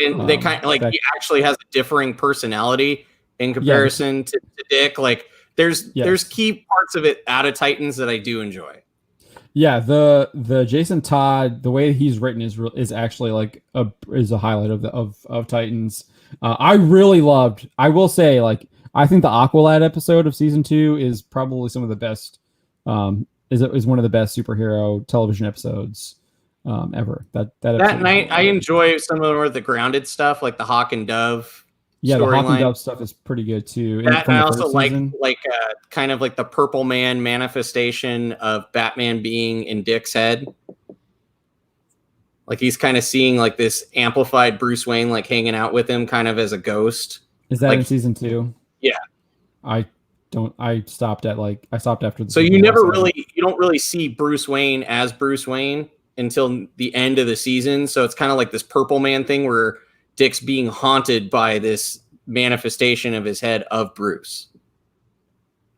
And they kind of he actually has a differing personality in comparison to Dick. Like there's key parts of it out of Titans that I do enjoy. Yeah, the Jason Todd, the way he's written is actually is a highlight of Titans. I really loved. I will say, I think the Aqualad episode of season 2 is probably some of the best. Is one of the best superhero television episodes ever. That night, I enjoy some of the grounded stuff, like the Hawk and Dove. Yeah, the Hawk and Dove stuff is pretty good too. That I also like kind of like the Purple Man manifestation of Batman being in Dick's head. Like he's kind of seeing like this amplified Bruce Wayne like hanging out with him kind of as a ghost. Is that in season 2? Yeah. I stopped after the So you don't really see Bruce Wayne as Bruce Wayne until the end of the season. So it's kind of like this Purple Man thing where Dick's being haunted by this manifestation of his head of Bruce.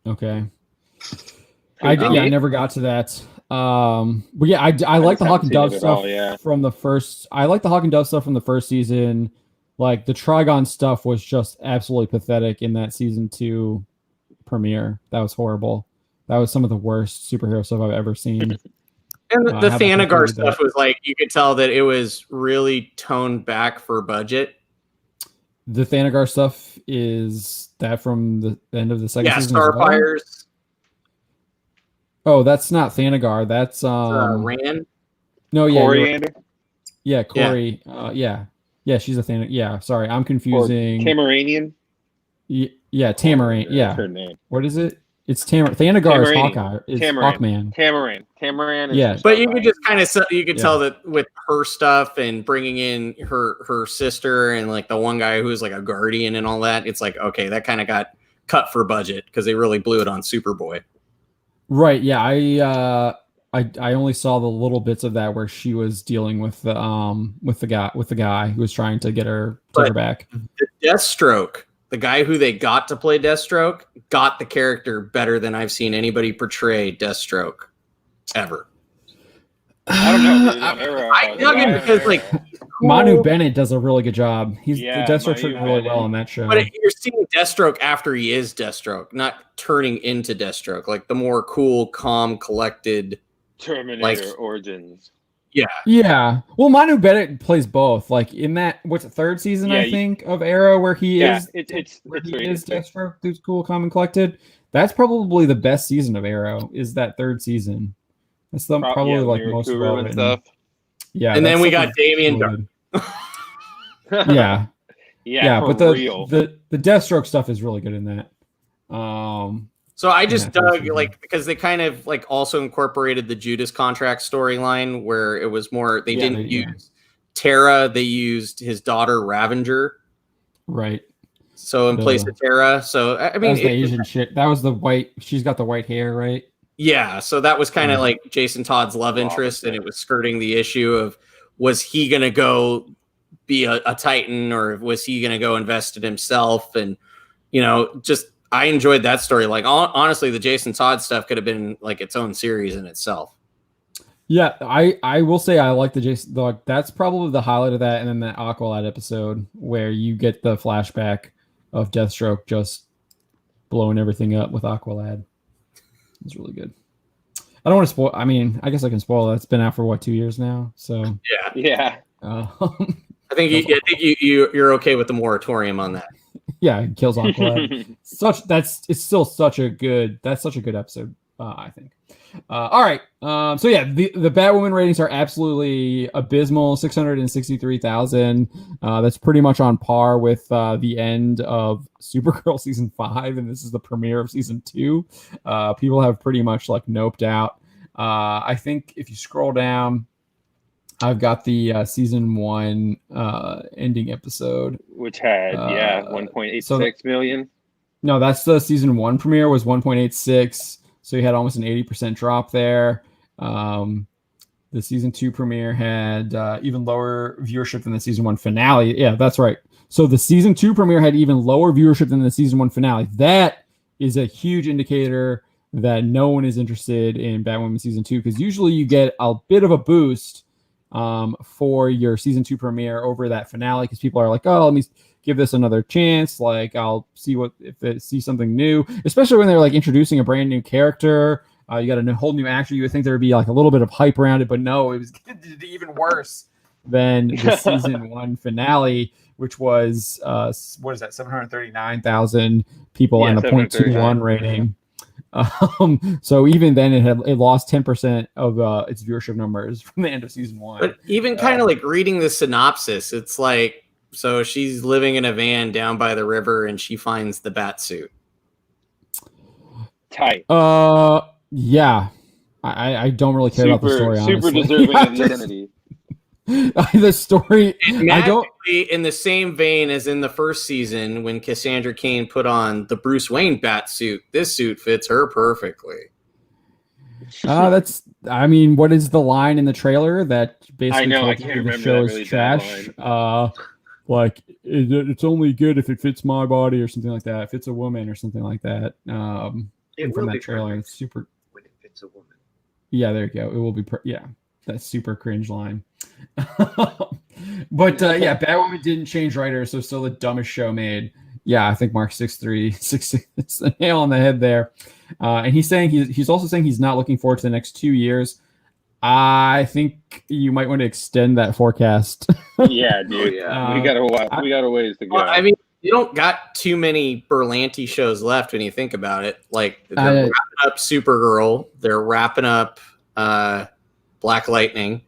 Okay. I never got to that. But yeah, I like the Hawk and Dove stuff from the first. I like the Hawk and Dove stuff from the first season. Like the Trigon stuff was just absolutely pathetic in that season 2 premiere. That was horrible. That was some of the worst superhero stuff I've ever seen. And the Thanagar stuff was like, you could tell that it was really toned back for budget. The Thanagar stuff is that from the end of the second season? Yeah, Starfires. Oh, that's not Thanagar. That's Rand. No, yeah. Coriander? Yeah, Corey. Yeah, she's a Thanagar. Yeah, sorry, I'm confusing. Tamaranian? Yeah, Tamaran. Yeah. Her name. What is it? It's Thanagar is Hawkeye. It's Hawkman. Tamaran. Yeah, but you could just kind of tell that with her stuff and bringing in her sister and like the one guy who's like a guardian and all that. It's like, okay, that kind of got cut for budget because they really blew it on Superboy. Right. Yeah. I only saw the little bits of that where she was dealing with the guy who was trying to get her back. The Deathstroke. The guy who they got to play Deathstroke got the character better than I've seen anybody portray Deathstroke ever. I don't know. I dug him because cool. Manu Bennett does a really good job. Deathstroke's written really well on that show. But you're seeing Deathstroke after he is Deathstroke, not turning into Deathstroke. Like the more cool, calm, collected Terminator origins. Yeah. Well, Manu Bennett plays both. Like in that, what's the third season, I think, of Arrow where he is Deathstroke, who's cool, calm, and collected. That's probably the best season of Arrow. Is that third season? That's probably most well written stuff. Yeah, and then we got Damien. Yeah, but the Deathstroke stuff is really good in that. So I just dug because they kind of also incorporated the Judas Contract storyline where it was more they didn't use Tara, they used his daughter Ravenger. Right. So in place of Tara. So I mean that was the Asian shit. That was the white, she's got the white hair, right? Yeah. So that was kind of like Jason Todd's love interest, and it was skirting the issue of was he gonna go be a Titan or was he gonna go invest in himself? And just I enjoyed that story. Like honestly, the Jason Todd stuff could have been like its own series in itself. Yeah, I will say I like the Jason. That's probably the highlight of that, and then that Aqualad episode where you get the flashback of Deathstroke just blowing everything up with Aqualad. It's really good. I don't want to spoil. I mean, I guess I can spoil it. It's been out for 2 years now. So yeah. I think you're okay with the moratorium on that. Yeah, it kills Aqualad. It's still such a good episode. I think. All right. So yeah, the Batwoman ratings are absolutely abysmal. 663,000. That's pretty much on par with the end of Supergirl season 5, and this is the premiere of season 2. People have pretty much like noped out. I think if you scroll down, I've got the season 1 ending episode, which had 1.86 million. No, that's the season 1 premiere was 1.86. So you had almost an 80% drop there. The season 2 premiere had even lower viewership than the season 1 finale. Yeah, that's right. So the season 2 premiere had even lower viewership than the season 1 finale. That is a huge indicator that no one is interested in Batwoman season 2, because usually you get a bit of a boost for your season 2 premiere over that finale, because people are like, oh, let me give this another chance. Like, I'll see if they see something new, especially when they're like introducing a brand new character. You got a whole new actor. You would think there would be like a little bit of hype around it, but no, it was even worse than the season 1 finale, which was what is that? 739,000 people and a 0.21 rating. So even then, it lost 10% of its viewership numbers from the end of season 1. But even kind of like reading the synopsis, it's like, so she's living in a van down by the river, and she finds the bat suit. Tight. Yeah. I don't really care about the story. Super honestly. deserving of the identity. The story. I don't. In the same vein as in the first season, when Cassandra Cain put on the Bruce Wayne bat suit, this suit fits her perfectly. I mean, what is the line in the trailer that basically I know, I tells can't you the remember show that is really trash? bad Like it's only good if it fits my body or something like that. If it's a woman or something like that. From that trailer, it's super. When it fits a woman. Yeah, there you go. It will be. That super cringe line. But yeah, Batwoman didn't change writers, so still the dumbest show made. Yeah, I think Mark 6'3", it's the nail on the head there. And he's saying he's also saying he's not looking forward to the next 2 years. I think you might want to extend that forecast. Yeah, dude. We got a ways to go. Well, I mean, you don't got too many Berlanti shows left when you think about it. Like they're wrapping up Supergirl, they're wrapping up Black Lightning.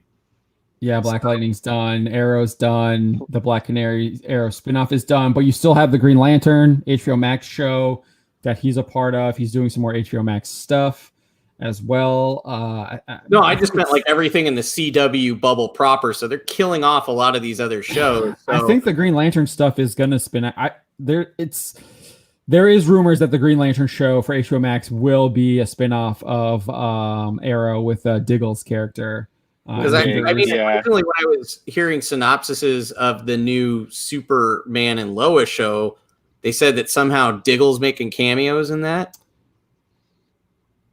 Yeah, Black Lightning's done. Arrow's done. The Black Canary Arrow spinoff is done. But you still have the Green Lantern HBO Max show that he's a part of. He's doing some more HBO Max stuff as well. I just meant like everything in the CW bubble proper. So they're killing off a lot of these other shows. So. I think the Green Lantern stuff is going to spin out. There is rumors that the Green Lantern show for HBO Max will be a spinoff of Arrow with Diggle's character. Because originally when I was hearing synopsises of the new Superman and Lois show, they said that somehow Diggle's making cameos in that.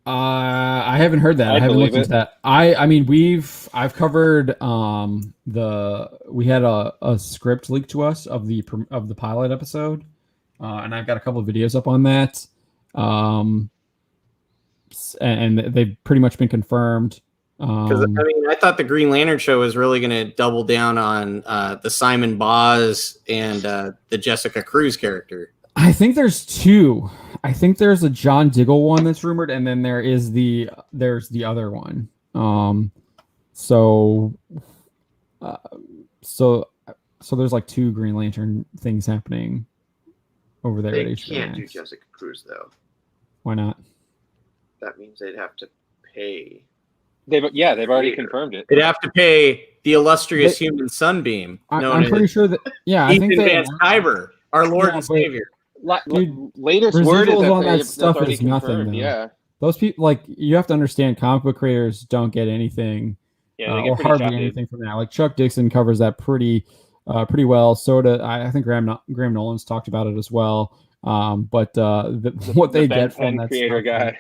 I haven't heard that. I haven't looked into that. I mean, I've covered we had a script leaked to us of the pilot episode, and I've got a couple of videos up on that. And they've pretty much been confirmed. Because I thought the Green Lantern show was really going to double down on the Simon Boz and the Jessica Cruz character. I think there's two. I think there's a John Diggle one that's rumored, and then there's the other one. So there's like two Green Lantern things happening over there. They can't do Jessica Cruz though. Why not? That means they'd have to pay. They've already confirmed it. They'd have to pay the illustrious human sunbeam. I'm pretty sure that. Yeah, Ethan I think Vance Kyber, our Lord and Savior. Latest word is on that stuff is nothing. Though. Yeah, those people, like, you have to understand, comic book creators don't get anything, or hardly anything from that. Like Chuck Dixon covers that pretty well. So I think Graham Nolan's talked about it as well. But what they get from that creator guy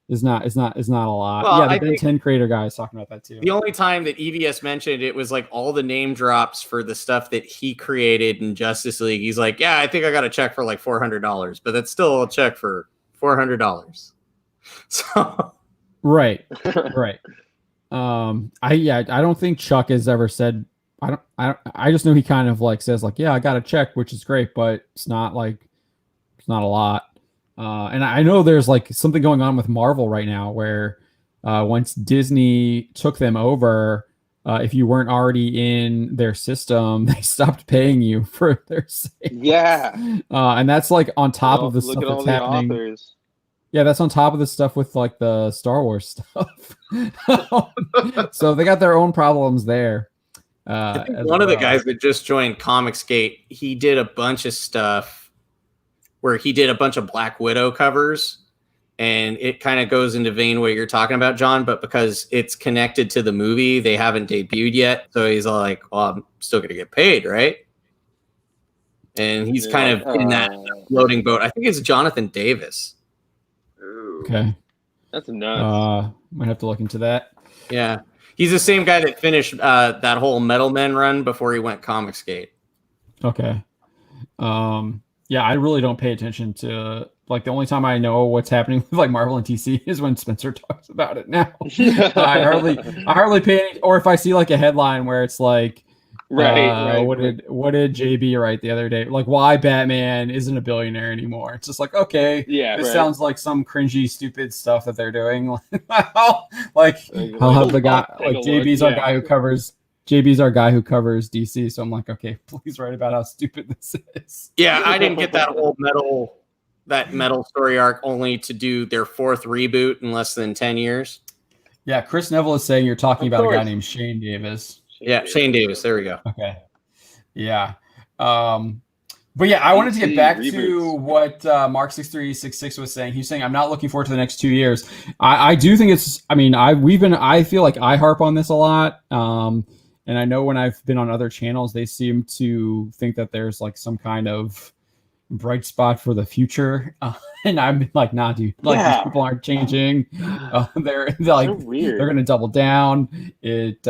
is not a lot. Well, the Ben 10 creator guy is talking about that too. The only time that EVS mentioned it was like all the name drops for the stuff that he created in Justice League. He's like, yeah, I think I got a check for like $400, but that's still a check for $400. So right. I don't think Chuck has ever said. I just know he kind of like says like, yeah, I got a check, which is great, but it's not a lot. And I know there's like something going on with Marvel right now where once Disney took them over, if you weren't already in their system, they stopped paying you for their sales. Yeah. And that's like on top of the stuff that's happening. Authors. Yeah, that's on top of the stuff with like the Star Wars stuff. So they got their own problems there. I think one of the guys that just joined Comicsgate, he did a bunch of stuff where he did a bunch of Black Widow covers, and it kind of goes into vein what you're talking about, John, but because it's connected to the movie, they haven't debuted yet. So he's like, well, I'm still going to get paid, right? And he's kind of in that floating boat. I think it's Jonathan Davis. Okay. That's nuts. Might have to look into that. Yeah. He's the same guy that finished that whole Metal Men run before he went Comicsgate. Okay. Yeah, I really don't pay attention to like the only time I know what's happening with like Marvel and DC is when Spencer talks about it now. I hardly pay any, or if I see like a headline where it's like right. What did JB write the other day? Like why Batman isn't a billionaire anymore. It's just like, okay, yeah, this sounds like some cringy, stupid stuff that they're doing. I'll have the guy like JB's our guy who covers DC. So I'm like, okay, please write about how stupid this is. Yeah, I didn't get that whole metal story arc only to do their 4th reboot in less than 10 years. Yeah, Chris Neville is saying you're talking about a guy named Shane Davis. Yeah, Shane Davis. There we go. Okay. Yeah. But yeah, I wanted to get back to what Mark6366 was saying. He's saying, I'm not looking forward to the next 2 years. I do think it's, I mean, I feel like I harp on this a lot. And I know when I've been on other channels, they seem to think that there's like some kind of bright spot for the future. And I'm like, nah, dude, like these people aren't changing. They're like, so weird. They're going to double down. What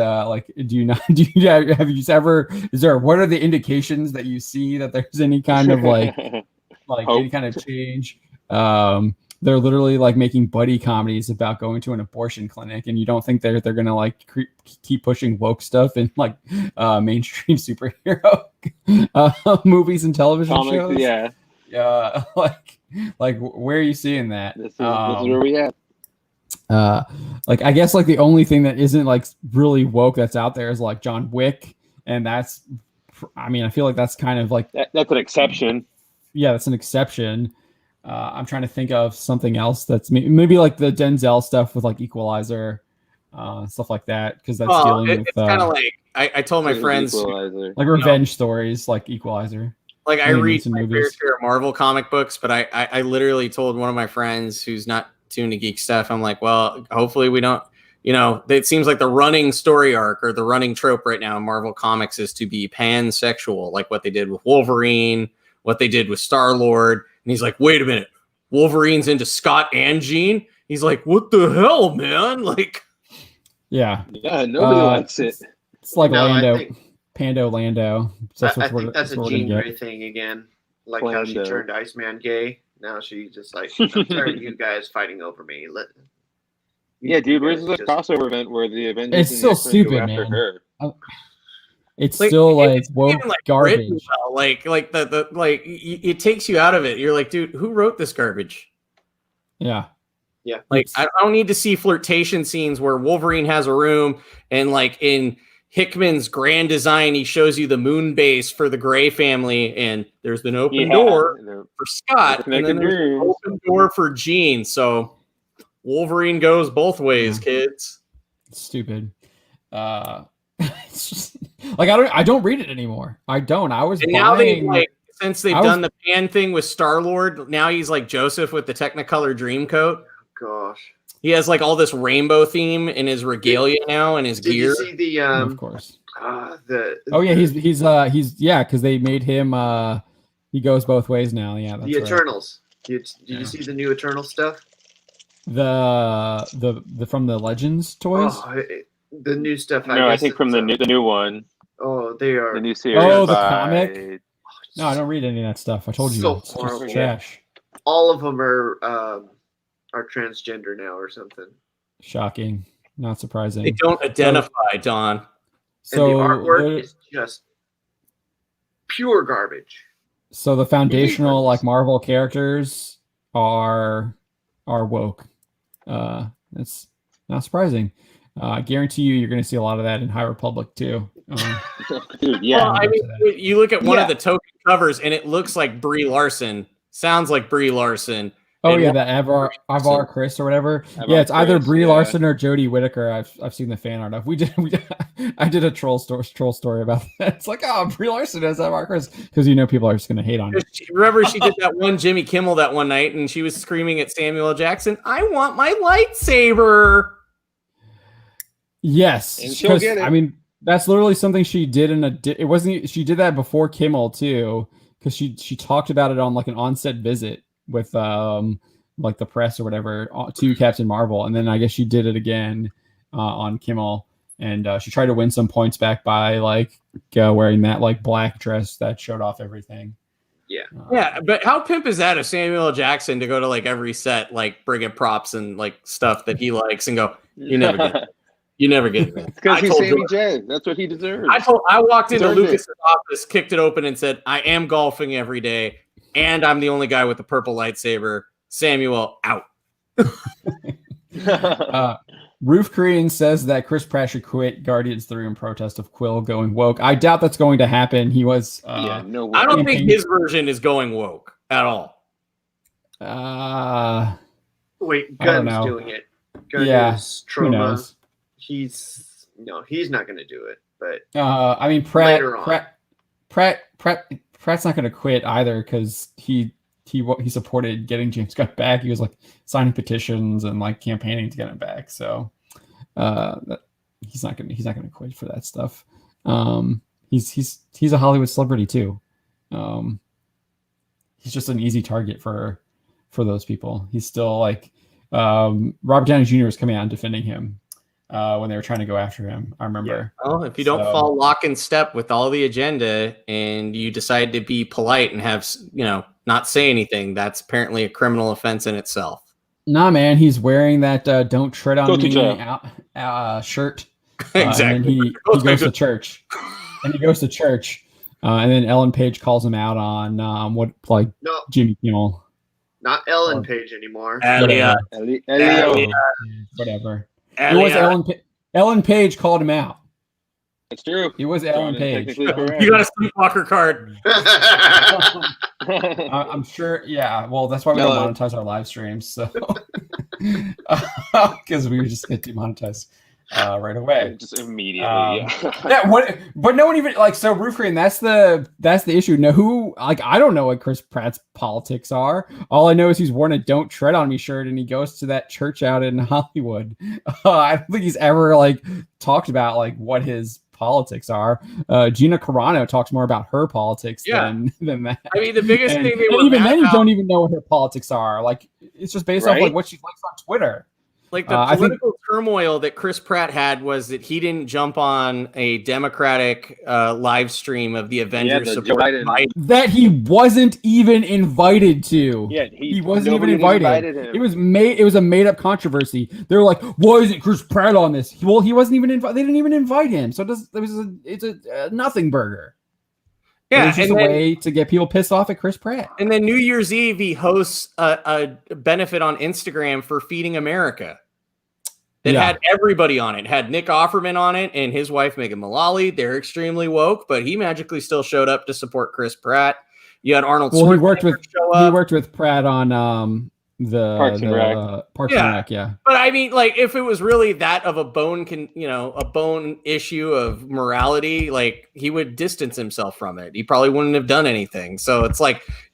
are the indications that you see that there's any kind of like any kind of change? They're literally like making buddy comedies about going to an abortion clinic, and you don't think they're going to like keep pushing woke stuff in like mainstream superhero movies and television shows? Yeah. Like where are you seeing that? This is where we at. Like I guess like the only thing that isn't like really woke that's out there is like John Wick, and that's, I mean, I feel like that's kind of like that's an exception. Yeah, that's an exception. I'm trying to think of something else that's maybe like the Denzel stuff with like Equalizer, stuff like that, because that's dealing with. It's kind of like I told my friends like revenge stories, like Equalizer. Like I read my fair share of Marvel comic books, but I literally told one of my friends who's not tuned to geek stuff, I'm like, well, hopefully we don't, it seems like the running story arc or the running trope right now in Marvel comics is to be pansexual, like what they did with Wolverine, what they did with Star-Lord. And he's like, wait a minute, Wolverine's into Scott and Jean? He's like, what the hell, man? Like, yeah, nobody likes it. It's like Pando Lando. So I think that's a Jean Grey thing again. Like how she turned Iceman gay. Now she's just like, I'm tired of you guys fighting over me. Yeah, dude, where's the crossover event where the Avengers? It's still stupid, man. Her? It's like, still like woke garbage. Well. Like it takes you out of it. You're like, dude, who wrote this garbage? Yeah. Yeah. Like I don't need to see flirtation scenes where Wolverine has a room and like in Hickman's grand design, he shows you the moon base for the Gray family, and there's an open door for Scott, and then there's an open door for Jean. So Wolverine goes both ways, kids. Stupid. It's just, like I don't read it anymore. I don't. I was and now since they've done the pan thing with Star-Lord, now he's like Joseph with the Technicolor Dreamcoat. Gosh. He has like all this rainbow theme in his regalia now and his gear. Did you see the of course. Because they made him He goes both ways now. Yeah, that's the right. Eternals. Did you see the new Eternal stuff? The from the Legends toys. Oh, the new stuff. No, I think from the new one. Oh, they are the new series. Oh, the by... comic. No, I don't read any of that stuff. I told you, So it's horrible. just trash. All of them are transgender now or something. Shocking. Not surprising. They don't identify, Don. So and the artwork is just pure garbage. So the foundational like Marvel characters are woke. That's not surprising. I guarantee you're going to see a lot of that in High Republic too. Dude, yeah. Well, I mean, you look at one of the token covers, and it looks like Brie Larson. Sounds like Brie Larson. Oh yeah, the Avar Chris or whatever. Yeah, it's either Brie Larson or Jodie Whittaker. I've seen the fan art of. I did a troll story about that. It's like, oh, Brie Larson as Avar Chris, because people are just gonna hate on it. Remember, she did that one Jimmy Kimmel that one night, and she was screaming at Samuel L. Jackson, "I want my lightsaber." Yes, and she'll get it. I mean, that's literally something she did it wasn't. She did that before Kimmel too, because she talked about it on like an on-set visit with like the press or whatever to Captain Marvel, and then I guess she did it again on Kimmel, and she tried to win some points back by like wearing that like black dress that showed off everything. Yeah, but how pimp is that of Samuel L. Jackson to go to like every set, like bring in props and like stuff that he likes and go, you never get it. You never get it. Because he's Sammy J. That's what he deserves. I walked into Lucas's office, kicked it open, and said, "I am golfing every day, and I'm the only guy with the purple lightsaber." Samuel out. Roof Korean says that Chris Pratt should quit Guardians 3 in protest of Quill going woke. I doubt that's going to happen. He was. No way. I don't think his version is going woke at all. Wait, Gunn's doing it. Gunn is who knows? He's not going to do it. But I mean, Pratt's not going to quit either because he supported getting James Gunn back. He was like signing petitions and like campaigning to get him back. So he's not gonna quit for that stuff. He's a Hollywood celebrity too. He's just an easy target for those people. He's still like Robert Downey Jr. was coming out and defending him when they were trying to go after him. I remember. Yeah. Well, if you don't fall lock in step with all the agenda and you decide to be polite and have, not say anything, that's apparently a criminal offense in itself. Nah, man, he's wearing that "Don't Tread on Me" shirt. Exactly. And then he goes to church. And then Ellen Page calls him out on Jimmy Kimmel. Not Ellen Page anymore. Elliot. Whatever. It was Ellen Page called him out. It's true. It was Ellen Page. You got a sleepwalker card. I'm sure. Yeah. Well, that's why we don't monetize our live streams. So, because we just get demonetized right away, just immediately. But no one even so. Roofree, that's the issue. No, I don't know what Chris Pratt's politics are. All I know is he's worn a "Don't Tread on Me" shirt and he goes to that church out in Hollywood. I don't think he's ever talked about what his politics are. Gina Carano talks more about her politics than that. I mean, the biggest thing they were even then, you don't even know what her politics are. It's just based off what she likes on Twitter. The political turmoil that Chris Pratt had was that he didn't jump on a Democratic live stream of the Avengers that he wasn't even invited to. Yeah, he wasn't even invited. It was a made up controversy. They were like, "Why isn't Chris Pratt on this?" Well, he wasn't even invited. They didn't even invite him. So it's a nothing burger. Yeah, it's just a way to get people pissed off at Chris Pratt. And then New Year's Eve, he hosts a benefit on Instagram for Feeding America. It had everybody on it. It had Nick Offerman on it and his wife, Megan Mullally. They're extremely woke, but he magically still showed up to support Chris Pratt. You had Arnold Schwarzenegger he worked with Pratt on the Parks and Rec. Parks and Rec, yeah. But I mean, if it was really that of a bone issue of morality, he would distance himself from it. He probably wouldn't have done anything. So it's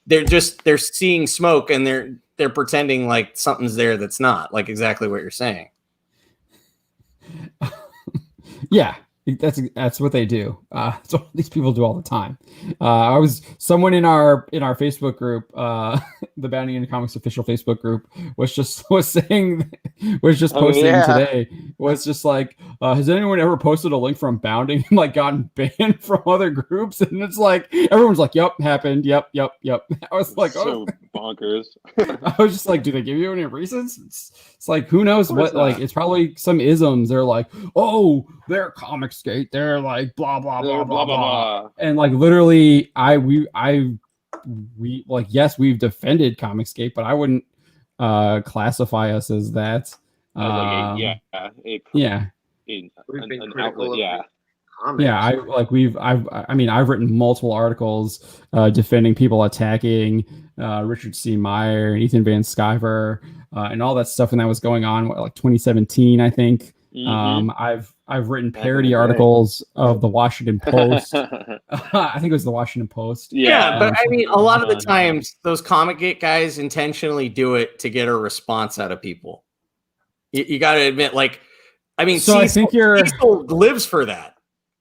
they're seeing smoke and they're pretending like something's there that's not, exactly what you're saying. Yeah, That's what they do. That's what these people do all the time. Someone in our Facebook group, the Bounding into Comics official Facebook group, was just posting today, was just like, has anyone ever posted a link from Bounding and like gotten banned from other groups? And it's like everyone's like, yep, happened, yep. I was like, so bonkers. I was just like, do they give you any reasons? It's like, who knows what? Like, it's probably some isms. They're like, oh, they're Comicsgate. They're like blah blah blah blah blah. And like literally, we like, yes, we've defended Comicsgate, but I wouldn't classify us as that. We've been critical of comics. I've written multiple articles defending people attacking Richard C. Meyer, Ethan Van Sciver, and all that stuff when that was going on, like 2017, I think. I've written parody articles of the Washington Post. I think it was the Washington Post. Yeah, but I mean, a lot of the times those Comic-Gate guys intentionally do it to get a response out of people. You got to admit, like, I mean, so Cecil lives for that.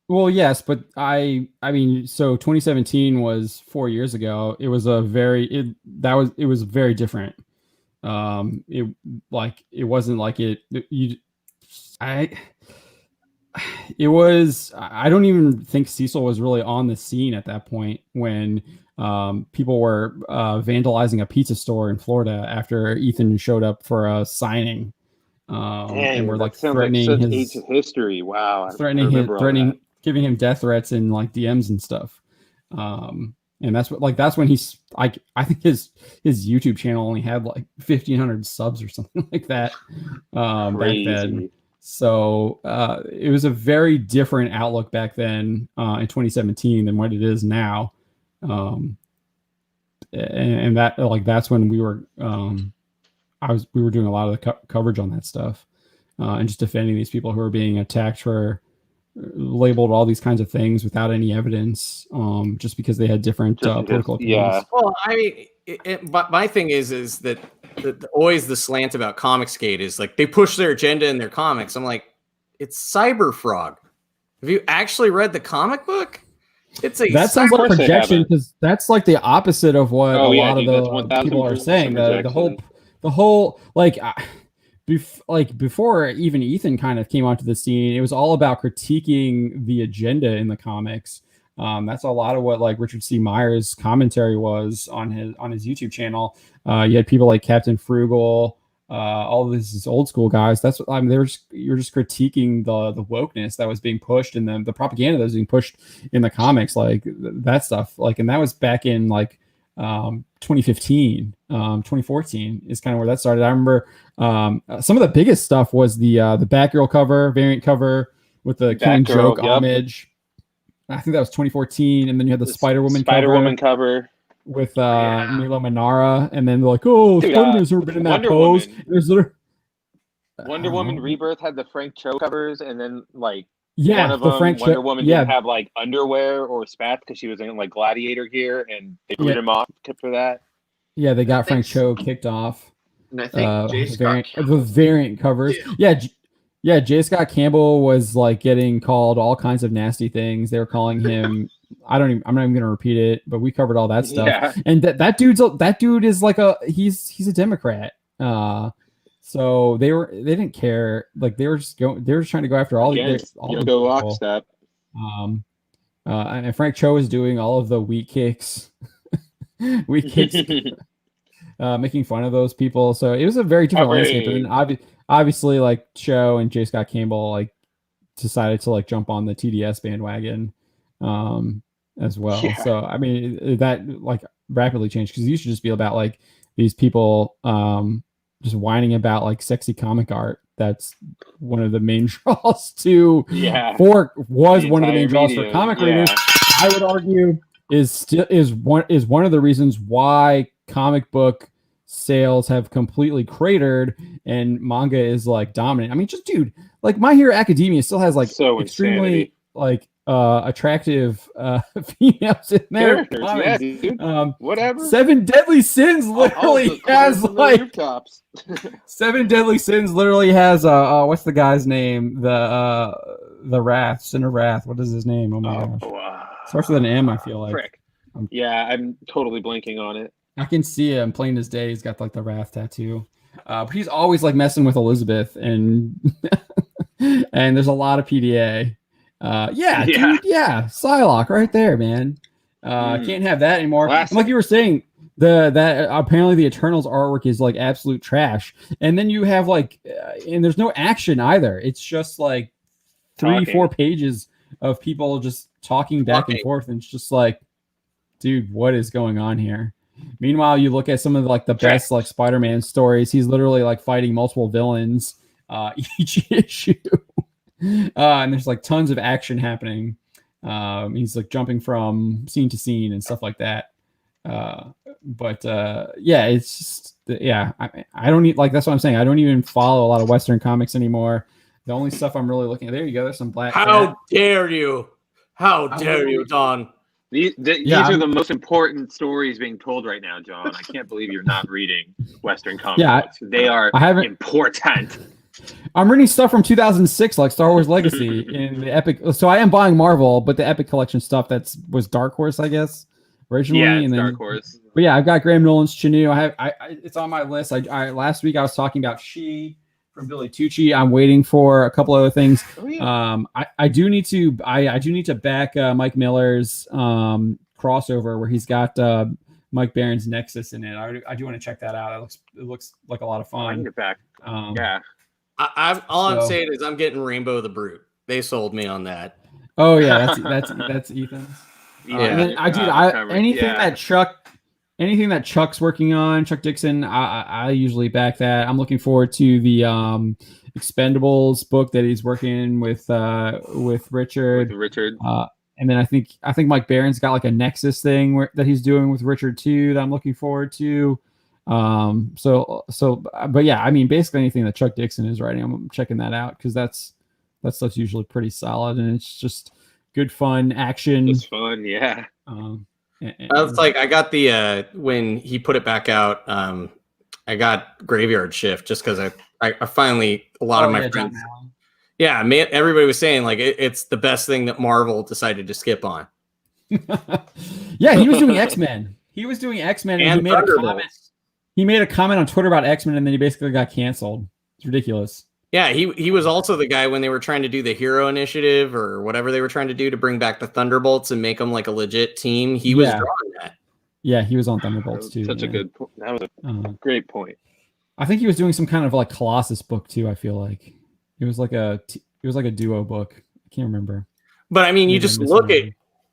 Well, yes, but I mean, so 2017 was 4 years ago. It was very different. It wasn't like I don't even think Cecil was really on the scene at that point when people were vandalizing a pizza store in Florida after Ethan showed up for a signing. And we're like threatening his history. Wow. Giving him death threats and like DMs and stuff. And that's when he's like, I think his YouTube channel only had like 1,500 subs or something like that back then. So it was a very different outlook back then in 2017 than what it is now. And that, like, that's when we were we were doing a lot of the coverage on that stuff and just defending these people who are being attacked for labeled all these kinds of things without any evidence, just because they had different political opinions. Yeah. Well, I mean, but my thing is that always the slant about Comicsgate is like they push their agenda in their comics. I'm like, it's Cyberfrog. Have you actually read the comic book? It's that sounds like projection, because that's like the opposite of what a lot of the people are saying. The whole before even Ethan kind of came onto the scene, it was all about critiquing the agenda in the comics. That's a lot of what like Richard C. Meyer's commentary was on his YouTube channel. You had people like Captain Frugal, all of these old school guys. That's what you're just critiquing the wokeness that was being pushed and the propaganda that was being pushed in the comics, like that stuff. Like, and that was back in like 2015, 2014 is kind of where that started. I remember some of the biggest stuff was the Batgirl variant cover with the Killing Joke homage. I think that was 2014, and then you had the Spider-Woman cover with Milo Manara, and then they're like, "Oh, Spider-Man's never been in that pose." Wonder Woman Rebirth had the Frank Cho covers, and then like one of them, Wonder Woman didn't have like underwear or spats because she was in like gladiator gear, and they booted him off for that. Yeah, they got Frank Cho kicked off. And I think the variant covers. Yeah, J. Scott Campbell was like getting called all kinds of nasty things. They were calling him I'm not even going to repeat it, but we covered all that stuff. Yeah. And that dude is like he's a Democrat. So they didn't care. Like they were just trying to go after all the lockstep. And Frank Cho is doing all of the weak kicks, making fun of those people. So it was a very different landscape. And then obviously like Cho and J. Scott Campbell like decided to like jump on the TDS bandwagon as well. Yeah. So I mean that like rapidly changed, because it used to just be about like these people just whining about like sexy comic art. That's one of the main draws for comic readers. I would argue is one of the reasons why comic book sales have completely cratered and manga is like dominant. I mean, just dude, like My Hero Academia still has like extremely like attractive females in there. Yeah, dude. Whatever. Seven Deadly Sins literally has like Seven Deadly Sins literally has what's the guy's name? The Wrath, Sinner Wrath. What is his name? Oh my gosh. Starts with an M, I feel like. Frick. Yeah, I'm totally blanking on it. I can see him plain as day. He's got like the Wrath tattoo. But he's always like messing with Elizabeth, and and there's a lot of PDA. Dude, Psylocke right there, man. Can't have that anymore. And like you were saying, that apparently the Eternals artwork is like absolute trash, and then you have like, and there's no action either. It's just like 3-4 pages of people just talking back and forth, and it's just like, dude, what is going on here? Meanwhile, you look at some of like the best like Spider-Man stories. He's literally like fighting multiple villains each issue, and there's like tons of action happening. He's like jumping from scene to scene and stuff like that. It's just I don't need, like, that's what I'm saying. I don't even follow a lot of Western comics anymore. The only stuff I'm really looking at, there you go. There's some Black Cat. Dare you? How dare you, Don? These are the most important stories being told right now, John. I can't believe you're not reading Western comics. They are important. I'm reading stuff from 2006, like Star Wars Legacy in the Epic. So I am buying Marvel, but the Epic Collection stuff was Dark Horse, I guess, originally. Yeah, and then, Dark Horse. But yeah, I've got Graham Nolan's Chenoo. It's on my list. I last week I was talking about She from Billy Tucci. I'm waiting for a couple other things. I do need to back Mike Miller's crossover where he's got Mike Barron's Nexus in it. I do want to check that out. It looks like a lot of fun. I can get back. Yeah. I'm saying is I'm getting Rainbow the Brute. They sold me on that. Oh yeah, that's Ethan's. Anything that Chuck's working on, Chuck Dixon, I usually back that. I'm looking forward to the Expendables book that he's working with Richard. And then I think Mike Barron's got like a Nexus thing that he's doing with Richard too that I'm looking forward to. But yeah, I mean, basically anything that Chuck Dixon is writing, I'm checking that out because that stuff's usually pretty solid and it's just good fun action. It's fun, yeah. It's like I got the when he put it back out. I got Graveyard Shift just because I finally a lot of my friends. Yeah, everybody was saying like it's the best thing that Marvel decided to skip on. Yeah, he was doing X-Men. He was doing X-Men and he made a comment on Twitter about X-Men and then he basically got canceled. It's ridiculous. Yeah, he was also the guy when they were trying to do the Hero Initiative or whatever they were trying to do to bring back the Thunderbolts and make them like a legit team. He was drawing that. Yeah, he was on Thunderbolts too. Such a good point. That was a great point. I think he was doing some kind of like Colossus book too. I feel like it was like a duo book. I can't remember. But I mean, you just look at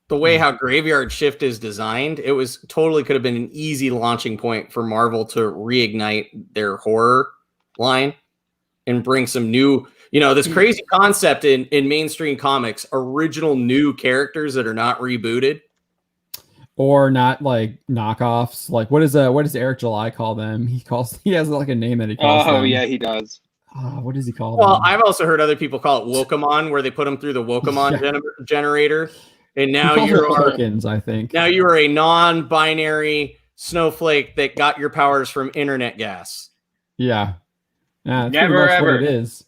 the way how Graveyard Shift is designed. It was totally could have been an easy launching point for Marvel to reignite their horror line and bring some new, this crazy concept in mainstream comics, original new characters that are not rebooted. Or not like knockoffs. Like what does Eric July call them? He has like a name that he calls them. Oh yeah, he does. What does he call them? Well, I've also heard other people call it Wokomon, where they put them through the Wokomon generator. And now tokens, I think. Now you are a non-binary snowflake that got your powers from internet gas. Yeah. That's Never ever. What it is.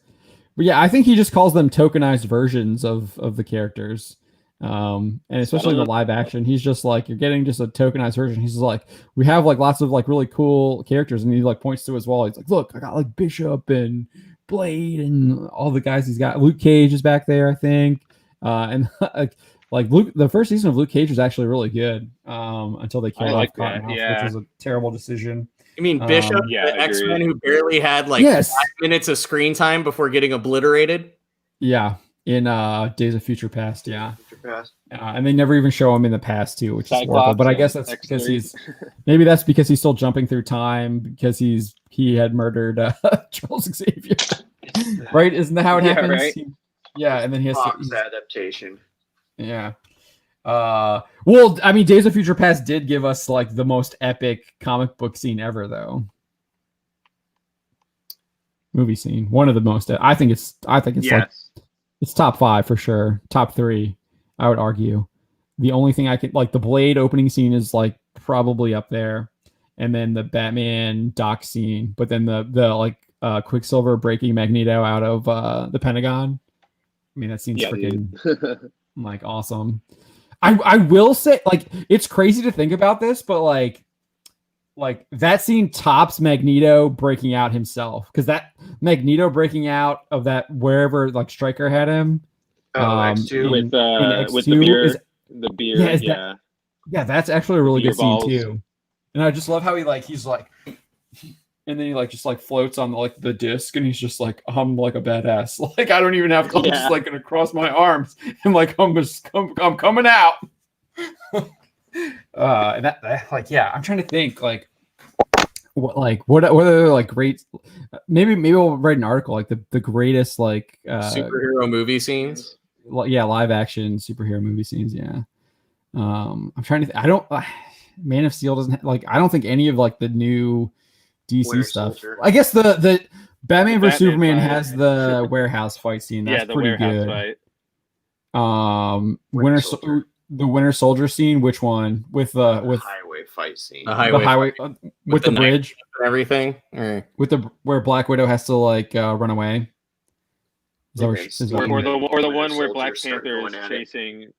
But yeah, I think he just calls them tokenized versions of the characters. And especially the live action, he's just like, you're getting just a tokenized version. He's just like, we have like lots of like really cool characters, and he like points to his wall. He's like, look, I got like Bishop and Blade and all the guys he's got. Luke Cage is back there, I think. And like Luke, the first season of Luke Cage was actually really good. Until they killed off Cottonmouth, which was a terrible decision. I mean, Bishop, the X-Men who barely had like 5 minutes of screen time before getting obliterated. Yeah, in Days of Future Past, yeah. And they never even show him in the past too, which is horrible. But I guess that's because that's because he's still jumping through time because he had murdered Charles Xavier, right? Isn't that how it happens? Right? And then he has Fox adaptation. Yeah. Well, I mean, Days of Future Past did give us like the most epic comic book scene ever, though. Movie scene, one of the most. I think it's like it's top 5 for sure, top 3. I would argue. The only thing I could like the Blade opening scene is like probably up there, and then the Batman Doc scene, but then the Quicksilver breaking Magneto out of the Pentagon. I mean, that scene's Yeah, freaking like awesome. I will say, like, it's crazy to think about this, but like that scene tops Magneto breaking out himself, because that Magneto breaking out of that wherever like Stryker had him. X2 with X2 with the beer, is, the beer, yeah, that's actually a really good balls. scene too. And I just love how he's like, and then he like just like floats on like the disc, and he's just like, I'm like a badass. Like I don't even have to. I'm just like gonna cross my arms and like I'm coming out. And that like, yeah, I'm trying to think like what are like great. Maybe we'll write an article like the greatest like superhero movie scenes. Yeah, live action superhero movie scenes. Yeah. I'm trying to. I don't. Man of Steel doesn't like. I don't think any of like the new DC Winter stuff. Soldier. I guess the Batman vs Batman Superman fight. has the warehouse fight scene. That's the pretty warehouse good. fight. The Winter Soldier scene. Which one? With highway fight scene. The highway fight. With the bridge and everything. with the where Black Widow has to like run away. Or the one where Black Panther is chasing.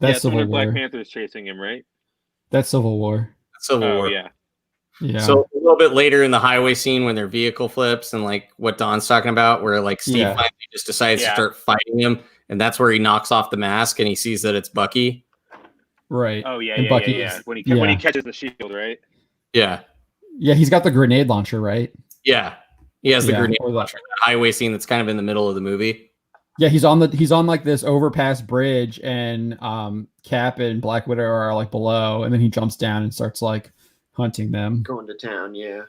That's Civil War. Black Panther is chasing him, right? That's Civil War. War. Yeah. Yeah. So a little bit later in the highway scene when their vehicle flips and like what Don's talking about, where like Steve finally just decides to start fighting him, and that's where he knocks off the mask and he sees that it's Bucky. Right. Oh yeah, and Bucky yeah. When he catches the shield, right? Yeah. Yeah, he's got the grenade launcher, right? Yeah. He has the grenade or launcher. That highway scene that's kind of in the middle of the movie. Yeah, he's on like this overpass bridge, and Cap and Black Widow are like below, and then he jumps down and starts like hunting them. Going to town, yeah.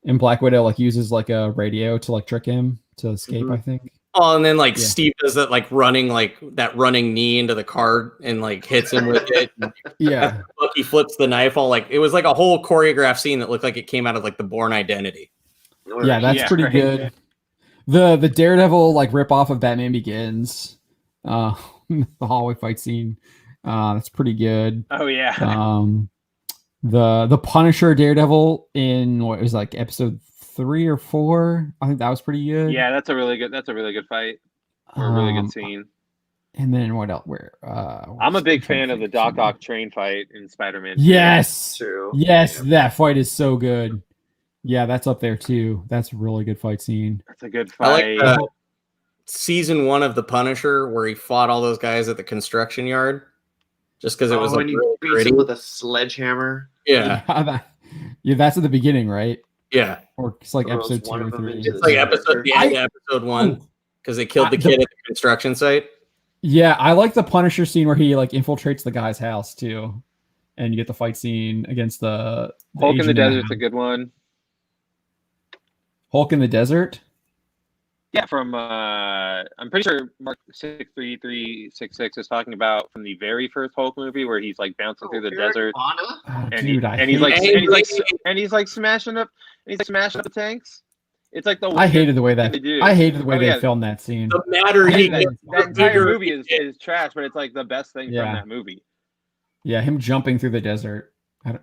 And Black Widow like uses like a radio to like trick him to escape, I think. Oh, and then like Steve does that like running knee into the car and like hits him with it. Yeah. Bucky flips the knife all like it was like a whole choreographed scene that looked like it came out of like the Bourne Identity. Yeah, that's pretty good. The Daredevil like rip off of Batman Begins, the hallway fight scene, that's pretty good. Oh yeah. The Punisher Daredevil in what was like episode 3 or 4, I think that was pretty good. Yeah, that's a really good fight. Or a really good scene. And then what else? I'm a big fan of the Doc Ock train fight in Spider-Man 2. Yes, that fight is so good. Yeah, that's up there too. That's a really good fight scene. That's a good fight. I like season 1 of The Punisher where he fought all those guys at the construction yard, just because it was like really gritty with a sledgehammer. Yeah, that's at the beginning, right? Yeah, or it's like episode 2 or 3. It's like episode 1 because they killed the kid at the construction site. Yeah, I like the Punisher scene where he like infiltrates the guy's house too, and you get the fight scene against the Hulk in the Desert's a good one. Hulk in the Desert? Yeah, from I'm pretty sure Mark 63366 is talking about from the very first Hulk movie where he's like bouncing through the desert. He's like smashing up the tanks. It's like I hated the way they filmed that scene. The matter that entire movie is trash, but it's like the best thing from that movie. Yeah, him jumping through the desert. I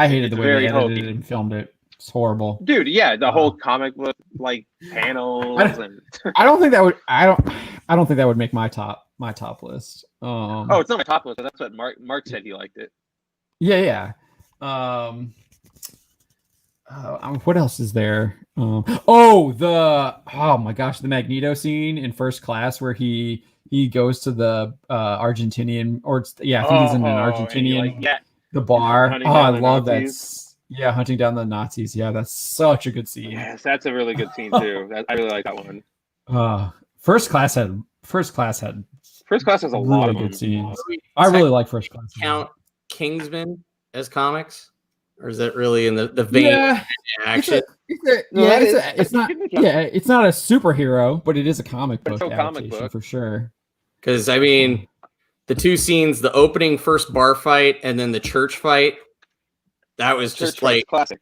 hated the way they edited it and filmed it. It's horrible, dude. Yeah, the whole comic book like panels. I don't think that would make my top list. It's not my top list. That's what Mark said. He liked it. Yeah. What else is there? Oh my gosh, the Magneto scene in First Class where he goes to the Argentinian, or I think he's in an Argentinian the bar. I love that. Yeah, hunting down the Nazis. Yeah, that's such a good scene. Yes, that's a really good scene too. I really like that one. First Class has a lot of good scenes. I really like First Class. Count Kingsman as comics, or is that really in the vein of action? It's not a superhero, but it is a comic book adaptation for sure. Because I mean, the two scenes, the opening first bar fight and then the church fight. That was just like classic.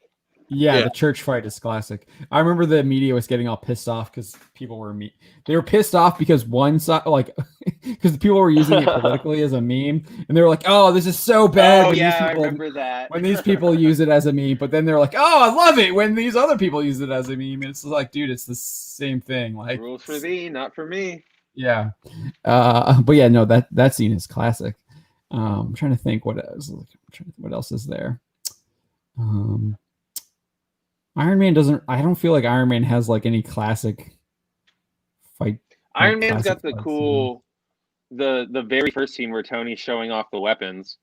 Yeah, the church fight is classic. I remember the media was getting all pissed off because people were they were pissed off because one side, like, because the people were using it politically as a meme, and they were like, "Oh, this is so bad." Oh when yeah, these people, I remember that. when these people use it as a meme, but then they're like, "Oh, I love it when these other people use it as a meme." And it's like, dude, it's the same thing. Like, rules for thee, not for me. Yeah, but yeah, no, that scene is classic. I'm trying to think what else is there. Iron Man doesn't. I don't feel like Iron Man has like any classic fight. Iron Man's got the cool, the very first scene where Tony's showing off the weapons,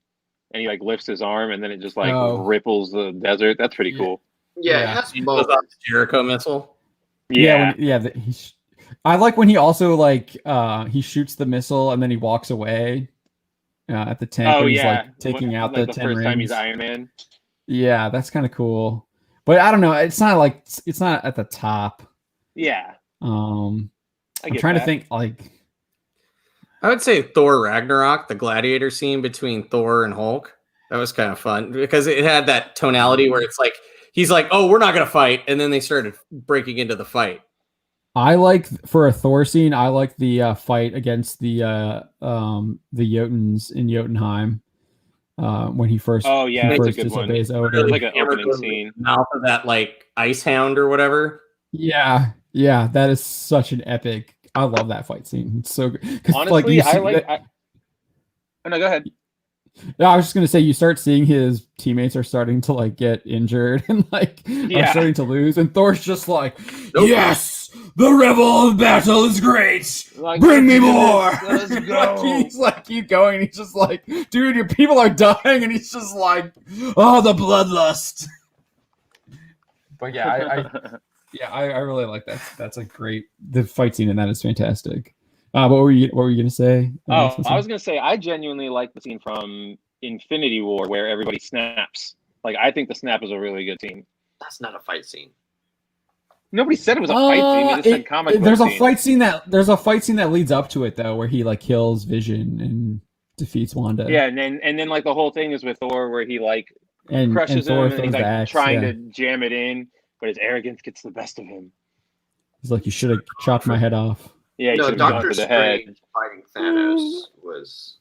and he like lifts his arm, and then it just like ripples the desert. That's pretty cool. Yeah, it has moments. Jericho missile. Yeah, I like when he also like he shoots the missile and then he walks away at the tank. Oh he's, yeah, like, taking out like the 10 first rings. time he's Iron Man. Yeah, that's kind of cool. But I don't know. It's not at the top. Yeah. I'm trying to think like. I would say Thor Ragnarok, the gladiator scene between Thor and Hulk. That was kind of fun because it had that tonality where it's like he's like, "Oh, we're not gonna fight," and then they started breaking into the fight. I like for a Thor scene. I like the fight against the Jotuns in Jotunheim. When he first that's a good one. It's like an opening scene. Mouth of that like ice hound or whatever. Yeah, that is such an epic. I love that fight scene. It's so good. Honestly, oh no, go ahead. No, I was just gonna say you start seeing his teammates are starting to like get injured and like are starting to lose, and Thor's just like, "Yes, the rebel battle is great. Like, bring me more. Let's go." He's like, keep going. And he's just like, "Dude, your people are dying," and he's just like, "Oh, the bloodlust." But yeah, I really like that. That's a great. The fight scene in that is fantastic. What were you gonna say? I was gonna say I genuinely like the scene from Infinity War where everybody snaps. Like I think the snap is a really good scene. That's not a fight scene. Nobody said it was a fight scene. They just said comic book there's scene. There's a fight scene that leads up to it though, where he like kills Vision and defeats Wanda. Yeah, and then like the whole thing is with Thor where he like crushes him and he's like trying to jam it in, but his arrogance gets the best of him. He's like, "You should have chopped my head off." Yeah, no, Doctor Strange fighting Thanos was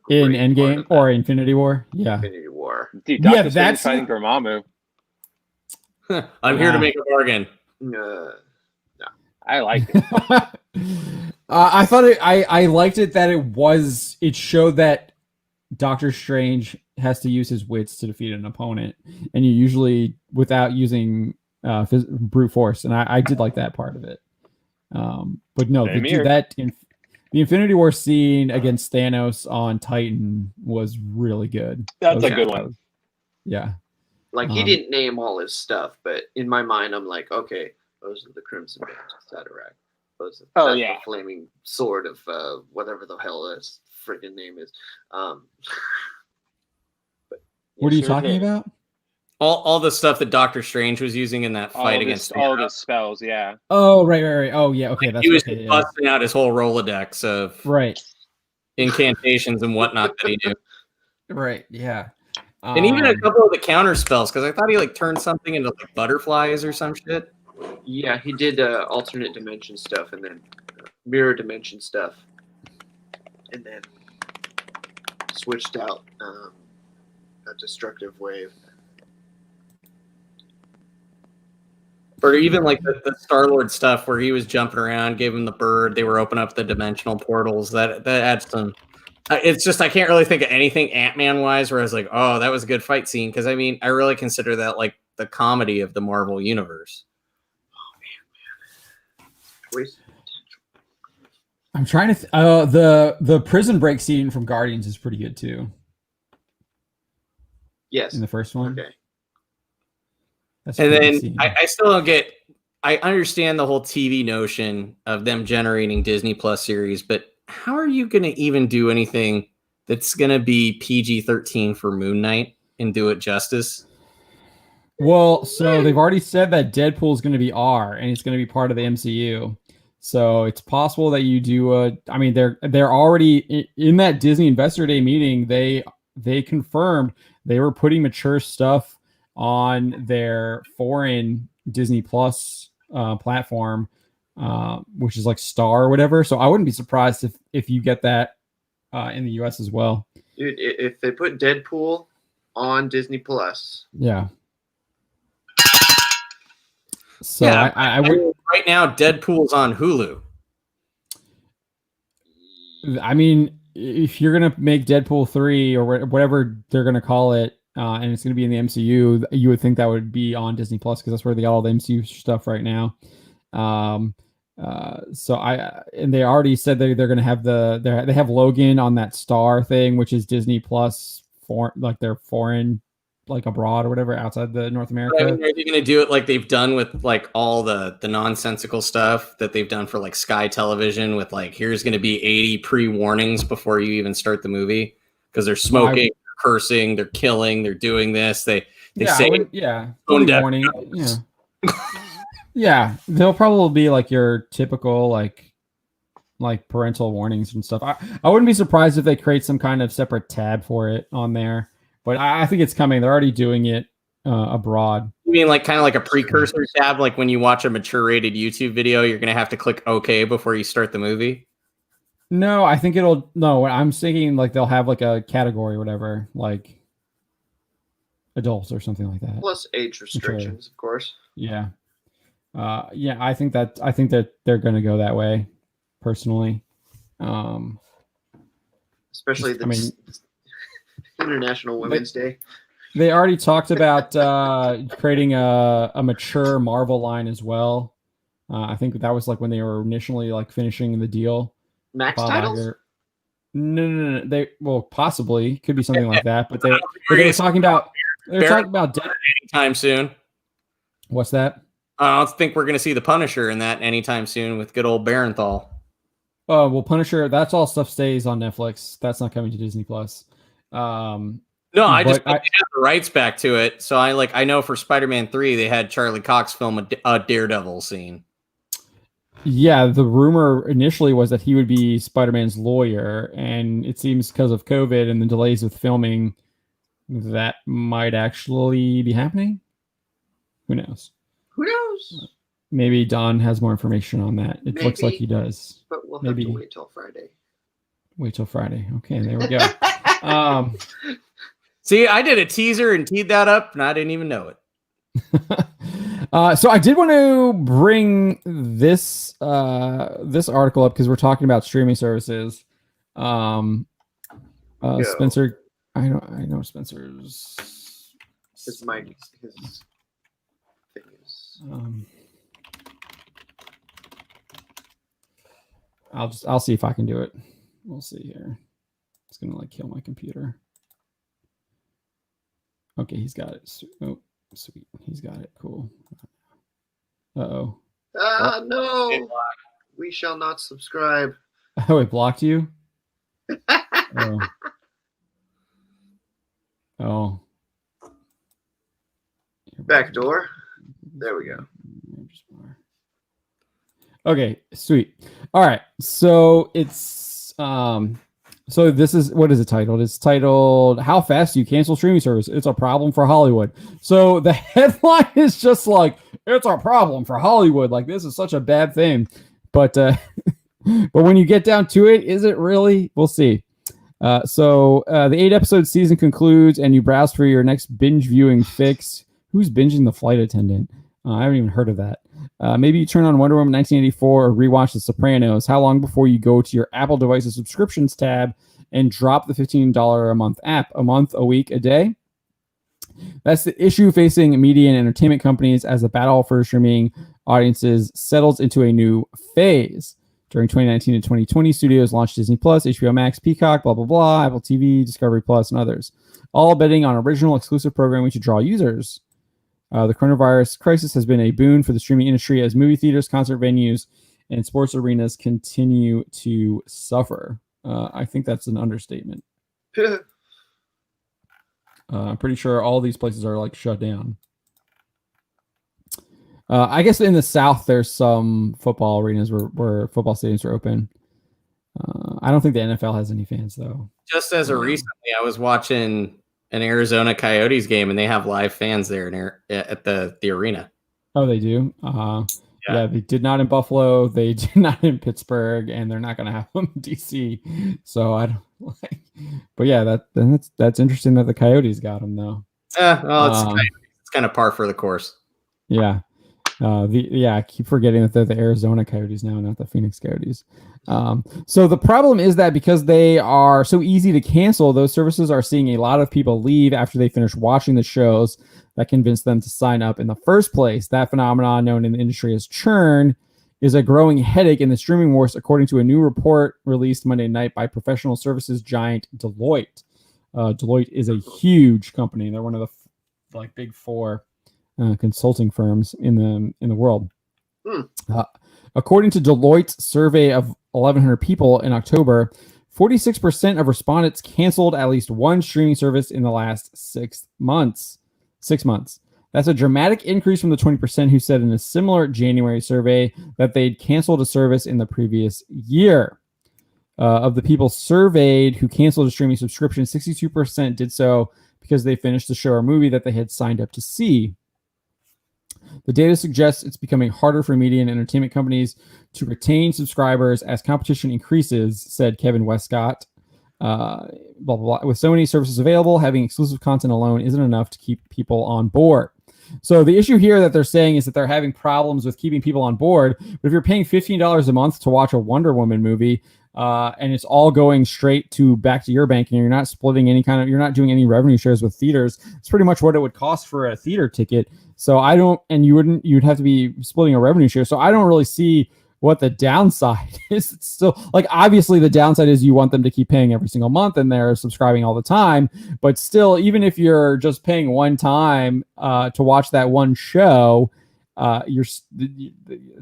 in Endgame or Infinity War. Yeah, Infinity War. Dude, Doctor Strange fighting Dormammu. I'm here to make a bargain. No. I liked it. I thought I liked it that it showed that Doctor Strange has to use his wits to defeat an opponent, and you usually without using brute force, and I did like that part of it. But no, the Infinity War scene against Thanos on Titan was really good. That's a good one. Yeah. Like he didn't name all his stuff, but in my mind, I'm like, okay, those are the Crimson Bands of Satarak. That's the flaming sword of whatever the hell this freaking name is. What are you talking about? All the stuff that Doctor Strange was using in that fight against all the spells, yeah. Oh, right. Oh, yeah. Okay, that's he was busting out his whole Rolodex of incantations and whatnot that he knew. Right. Yeah. And even a couple of the counter spells, because I thought he like turned something into like butterflies or some shit. Yeah, he did alternate dimension stuff and then mirror dimension stuff, and then switched out a destructive wave. Or even like the Star-Lord stuff where he was jumping around, gave him the bird, they were opening up the dimensional portals. That adds some. It's just I can't really think of anything Ant-Man wise where I was like, oh, that was a good fight scene. Because I mean, I really consider that like the comedy of the Marvel universe. Oh man. I'm trying to. The prison break scene from Guardians is pretty good too. Yes. In the first one. Okay. And then I still don't get. I understand the whole TV notion of them generating Disney Plus series, but how are you going to even do anything that's going to be PG-13 for Moon Knight and do it justice? Well, so they've already said that Deadpool is going to be R and it's going to be part of the MCU. So it's possible that you do I mean, they're already in that Disney Investor Day meeting. They confirmed they were putting mature stuff on their foreign Disney Plus platform, which is like Star or whatever. So I wouldn't be surprised if you get that in the US as well. Dude, if they put Deadpool on Disney Plus. Yeah. So yeah, I would right now Deadpool's on Hulu. I mean, if you're gonna make Deadpool 3 or whatever they're gonna call it, and it's gonna be in the MCU, you would think that would be on Disney Plus because that's where they got all the MCU stuff right now. So and they already said they're gonna have they have Logan on that Star thing, which is Disney Plus for like their foreign, like abroad or whatever, outside the North America. I mean, are they going to do it like they've done with like all the nonsensical stuff that they've done for like Sky Television with like, here's going to be 80 pre-warnings before you even start the movie because they're smoking, they're cursing, they're killing, they're doing this. They say warning. Yeah, they'll probably be like your typical like parental warnings and stuff. I wouldn't be surprised if they create some kind of separate tab for it on there. But I think it's coming. They're already doing it abroad. You mean like kind of like a precursor tab? Like when you watch a mature-rated YouTube video, you're going to have to click OK before you start the movie? No, I think no, I'm thinking like they'll have like a category or whatever, like adults or something like that. Plus age restrictions, of course. Yeah. Yeah, I think that they're going to go that way, personally. Especially International Women's Day. They already talked about creating a mature Marvel line as well. I think that was like when they were initially like finishing the deal. Max titles? No. They possibly could be something like that, but they were talking about anytime soon. What's that? I don't think we're going to see the Punisher in that anytime soon with good old Barenthal. Oh well, Punisher. That's all stuff stays on Netflix. That's not coming to Disney Plus. No, I just they have the rights back to it. So I know for Spider-Man 3, they had Charlie Cox film a Daredevil scene. Yeah, the rumor initially was that he would be Spider-Man's lawyer, and it seems because of COVID and the delays with filming, that might actually be happening. Who knows? Who knows? Maybe Don has more information on that. It looks like he does. But we'll have to wait till Friday. Wait till Friday. Okay, there we go. See, I did a teaser and teed that up, and I didn't even know it. So I did want to bring this article up because we're talking about streaming services. Spencer, I know Spencer's. His thing is. I'll see if I can do it. We'll see here. It's gonna like kill my computer. Okay, he's got it. Oh, sweet. He's got it. Cool. Uh-oh. No. We shall not subscribe. Oh, it blocked you? Oh. Backdoor. There we go. Okay, sweet. All right. So it's so this is, what is it titled? It's titled How Fast Do You Cancel Streaming Service? It's a Problem for Hollywood. So the headline is just like, it's a problem for Hollywood. Like, this is such a bad thing. But but when you get down to it, is it really? We'll see. So the 8-episode season concludes and you browse for your next binge viewing fix. Who's binging The Flight Attendant? I haven't even heard of that. Maybe you turn on Wonder Woman 1984 or rewatch The Sopranos. How long before you go to your Apple devices subscriptions tab and drop the $15 a month app? A month, a week, a day? That's the issue facing media and entertainment companies as the battle for streaming audiences settles into a new phase. During 2019 and 2020, studios launched Disney Plus, HBO Max, Peacock, blah, blah, blah, Apple TV, Discovery Plus, and others, all betting on original exclusive programming to draw users. The coronavirus crisis has been a boon for the streaming industry as movie theaters, concert venues, and sports arenas continue to suffer. I think that's an understatement. I'm pretty sure all these places are like shut down. I guess in the South, there's some football arenas where football stadiums are open. I don't think the NFL has any fans, though. Just as a recently, I was watching an Arizona Coyotes game, and they have live fans there at the arena. Oh, they do. Yeah, they did not in Buffalo. They did not in Pittsburgh, and they're not going to have them in DC. So I don't like. But yeah, that's interesting that the Coyotes got them though. Well, it's kind of par for the course. Yeah. I keep forgetting that they're the Arizona Coyotes now, not the Phoenix Coyotes. So the problem is that because they are so easy to cancel, those services are seeing a lot of people leave after they finish watching the shows that convinced them to sign up in the first place. That phenomenon, known in the industry as churn, is a growing headache in the streaming wars, according to a new report released Monday night by professional services giant Deloitte. Deloitte is a huge company. They're one of the big four consulting firms in the world. According to Deloitte's survey of 1,100 people in October, 46% of respondents canceled at least one streaming service in the last 6 months. 6 months. That's a dramatic increase from the 20% who said in a similar January survey that they'd canceled a service in the previous year. Of the people surveyed who canceled a streaming subscription, 62% did so because they finished the show or movie that they had signed up to see. The data suggests it's becoming harder for media and entertainment companies to retain subscribers as competition increases, said Kevin Westcott. Blah, blah, blah. With so many services available, having exclusive content alone isn't enough to keep people on board. So the issue here that they're saying is that they're having problems with keeping people on board. But if you're paying $15 a month to watch a Wonder Woman movie, and it's all going straight back to your bank, and you're not splitting you're not doing any revenue shares with theaters, it's pretty much what it would cost for a theater ticket. So you'd have to be splitting a revenue share. So I don't really see what the downside is. It's still obviously the downside is you want them to keep paying every single month and they're subscribing all the time. But still, even if you're just paying one time to watch that one show, it's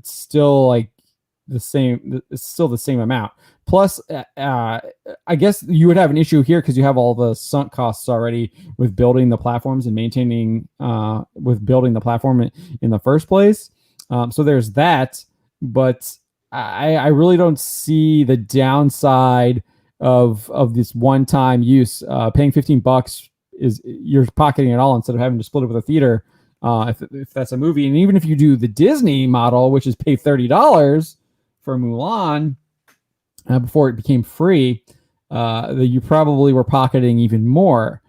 still the same. It's still the same amount. Plus, I guess you would have an issue here because you have all the sunk costs already with building the platforms and maintaining, with building the platform in the first place. So there's that. But I really don't see the downside of this one-time use. Paying $15 is you're pocketing it all instead of having to split it with a theater. If that's a movie, and even if you do the Disney model, which is pay $30 for Mulan before it became free, you probably were pocketing even more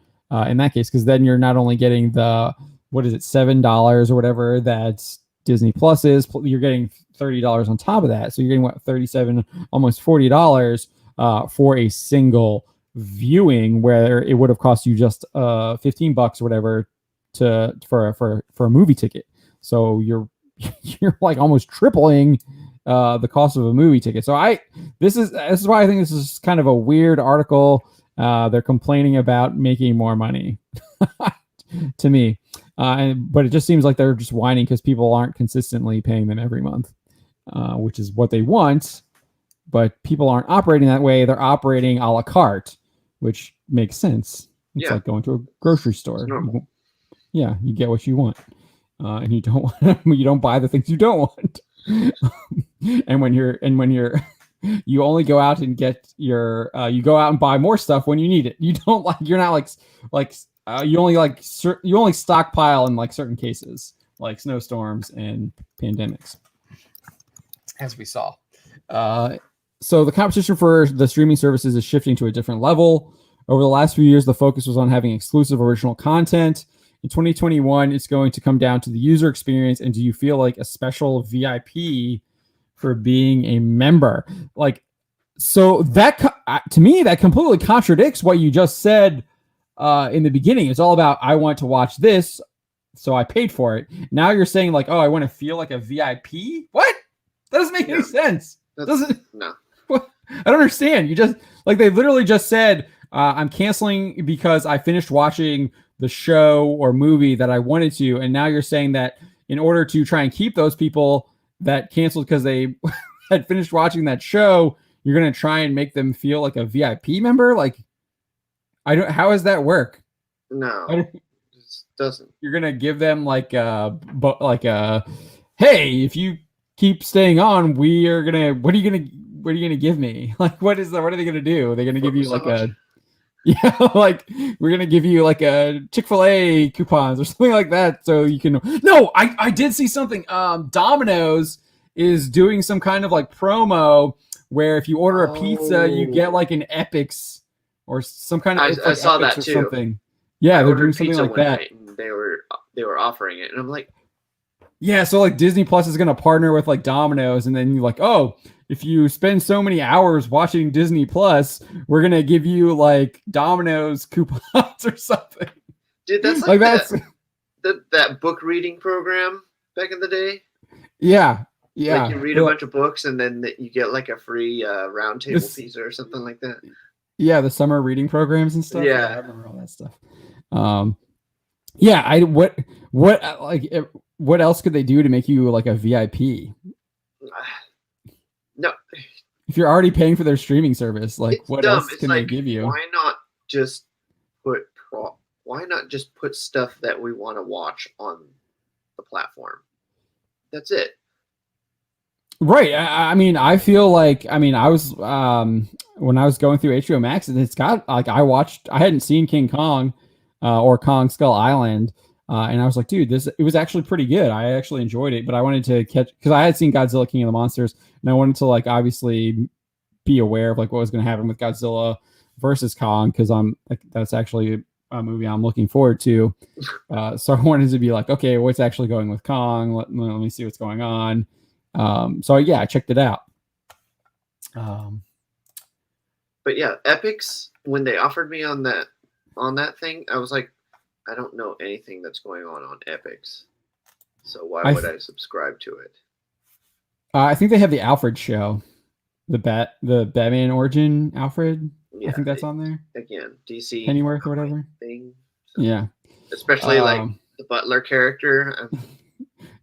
in that case, because then you're not only getting the $7 or whatever that Disney Plus is, you're getting $30 on top of that. So you're getting $37, almost $40 for a single viewing, where it would have cost you just $15 or whatever for a movie ticket. So you're almost tripling the cost of a movie ticket. So this is why I think this is kind of a weird article. They're complaining about making more money to me. But it just seems like they're just whining because people aren't consistently paying them every month, which is what they want. But people aren't operating that way. They're operating a la carte, which makes sense. It's like going to a grocery store. You get what you want, and you don't buy the things you don't want. and when you're you only go out and get you go out and buy more stuff when you need it. You only stockpile in certain cases, like snowstorms and pandemics, as we saw. So the competition for the streaming services is shifting to a different level. Over the last few years, the focus was on having exclusive original content. In 2021, it's going to come down to the user experience, and do you feel like a special VIP for being a member? So that to me, that completely contradicts what you just said in the beginning. It's all about, I want to watch this, so I paid for it. Now you're saying I want to feel like a VIP? What? That doesn't make any sense. No. I don't understand. You just they literally just said, I'm canceling because I finished watching the show or movie that I wanted to. And now you're saying that in order to try and keep those people that canceled because they had finished watching that show, you're going to try and make them feel like a VIP member? How does that work? No, it doesn't. You're going to give them hey, if you keep staying on, what are you going to give me? What are they going to do? Are they going to give you Yeah, like we're gonna give you like a Chick-fil-A coupons or something like that, so you can. No, I did see something. Domino's is doing some kind of like promo where if you order a pizza, you get like an Epix or some kind of. I saw Epix that or too. Something. Yeah, they're doing something like that. And they were offering it, and I'm like, yeah. So like Disney Plus is gonna partner with like Domino's, and then you're like, oh, if you spend so many hours watching Disney Plus, we're gonna give you like Domino's coupons or something. Dude, that's like that book reading program back in the day. Yeah. Like you read a bunch of books and then you get like a free round table pizza or something like that. Yeah, the summer reading programs and stuff. Yeah, I remember all that stuff. Yeah, what else could they do to make you like a VIP? No. If you're already paying for their streaming service, like it's what dumb. else can they give you? Why not just put stuff that we want to watch on the platform? That's it. Right. I mean, I feel like I was when I was going through HBO Max, and it's got like I hadn't seen King Kong or Kong Skull Island. And I was like, dude, it was actually pretty good. I actually enjoyed it, but I wanted to catch because I had seen Godzilla King of the Monsters, and I wanted to like obviously be aware of like what was going to happen with Godzilla versus Kong because I'm like that's actually a movie I'm looking forward to. So I wanted to be like, okay, what's actually going with Kong? Let me see what's going on. So yeah, I checked it out. But yeah, Epix, when they offered me on that thing, I was like, I don't know anything that's going on Epix. So why would I subscribe to it? I think they have the Alfred show. The Batman origin Alfred. Yeah, I think that's on there. Again, DC Pennyworth or whatever. Thing. So, yeah. Especially like the Butler character.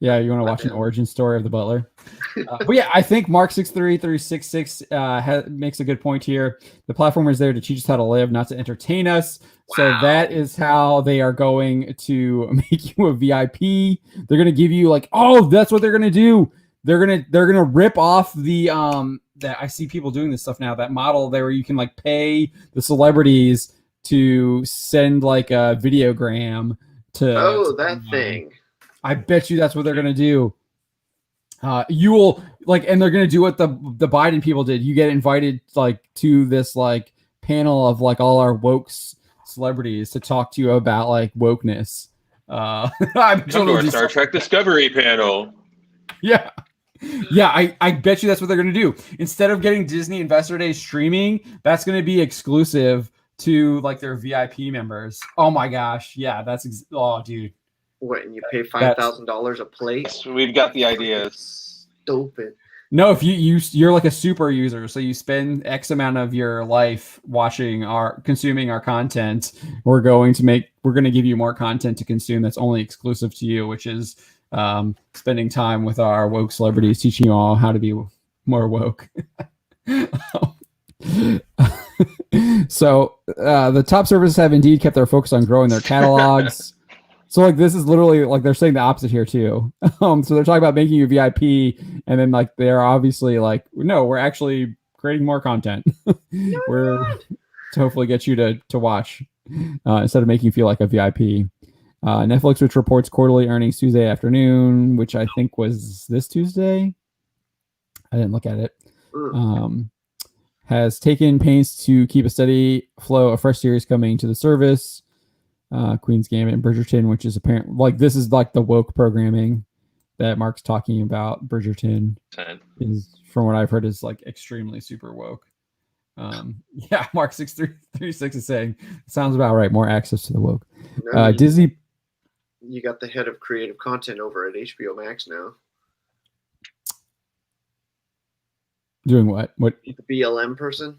Yeah, you want to watch an origin story of the Butler. But yeah, I think Mark63366 makes a good point here. The platform is there to teach us how to live, not to entertain us. Wow. So that is how they are going to make you a VIP. They're going to give you like, oh, that's what they're going to do. They're going to rip off the that I see people doing this stuff now. That model there where you can like pay the celebrities to send like a videogram to that thing. I bet you that's what they're gonna do. You will like, and they're gonna do what the Biden people did. You get invited like to this like panel of like all our woke celebrities to talk to you about like wokeness. Come to our Star Trek Discovery panel. Yeah. Yeah, I bet you that's what they're gonna do. Instead of getting Disney Investor Day streaming, that's gonna be exclusive to like their VIP members. Oh my gosh, yeah, oh dude. What, and you pay $5,000 a plate? We've got the ideas. Stupid. No, if you're like a super user, so you spend X amount of your life consuming our content, we're going to give you more content to consume that's only exclusive to you, which is spending time with our woke celebrities, teaching you all how to be more woke. So the top services have indeed kept their focus on growing their catalogs. So like this is literally like they're saying the opposite here too. So they're talking about making you VIP, and then like they're obviously like, no, we're actually creating more content. We're to hopefully get you to watch instead of making you feel like a VIP. Netflix, which reports quarterly earnings Tuesday afternoon, which I think was this Tuesday. I didn't look at it. Has taken pains to keep a steady flow of fresh series coming to the service. Queen's Gambit and Bridgerton, which is apparent like this is like the woke programming that Mark's talking about. Bridgerton is, from what I've heard, is like extremely super woke. Yeah, Mark 636 is saying sounds about right. More access to the woke. Disney. You got the head of creative content over at HBO Max now. Doing what? What? The BLM person.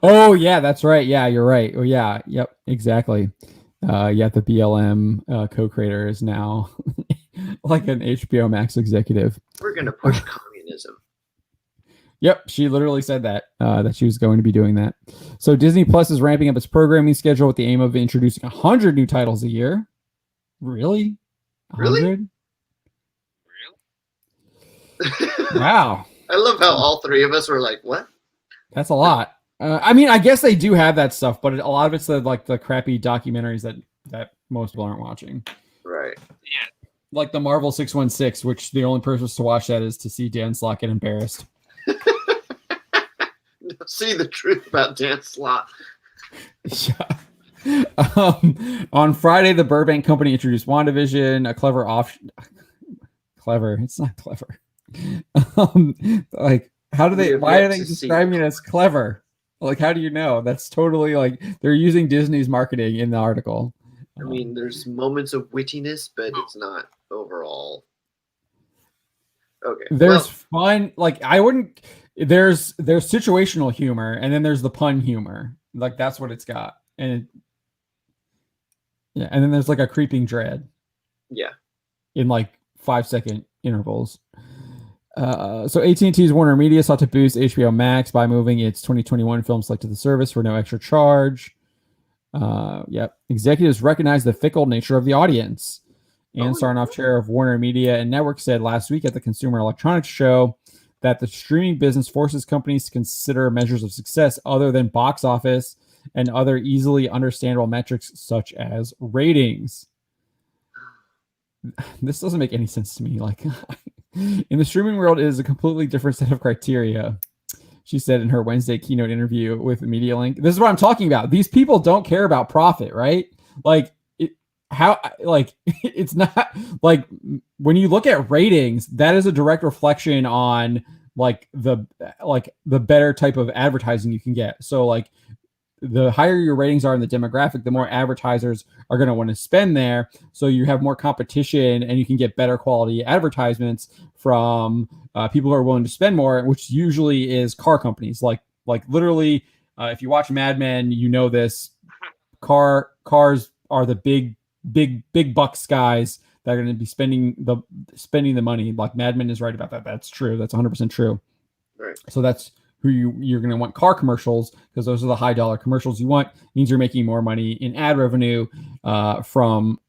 Oh yeah, that's right. Yeah, you're right. Oh yeah, yep, exactly. The BLM co-creator is now like an HBO Max executive. We're gonna push communism. Yep, she literally said that she was going to be doing that. So Disney Plus is ramping up its programming schedule with the aim of introducing 100 new titles a year. Really? 100? Really? Wow. I love how all three of us were like, what? That's a lot. I mean, I guess they do have that stuff, but a lot of it's the crappy documentaries that most people aren't watching. Right. Yeah. Like the Marvel 616, which the only purpose to watch that is to see Dan Slott get embarrassed. See the truth about Dan Slott. Yeah. On Friday, the Burbank Company introduced WandaVision, a clever clever. It's not clever. Like, how do they? Why are they describing it as clever? Like, how do you know? That's totally like they're using Disney's marketing in the article. I mean, there's moments of wittiness, but it's not overall. Okay. There's fun. Like, I wouldn't. There's situational humor, and then there's the pun humor. Like, that's what it's got, and and then there's like a creeping dread. Yeah. In like 5-second intervals. So AT&T's Warner Media sought to boost HBO Max by moving its 2021 film select to the service for no extra charge. Executives recognize the fickle nature of the audience. Ann Sarnoff, chair of Warner Media and Network, said last week at the Consumer Electronics Show that the streaming business forces companies to consider measures of success other than box office and other easily understandable metrics such as ratings. This doesn't make any sense to me. Like, in the streaming world, it is a completely different set of criteria, she said in her Wednesday keynote interview with MediaLink. This is what I'm talking about. These people don't care about profit, right? Like, it's not like when you look at ratings, that is a direct reflection on the better type of advertising you can get. So like, the higher your ratings are in the demographic, the more advertisers are going to want to spend there. So you have more competition and you can get better quality advertisements from people who are willing to spend more, which usually is car companies. Like literally, if you watch Mad Men, you know this. Cars are the big bucks guys that are going to be spending the money. Like Mad Men is right about that. That's true. That's 100% true. Right. So that's who you're going to want car commercials, because those are the high dollar commercials you want. It means you're making more money in ad revenue from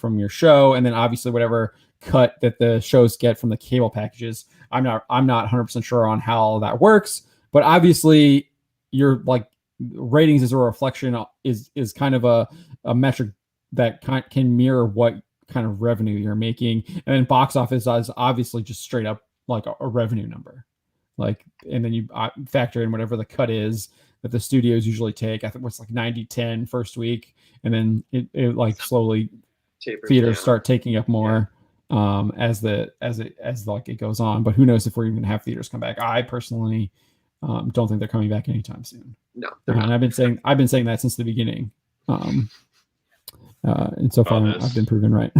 your show, and then obviously whatever cut that the shows get from the cable packages. I'm not 100% sure on how that works, but obviously your like ratings as a reflection is kind of a metric that can mirror what kind of revenue you're making, and then box office is obviously just straight up like a revenue number. Like, and then you factor in whatever the cut is that the studios usually take. I think it's like 90-10 first week, and then it like slowly theaters start taking up more as it goes on. But who knows if we're even have theaters come back? I personally don't think they're coming back anytime soon. No, and I've been saying that since the beginning. And so far I've been proven right.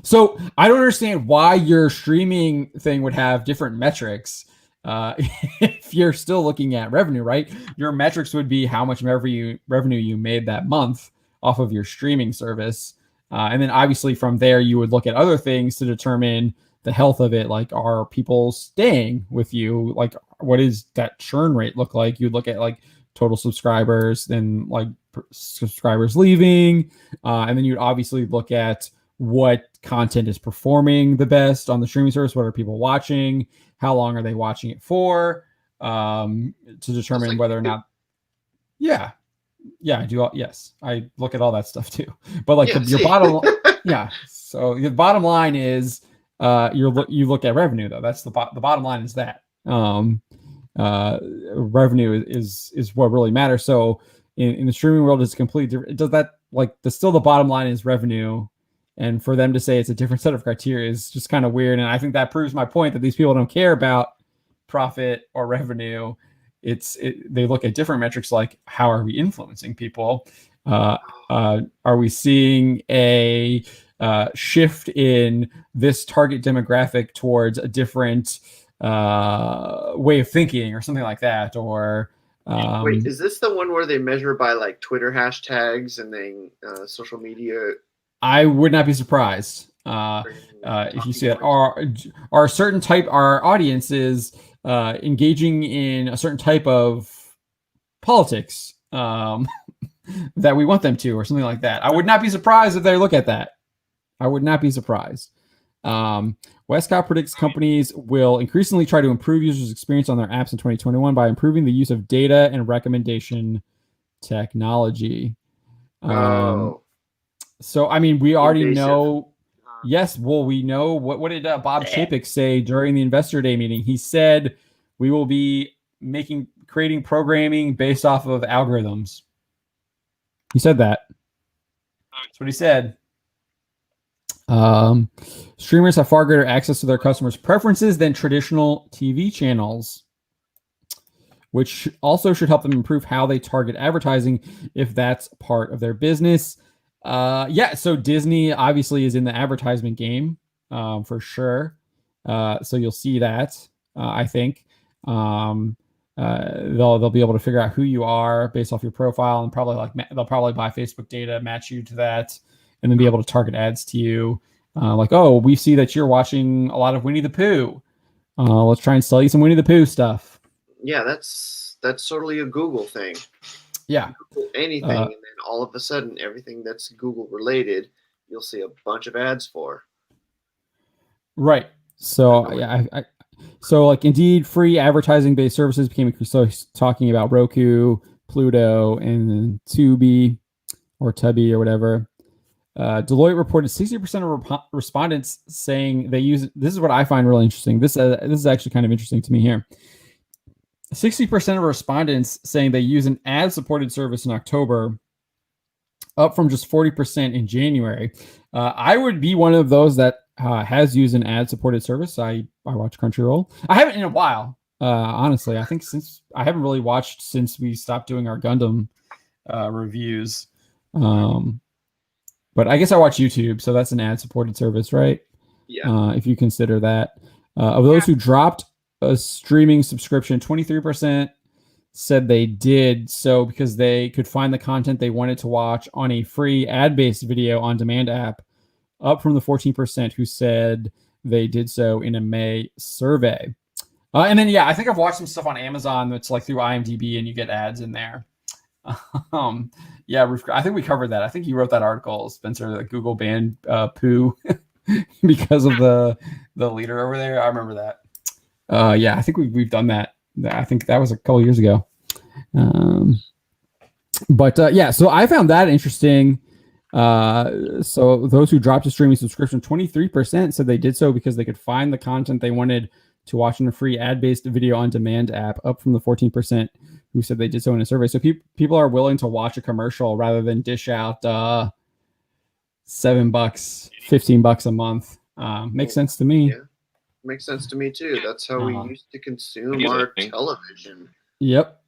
So I don't understand why your streaming thing would have different metrics if you're still looking at revenue, right? Your metrics would be how much revenue you made that month off of your streaming service. And then obviously from there, you would look at other things to determine the health of it. Like, are people staying with you? Like, what is that churn rate look like? You'd look at like total subscribers, then like subscribers leaving. And then you'd obviously look at what content is performing the best on the streaming service. What are people watching? How long are they watching it for? To determine whether or not. Yeah, I do. Yes, I look at all that stuff too. But like your bottom, So the bottom line is, you look at revenue though. That's the bottom line is that revenue is what really matters. So in the streaming world, it's completely different. It does that still the bottom line is revenue. And for them to say it's a different set of criteria is just kind of weird. And I think that proves my point that these people don't care about profit or revenue. They look at different metrics like, how are we influencing people? Are we seeing a shift in this target demographic towards a different way of thinking or something like that? Or wait, is this the one where they measure by like Twitter hashtags and then social media? I would not be surprised if you see that our certain type, our audience is engaging in a certain type of politics that we want them to, or something like that. I would not be surprised if they look at that. I would not be surprised. Westcott predicts companies will increasingly try to improve users' experience on their apps in 2021 by improving the use of data and recommendation technology. So, I mean, we already know. Yes, well, we know what did Bob Chapek say during the Investor Day meeting? He said we will be creating programming based off of algorithms. He said that. That's what he said. Streamers have far greater access to their customers' preferences than traditional TV channels, which also should help them improve how they target advertising if that's part of their business. So Disney obviously is in the advertisement game, for sure. So you'll see that. I think they'll be able to figure out who you are based off your profile, and they'll probably buy Facebook data, match you to that, and then be able to target ads to you. We see that you're watching a lot of Winnie the Pooh. Let's try and sell you some Winnie the Pooh stuff. Yeah, that's totally a Google thing. Yeah. Google anything, and then all of a sudden, everything that's Google related, you'll see a bunch of ads for. Right. So so Indeed, free advertising-based services became increased. So he's talking about Roku, Pluto, and Tubi or Tubby or whatever. Deloitte reported 60% of respondents saying they use. This is what I find really interesting. This is actually kind of interesting to me here. 60% of respondents saying they use an ad-supported service in October, up from just 40% in January. I would be one of those that has used an ad-supported service. I watch Crunchyroll. I haven't in a while, honestly. I think since I haven't really watched since we stopped doing our Gundam reviews. But I guess I watch YouTube, so that's an ad-supported service, right? Yeah. If you consider that. Of those who dropped a streaming subscription, 23% said they did so because they could find the content they wanted to watch on a free ad-based video on demand app, up from the 14% who said they did so in a May survey. And then, I think I've watched some stuff on Amazon that's like through IMDb and you get ads in there. I think we covered that. I think you wrote that article, Spencer, that Google banned Pooh because of the leader over there. I remember that. I think we've done that. I think that was a couple years ago. So I found that interesting. So those who dropped a streaming subscription, 23% said they did so because they could find the content they wanted to watch in a free ad-based video on demand app, up from the 14% who said they did so in a survey. So people are willing to watch a commercial rather than dish out $7, $15 a month. Makes sense to me. Yeah. Makes sense to me too. That's how we used to consume our television. Yep.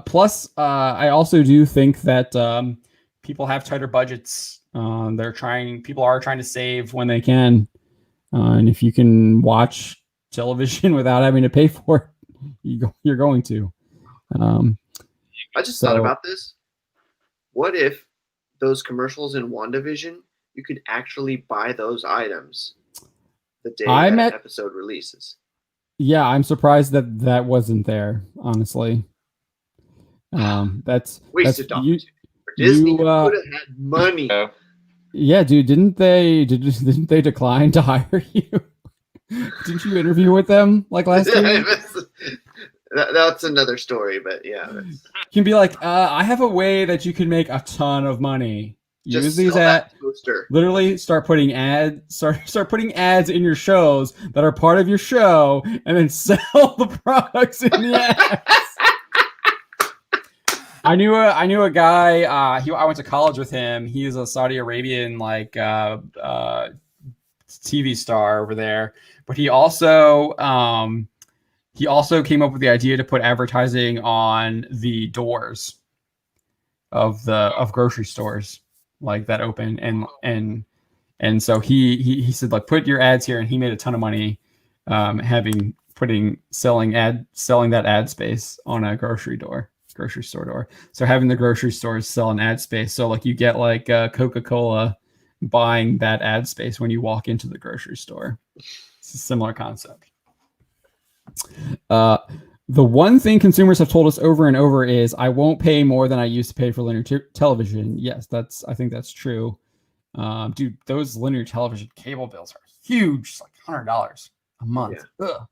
Plus, I also do think that people have tighter budgets. People are trying to save when they can. And if you can watch television without having to pay for it, you're going to. I just thought about this. What if those commercials in WandaVision, you could actually buy those items the day that episode releases? Yeah, I'm surprised that wasn't there, honestly. That's wasted opportunity. Disney could have had money. Yeah, dude, didn't they decline to hire you? Didn't you interview with them like last week? That's another story, but yeah. You can be like, I have a way that you can make a ton of money. Use these ads. Literally start putting ads in your shows that are part of your show, and then sell the products in the ads. I knew a guy. I went to college with him. He's a Saudi Arabian TV star over there, but he also came up with the idea to put advertising on the doors of grocery stores like that open, and so he said, like, put your ads here, and he made a ton of money selling that ad space on a grocery store door. So having the grocery stores sell an ad space, so like you get like Coca-Cola buying that ad space when you walk into the grocery store. It's a similar concept. The one thing consumers have told us over and over is, I won't pay more than I used to pay for linear television. Yes, I think that's true. Dude, those linear television cable bills are huge. It's like $100 a month. Yeah.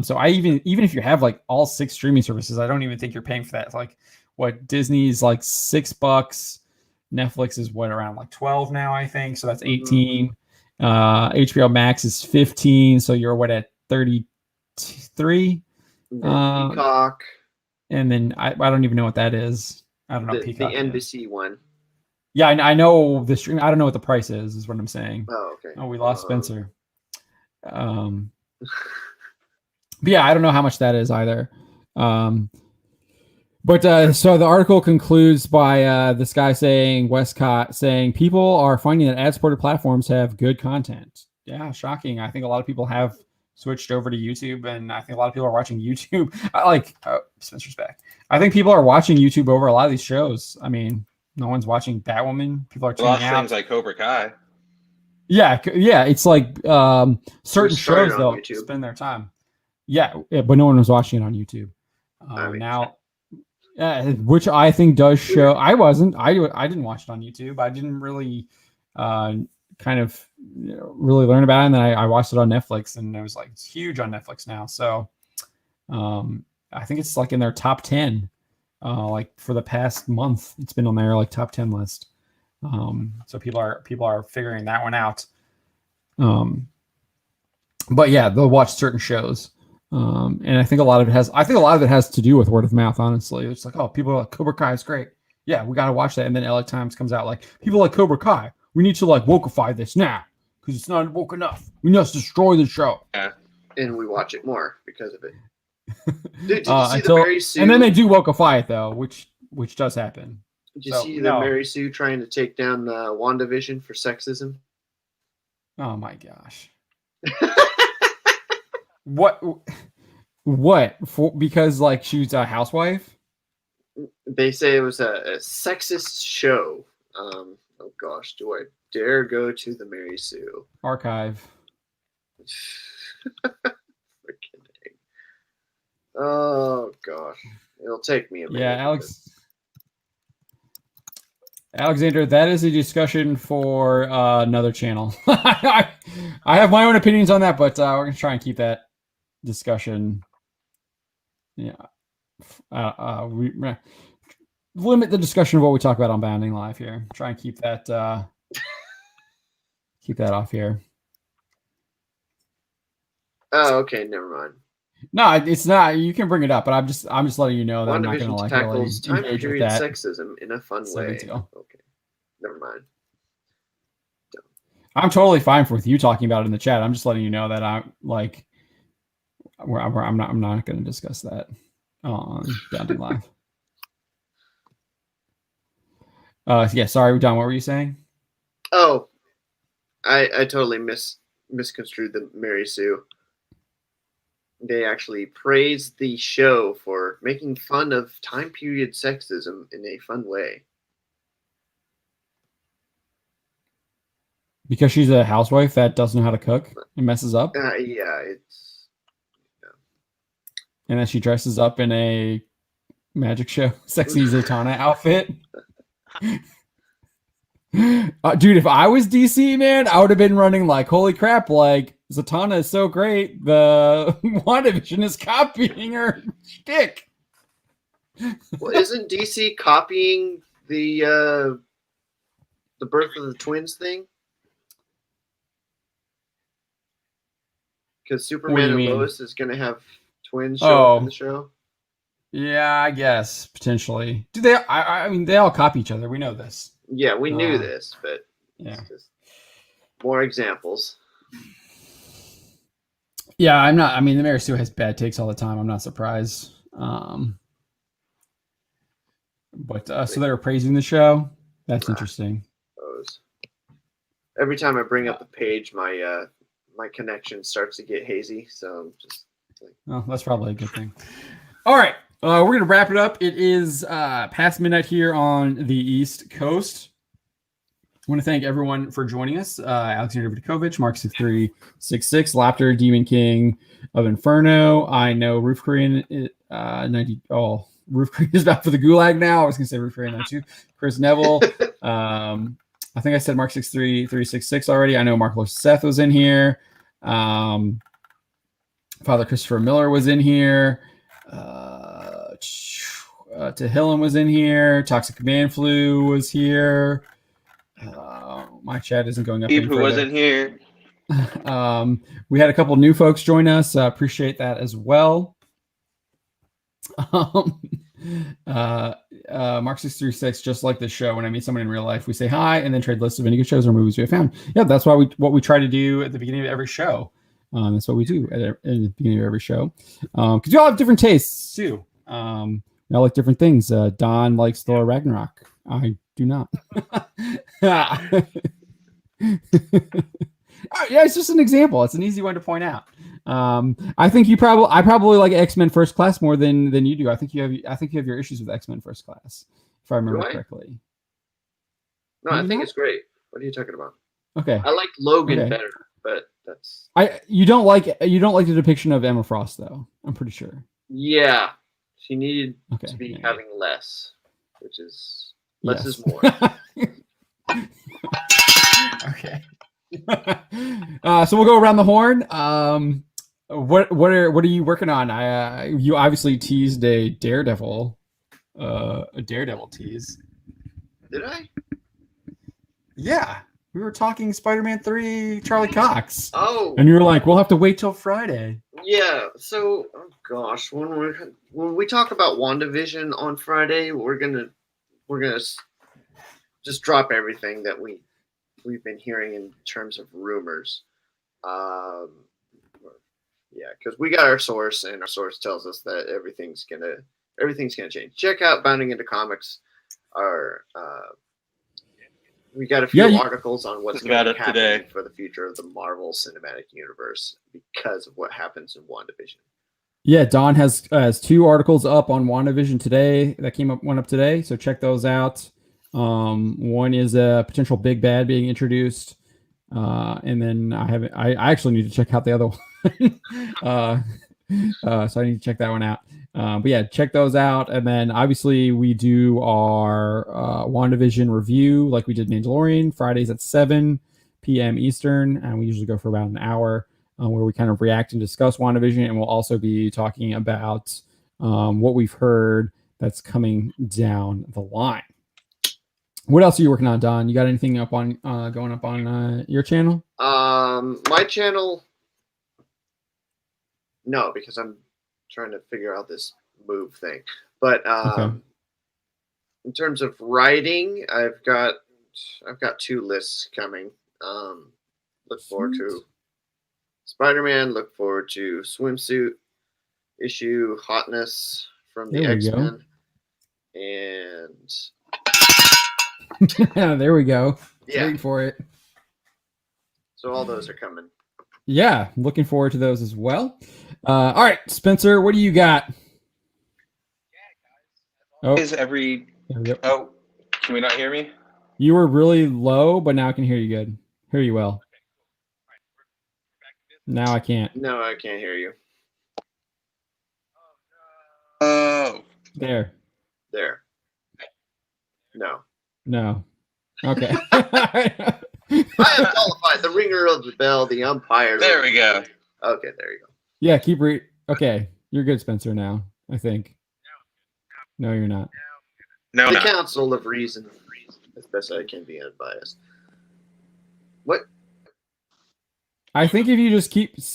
So I even if you have like all 6 streaming services, I don't even think you're paying for that. It's like what Disney's like $6. Netflix is what, around like 12 now, I think. So that's 18. HBO Max is 15. So you're what, at 33? Peacock. And then I don't even know what that is. I don't know. The NBC one. Yeah, I know the stream. I don't know what the price is what I'm saying. Oh, okay. Oh, we lost Spencer. But yeah, I don't know how much that is either. But so the article concludes by this guy saying, Westcott saying, people are finding that ad-supported platforms have good content. Yeah, shocking. I think a lot of people have switched over to YouTube, and I think a lot of people are watching YouTube. Spencer's back. I think people are watching YouTube over a lot of these shows. I mean, no one's watching Batwoman. People are tuning out. Things like Cobra Kai. Yeah, it's like certain shows they'll spend their time. Yeah, but no one was watching it on YouTube. Now. Which I think does show. I didn't watch it on YouTube. I didn't really really learn about it. And then I watched it on Netflix, and it was like, it's huge on Netflix now. So I think it's like in their top 10. Like for the past month, it's been on their like top 10 list. So people are figuring that one out. But yeah, they'll watch certain shows. And I think a lot of it has to do with word of mouth, honestly. It's like, oh, people are like, Cobra Kai is great. Yeah, we got to watch that. And then LA Times comes out like, people like Cobra Kai. We need to like wokeify this now because it's not woke enough. We must destroy the show. Yeah, and we watch it more because of it. Did you see the Mary Sue? And then they do wokeify it though, which does happen. Did you see the Mary Sue trying to take down WandaVision for sexism? Oh my gosh. What? Because like she was a housewife? They say it was a sexist show. Oh gosh, do I dare go to the Mary Sue archive? Freaking egg. Oh gosh, it'll take me a minute. Yeah, Alexander, that is a discussion for another channel. I have my own opinions on that, but we're gonna try and keep that discussion. Yeah, we limit the discussion of what we talk about on Bounding Live here. Try and keep that off here. Oh, okay, never mind. No, it's not. You can bring it up, but I'm just letting you know that I'm not going to like tackles really time period sexism in a fun way. Okay, never mind. I'm totally fine with you talking about it in the chat. I'm just letting you know that I'm like. I'm not going to discuss that on Bounding Live. Yeah, sorry, Don. What were you saying? Oh, I totally misconstrued the Mary Sue. They actually praised the show for making fun of time period sexism in a fun way. Because she's a housewife that doesn't know how to cook and messes up? Yeah, it's... And then she dresses up in a magic show sexy Zatanna outfit. Dude, if I was DC, man, I would have been running like, holy crap, like Zatanna is so great. The WandaVision is copying her shtick. Well, isn't DC copying the birth of the twins thing? Because Superman and Lois is going to have twins show up in the show. Yeah, I guess potentially. Do they? I mean, they all copy each other. We know this. Yeah, we knew this, but yeah, just more examples. Yeah, I'm not. I mean, the Mary Sue has bad takes all the time. I'm not surprised. But so they were praising the show. That's interesting. Every time I bring up the page, my connection starts to get hazy. So I'm just. Oh, that's probably a good thing. All right, we're going to wrap it up. It is past midnight here on the East Coast. I want to thank everyone for joining us. Alexander Vidakovich, Mark6366, Lapter, Demon King of Inferno. I know Roof Korean 90. Oh, Roof Korean is back for the Gulag now. I was going to say Roof Korean 92. Chris Neville. I think I said Mark 63366 already. I know Mark Seth was in here. Father Christopher Miller was in here. Tehillim was in here. Toxic Command Flu was here. My chat isn't going up any who further. was in here. We had a couple new folks join us. Appreciate that as well. Mark 636, just like the show, when I meet someone in real life, we say hi and then trade lists of any good shows or movies we have found. Yeah, that's what we try to do at the beginning of every show. That's what we do at the beginning of every show. Because we all have different tastes too. We all like different things. Don likes Thor Ragnarok. I do not. Yeah, it's just an example. It's an easy one to point out. I think I probably like X-Men First Class more than you do. I think you have your issues with X-Men First Class, if I remember correctly. No, I think it's great. What are you talking about? Okay. I like Logan better, but that's you don't like the depiction of Emma Frost though. I'm pretty sure. Yeah, she needed to be having less, which is less is more. Okay. So we'll go around the horn. What are you working on? You obviously teased a Daredevil tease. Did I? Yeah, we were talking Spider-Man 3, Charlie Cox. Oh, and you were like, "We'll have to wait till Friday." Yeah. So, oh gosh, when we talk about WandaVision on Friday, we're gonna just drop everything that we've been hearing in terms of rumors. Yeah, because we got our source, and our source tells us that everything's gonna change. Check out Bounding Into Comics. We got a few articles on what's going to happen today for the future of the Marvel Cinematic Universe because of what happens in WandaVision. Yeah, Don has 2 articles up on WandaVision today that went up today, so check those out. One is a potential big bad being introduced, and then I actually need to check out the other one. So I need to check that one out. But yeah, check those out, and then obviously we do our WandaVision review like we did Mandalorian Fridays at 7 p.m. Eastern, and we usually go for about an hour where we kind of react and discuss WandaVision, and we'll also be talking about what we've heard that's coming down the line. What else are you working on, Don? You got anything up on going up on your channel? My channel, no, because I'm trying to figure out this move thing. But in terms of writing, I've got 2 lists coming. Look forward to Spider-Man. Look forward to swimsuit issue hotness from the X-Men, and there we go. Yeah. Waiting for it. So all those are coming. Yeah, looking forward to those as well. All right, Spencer, what do you got? Oh, oh, can we not hear me? You were really low, but now I can hear you good. Hear you well. Now I can't. No, I can't hear you. Oh. There. No. Okay. I am qualified. The ringer of the bell, the umpire. There we go. Okay, there you go. Yeah, okay, you're good, Spencer, now, I think. No, you're not. No, the counsel of reason, as best I can be unbiased. What? I think if you just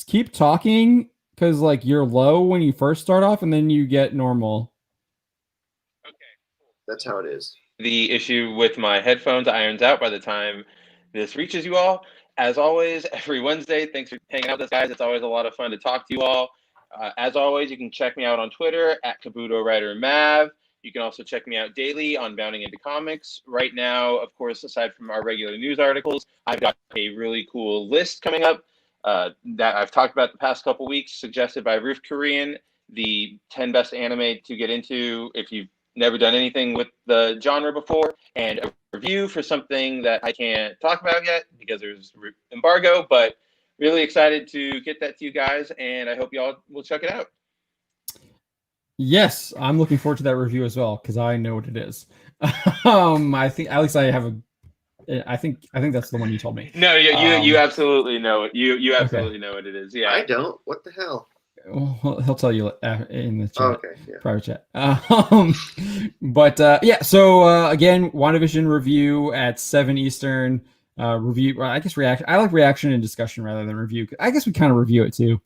keep talking, because like you're low when you first start off, and then you get normal. Okay, cool. That's how it is. The issue with my headphones irons out by the time this reaches you all. As always, every Wednesday, thanks for hanging out with us, guys. It's always a lot of fun to talk to you all. As always, you can check me out on Twitter at Kabuto Writer Mav. You can also check me out daily on Bounding Into Comics. Right now, of course, aside from our regular news articles, I've got a really cool list coming up that I've talked about the past couple weeks, suggested by Roof Korean, the 10 best anime to get into if you've never done anything with the genre before, and a review for something that I can't talk about yet because there's embargo, but really excited to get that to you guys, and I hope y'all will check it out. Yes, I'm looking forward to that review as well because I know what it is. I think at least I have I think that's the one you told me. No, you absolutely know it. You absolutely know what it is. Yeah, I don't. What the hell? Well, he'll tell you in the chat. Okay, yeah. Private chat. Yeah. So again, WandaVision review at 7 Eastern. Review. I guess reaction. I like reaction and discussion rather than review. I guess we kind of review it too.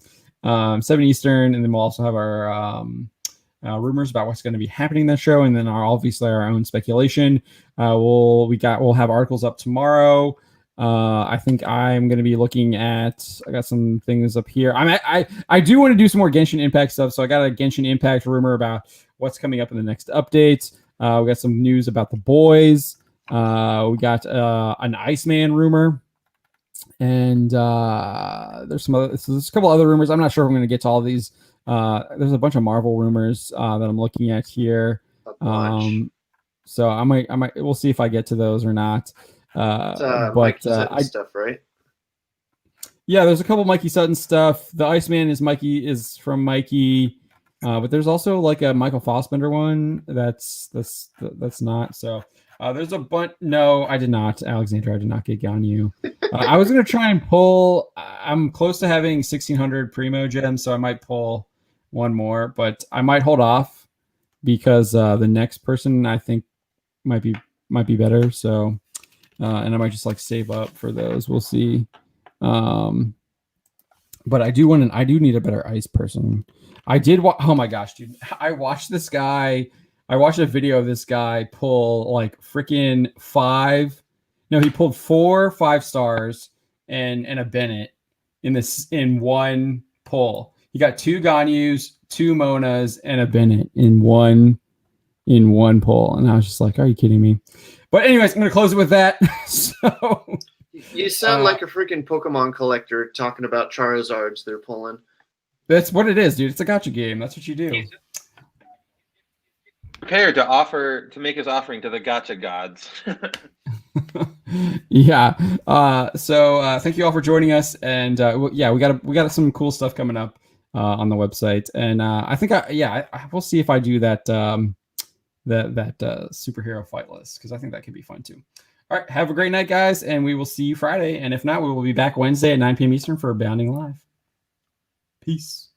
7 Eastern, and then we'll also have our rumors about what's going to be happening in that show, and then obviously our own speculation. We'll have articles up tomorrow. I think I'm going to be looking at. I got some things up here. I do want to do some more Genshin Impact stuff, so I got a Genshin Impact rumor about what's coming up in the next update. We got some news about the boys. We got an Iceman rumor. And there's a couple other rumors. I'm not sure if I'm going to get to all these. There's a bunch of Marvel rumors that I'm looking at here. So I might. We'll see if I get to those or not. Mikey Sutton stuff, right? Yeah, there's a couple Mikey Sutton stuff. The Iceman is from Mikey, but there's also like a Michael Fassbender one. That's not so. There's a bunch. No, I did not, Alexander. I did not get Ganyu. I was gonna try and pull. I'm close to having 1600 Primo gems, so I might pull one more, but I might hold off because the next person I think might be better. So, and I might just like save up for those. We'll see. But I do need a better ice person. I did. Oh my gosh, dude! I watched this guy. I watched a video of this guy pull like freaking 5. No, he pulled 4 5-stars and a Bennett in one pull. He got 2 Ganyus, 2 Monas, and a Bennett in one pull. And I was just like, are you kidding me? But anyways, I'm gonna close it with that. So you sound like a freaking Pokemon collector talking about Charizards they're pulling. That's what it is, dude. It's a gacha game. That's what you do. Prepared to make his offering to the gacha gods. Yeah. So thank you all for joining us, and we got some cool stuff coming up on the website, and I think we'll see if I do that superhero fight list, because I think that could be fun too. All right, have a great night, guys, and we will see you Friday, and if not, we will be back Wednesday at 9 p.m. Eastern for Bounding Live. Peace.